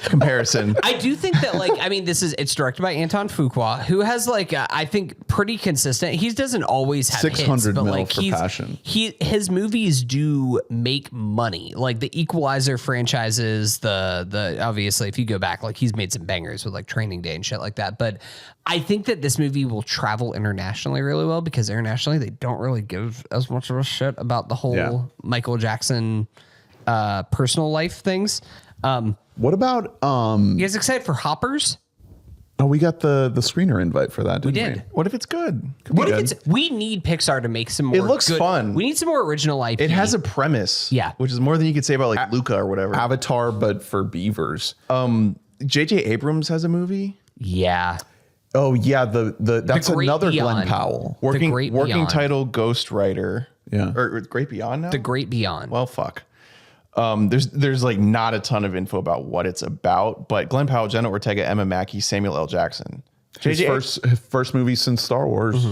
comparison. I do think that, like, I mean, it's directed by Anton Fuqua, who has like I think pretty consistent. He doesn't always have 600 hits, but mil like for Passion. his movies do make money. Like the Equalizer franchises, the obviously if you go back, like he's made some bangers with like Training Day and shit like that. But I think that this movie will travel internationally really well because internationally they don't really give as much of a shit about the whole Michael Jackson personal life things. What about You guys excited for Hoppers? oh, we got the screener invite for that, didn't we? did. What if it's good? What if it's? We need Pixar to make some more. It looks fun. We need some more original IP. It has a premise, Yeah. which is more than you could say about like Luca or whatever. Avatar, but for beavers. J.J. Abrams has a movie. yeah. Oh yeah, that's Great another Beyond. Glenn Powell. Working Great working Beyond. title Ghost Rider. Yeah. Or Great Beyond now? The Great Beyond. Well, fuck. There's like not a ton of info about what it's about, but Glenn Powell, Jenna Ortega, Emma Mackey, Samuel L. Jackson. His first movie since Star Wars.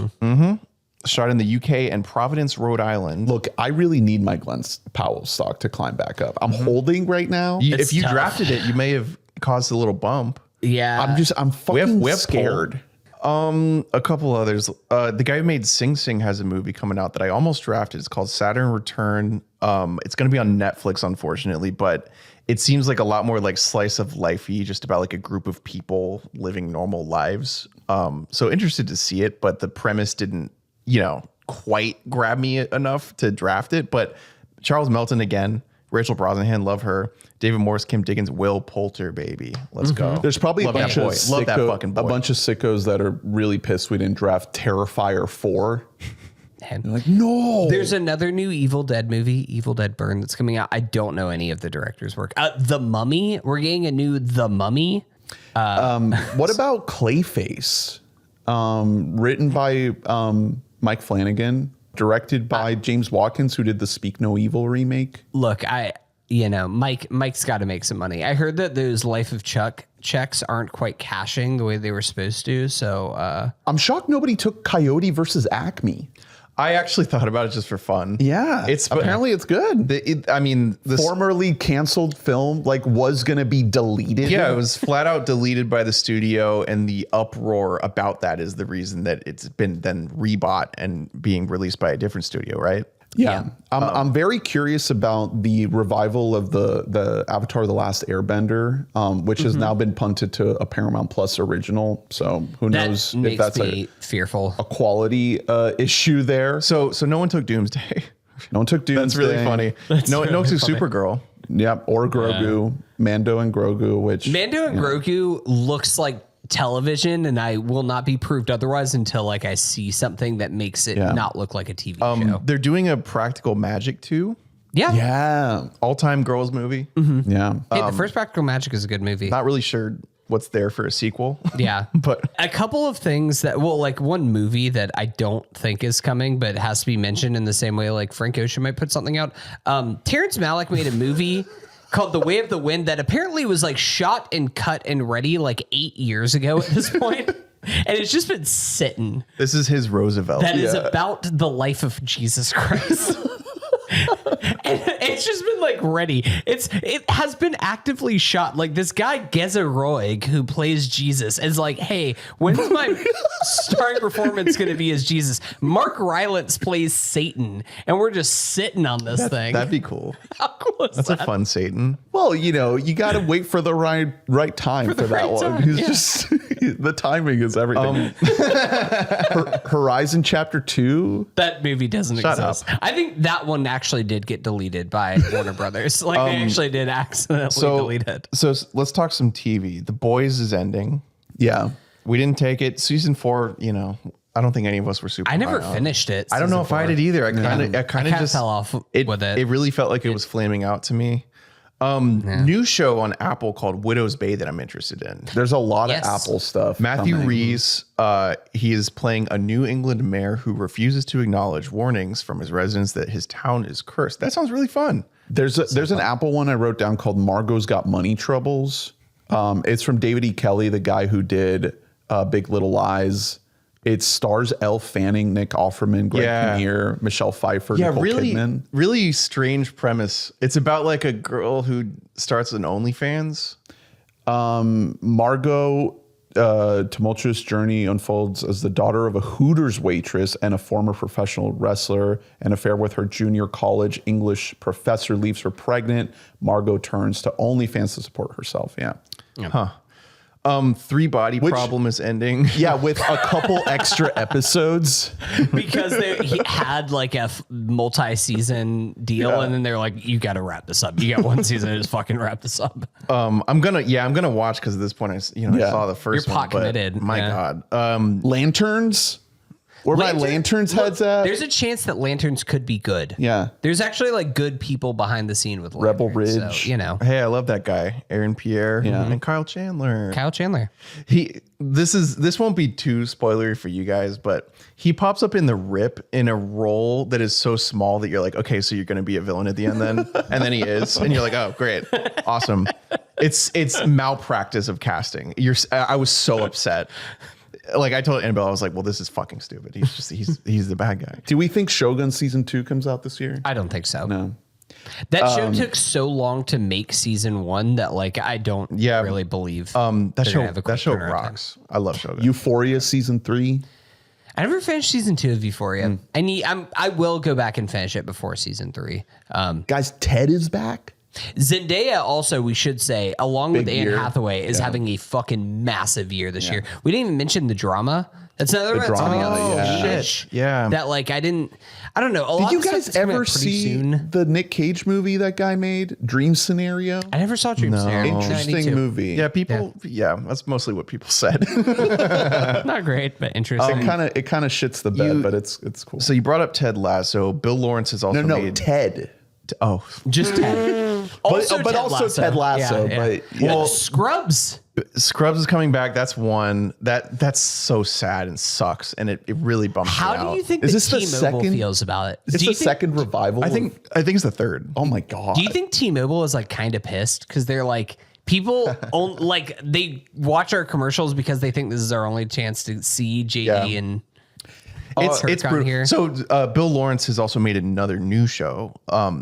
Shot in the UK and Providence, Rhode Island. Look, I really need my Glenn Powell stock to climb back up. I'm holding right now. If you tough. drafted it, you may have caused a little bump. Yeah. I'm fucking we have scared. A couple others. The guy who made Sing Sing has a movie coming out that I almost drafted. It's called Saturn Return. It's going to be on Netflix, unfortunately, but it seems like a lot more like slice of lifey, just about like a group of people living normal lives. So interested to see it, but the premise didn't, quite grab me enough to draft it. But Charles Melton again, Rachel Brosnahan, love her. David Morse, Kim Dickens, Will Poulter, baby. Let's go. There's probably love a bunch of love that fucking boy. a bunch of sickos that are really pissed we didn't draft Terrifier 4. They're like, no. There's another new Evil Dead movie, Evil Dead Burn, that's coming out. I don't know any of the director's work. The Mummy. We're getting a new The Mummy. What about Clayface? Written by Mike Flanagan, directed by James Watkins, who did the Speak No Evil remake. Look, Mike's got to make some money. I heard that those Life of Chuck checks aren't quite cashing the way they were supposed to. So I'm shocked nobody took Coyote versus Acme. I actually thought about it just for fun. Yeah, apparently it's good. The formerly canceled film was going to be deleted. Yeah, it was flat out deleted by the studio, and the uproar about that is the reason that it's been then rebought and being released by a different studio, right? Yeah. I'm very curious about the revival of the Avatar: The Last Airbender, which has now been punted to a Paramount Plus original. So who knows if that's fearful a quality issue there. So no one took Doomsday. No one took Doomsday. That's really funny. No one took Supergirl. Yep, or Grogu. Yeah. Mando and Grogu, Grogu looks like television, and I will not be proved otherwise until I see something that makes it not look like a TV show. They're doing a Practical Magic 2. Yeah. All-time girls movie. Mm-hmm. Yeah. Hey, the first Practical Magic is a good movie. Not really sure what's there for a sequel. Yeah. But a couple of things that, one movie that I don't think is coming, but has to be mentioned in the same way Frank Ocean might put something out. Terrence Malick made a movie called The Way of the Wind that apparently was shot and cut and ready 8 years ago at this point. And it's just been sitting. This is his Roosevelt. That is about the life of Jesus Christ. And it's just been ready. It has been actively shot. This guy Geza Roig, who plays Jesus, is hey, when's my starring performance going to be as Jesus? Mark Rylance plays Satan, and we're just sitting on this thing. That'd be cool. How cool is That's that? a fun Satan. Well, you got to wait for the right time for that one. He's just the timing is everything. Horizon Chapter 2. That movie doesn't exist. I think that one actually did get deleted by Warner Brothers. They actually did accidentally delete it. So let's talk some TV. The Boys is ending. Yeah. We didn't take it. Season 4, I don't think any of us were super. I never finished it. I don't know if I did either. I kind of just fell off with it. It really felt like it was flaming out to me. New show on Apple called Widow's Bay that I'm interested in. There's a lot of Apple stuff. Matthew Rees, he is playing a New England mayor who refuses to acknowledge warnings from his residents that his town is cursed. That sounds really fun. There's an Apple one I wrote down called Margot's Got Money Troubles. It's from David E. Kelley, the guy who did Big Little Lies. It stars Elle Fanning, Nick Offerman, Greg Kinnear, Michelle Pfeiffer, Nicole Kidman. Really strange premise. It's about a girl who starts an OnlyFans. Margot, tumultuous journey unfolds as the daughter of a Hooters waitress and a former professional wrestler. An affair with her junior college English professor leaves her pregnant. Margot turns to OnlyFans to support herself. Yeah. Huh. Three Body Problem is ending. Yeah, with a couple extra episodes. Because he had a multi-season deal, and then they're you got to wrap this up. You got one season to just fucking wrap this up. I'm gonna watch because at this point I saw the first You're pot one. committed. My God. Lanterns. Where my Lanterns heads at? There's a chance that Lanterns could be good. Yeah. There's actually good people behind the scene with Lanterns. Rebel Ridge. So, Hey, I love that guy, Aaron Pierre, and Kyle Chandler. This won't be too spoilery for you guys, but he pops up in The Rip in a role that is so small that you're okay, so you're going to be a villain at the end then, and then he is, and you're oh, great, awesome. It's malpractice of casting. I was so upset. I told Annabelle, I was well, this is fucking stupid. He's the bad guy. Do we think Shogun season 2 comes out this year? I don't think so. No. That show took so long to make season 1 that like I don't really believe that show rocks. I love Shogun. Euphoria season 3. I never finished season 2 of Euphoria. I will go back and finish it before season 3. Guys, Ted is back. Zendaya also, we should say, along with Anne year. Hathaway, is having a fucking massive year this year. We didn't even mention the drama. That's another one that's coming out. Shit. Yeah. That like I don't know. Did you guys ever see the Nick Cage movie that guy made, Dream Scenario? I never saw Dream Scenario. Interesting movie. Yeah, that's mostly what people said. Not great, but interesting. It kind of shits the bed, but it's cool. So you brought up Ted Lasso. Bill Lawrence has also made Ted. Just Ted. But also Ted Lasso. Yeah. But Well, Scrubs. Scrubs is coming back. That's one that's so sad and sucks, and it really bumps me out. How do you think Is this the T-Mobile second- feels about it? it's the second revival. I think it's the third. Oh my god. Do you think T-Mobile is like kind of pissed because they're like people like they watch our commercials because they think this is our only chance to see JD and It's on brutal. here. So Bill Lawrence has also made another new show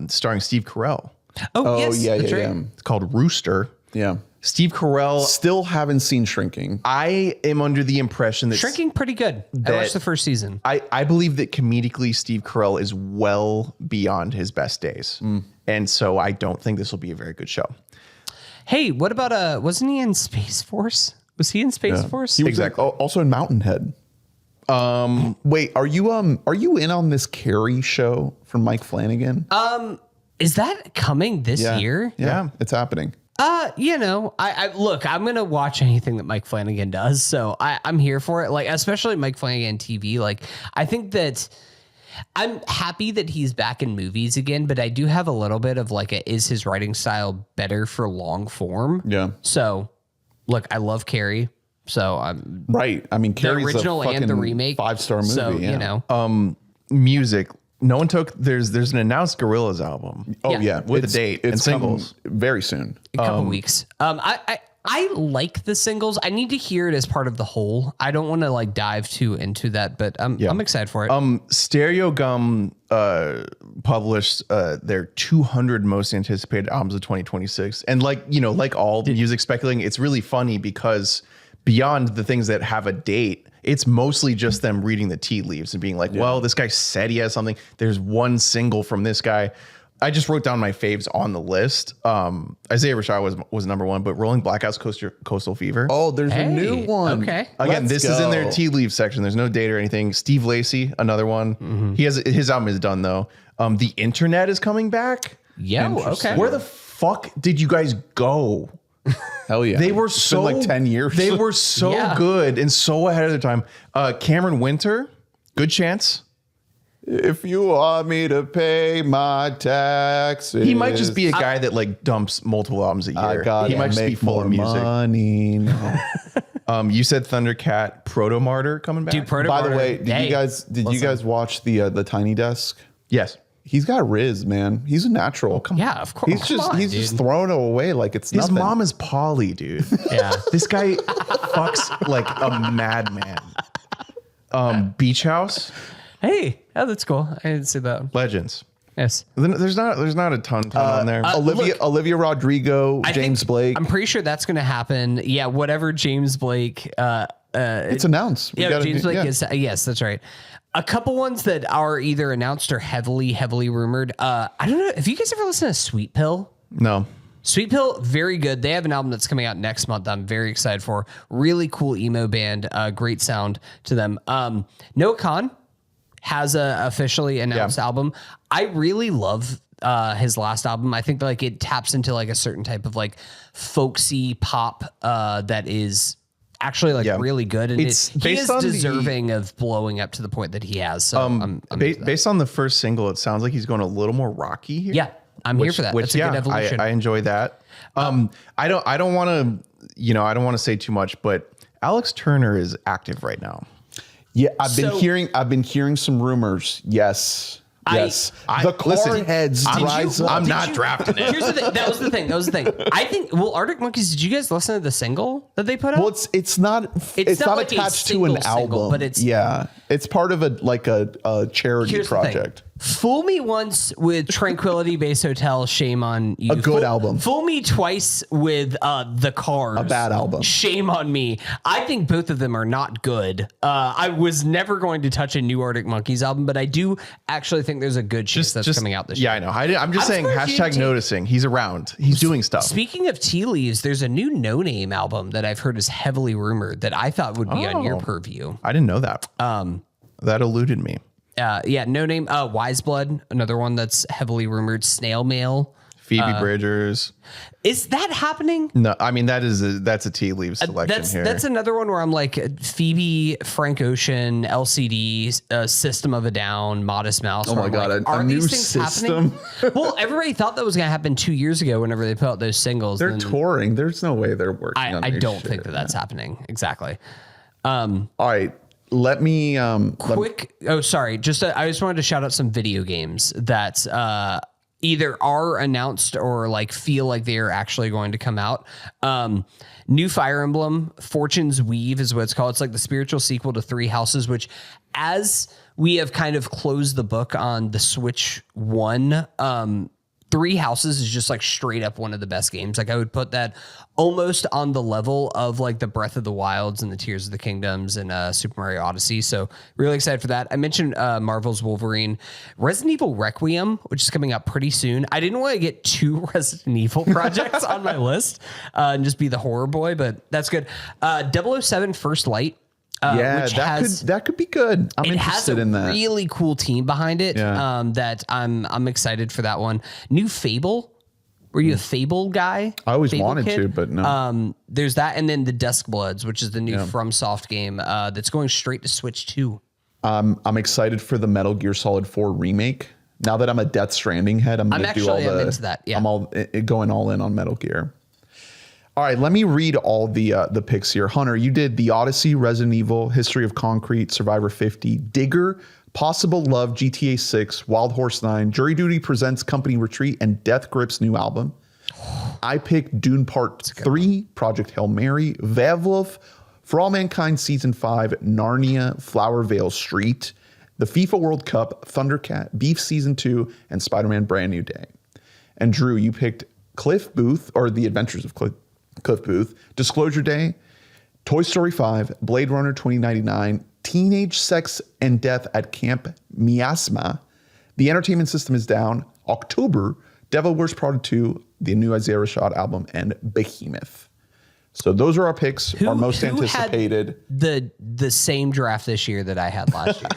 starring Steve Carell. Oh yes, yeah, that's yeah, right. yeah. It's called Rooster. Yeah. Steve Carell. Still haven't seen Shrinking. I am under the impression that Shrinking pretty good. I watched the first season. I believe that comedically Steve Carell is well beyond his best days. And so I don't think this will be a very good show. Hey, what about wasn't he in Space Force? Was he in Space Force? He was Exactly. also in Mountainhead. Wait, are you in on this Carrie show from Mike Flanagan? Is that coming this year? Yeah. It's happening. I look, I'm gonna watch anything that Mike Flanagan does, so I'm here for it. Like, especially Mike Flanagan TV. Like, I think that I'm happy that he's back in movies again, but I do have a little bit of like, is his writing style better for long form? Yeah. So, look, I love Carrie, so I'm Right. I mean, the Carrie's original a and the remake 5-star movie. So yeah. Music. No one took there's an announced Gorillaz album. Oh yeah, with a date and singles. coming very soon. a couple weeks. I like the singles. I need to hear it as part of the whole. I don't want to like dive too into that, but I'm excited for it. Stereo Gum published their 200 most anticipated albums of 2026. And like all music speculating, it's really funny because beyond the things that have a date, it's mostly just them reading the tea leaves and being like, well, this guy said he has something. There's one single from this guy. I just wrote down my faves on the list. Isaiah Rashad was number one, but Rolling Blackouts Coastal Fever. Oh, there's a new one. Okay. Again, Let's this is in their go. tea leaf section. There's no date or anything. Steve Lacy, another one. He has his album is done though. The Internet is coming back. Yeah. Okay. Where the fuck did you guys go? Hell yeah. They were It's been like 10 years. They were so Yeah. good and so ahead of their time. Cameron Winter, Good Chance. If you want me to pay my taxes, He might just be a guy that like dumps multiple albums a year. I gotta He might just be make full more of music. money. No. You said Thundercat, Proto Martyr coming back. Dude, Proto By the Martyr, way, did you guys watch the Tiny Desk? Yes. He's got Riz, man. He's a natural. Yeah, of course. He's just throwing it away like it's His nothing. mom is Polly, dude. Yeah. This guy fucks like a madman. Beach House, Hey, that's cool. I didn't see that. Legends. Yes. There's not a ton on there. Olivia Rodrigo, James Blake. I'm pretty sure that's going to happen. Yeah, whatever James Blake. It's announced. We Yeah, gotta James do- Blake yeah. is. Yes, that's right. A couple ones that are either announced or heavily rumored. I don't know. Have you guys ever listened to Sweet Pill? No. Sweet Pill, very good. They have an album that's coming out next month. I'm very excited for. Really cool emo band. Great sound to them. Noah Khan has a officially announced album. I really love his last album. I think like it taps into like a certain type of like folksy pop that is actually like really good, and It's he based is on deserving of blowing up to the point that he has. So I'm into that. Based on the first single, it sounds like he's going a little more rocky here. Yeah, I'm here for that. That's a good evolution. I enjoy that. I don't want to say too much, but Alex Turner is active right now. Yeah, I've been So- hearing some rumors. Yes. Yes. The car listen, heads rise up. I'm not drafting it. Here's the thing. That was the thing. I think. Well, Arctic Monkeys. Did you guys listen to the single that they put out? Well, it's not not like a attached to an single, album. but it's- it's part of a charity Here's the thing. project. Fool me once with Tranquility Base Hotel, shame on you. A good album. Fool me twice with The Cars. A bad album. Shame on me. I think both of them are not good. I was never going to touch a new Arctic Monkeys album, but I do actually think there's a good chance that's coming out this year. Yeah, I know. I'm just saying, hashtag noticing. He's around. He's doing stuff. Speaking of tea leaves, there's a new No Name album that I've heard is heavily rumored that I thought would be on your purview. I didn't know that. That eluded me. No Name, Wise Blood, another one that's heavily rumored. Snail Mail, Phoebe Bridgers. Is that happening? No, I mean that's a tea leaf selection here. That's another one where I'm like Phoebe, Frank Ocean, LCD, System of a Down, Modest Mouse. Oh my God, like, a new System. Well, everybody thought that was going to happen 2 years ago whenever they put out those singles. They're touring. There's no way they're working on I new don't shit. think that's happening. Exactly. All right. Let me Quick. I just wanted to shout out some video games that either are announced or like feel like they are actually going to come out. New Fire Emblem, Fortune's Weave is what it's called. It's like the spiritual sequel to Three Houses, which as we have kind of closed the book on the Switch 1, Three Houses is just like straight up one of the best games. Like I would put that almost on the level of like the Breath of the Wilds and the Tears of the Kingdoms and Super Mario Odyssey. So really excited for that. I mentioned Marvel's Wolverine, Resident Evil Requiem, which is coming out pretty soon. I didn't want to get 2 Resident Evil projects on my list and just be the horror boy, but that's good. 007 First Light. That could be good. I'm interested in that. It has a really cool team behind it. Yeah. That I'm excited for that one. New Fable. Were you a Fable guy? I always Fable wanted kid? to, but no. There's that, and then the Duskbloods, which is the new FromSoft game that's going straight to Switch 2. I'm excited for the Metal Gear Solid 4 remake. Now that I'm a Death Stranding head, I'm into that. Yeah. I'm going all in on Metal Gear. All right, let me read all the picks here. Hunter, you did The Odyssey, Resident Evil, History of Concrete, Survivor 50, Digger, Possible Love, GTA 6, Wild Horse 9, Jury Duty Presents Company Retreat, and Death Grip's new album. I picked Dune Part 3, Project Hail Mary, Vavlov, For All Mankind Season 5, Narnia, Flower Vale Street, the FIFA World Cup, Thundercat, Beef Season 2, and Spider-Man Brand New Day. And Drew, you picked Cliff Booth, or The Adventures of Cliff Booth, Disclosure Day, Toy Story 5, Blade Runner 2099, Teenage Sex and Death at Camp Miasma, The Entertainment System is Down, October, Devil Wears Prada 2, the new Isaiah Rashad album, and Behemoth. So those are our picks, our most anticipated. Had the same draft this year that I had last year.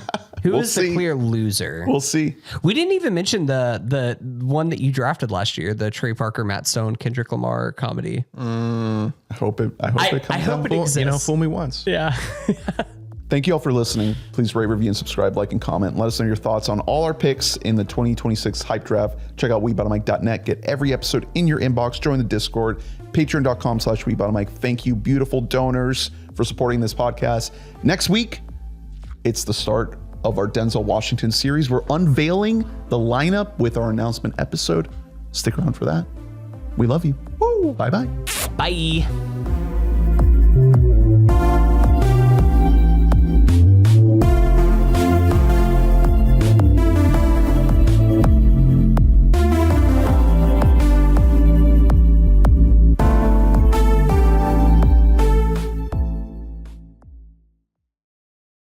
Who is the clear loser? We'll see. We didn't even mention the one that you drafted last year, the Trey Parker, Matt Stone, Kendrick Lamar comedy. I hope it comes out. Exists. Fool me once. Yeah. Thank you all for listening. Please rate, review, and subscribe, like, and comment. Let us know your thoughts on all our picks in the 2026 Hype Draft. Check out WeBottleMike.net. Get every episode in your inbox. Join the Discord. Patreon.com/WeBottleMike. Thank you, beautiful donors, for supporting this podcast. Next week, it's the start of our Denzel Washington series. We're unveiling the lineup with our announcement episode. Stick around for that. We love you. Woo! Bye-bye. Bye.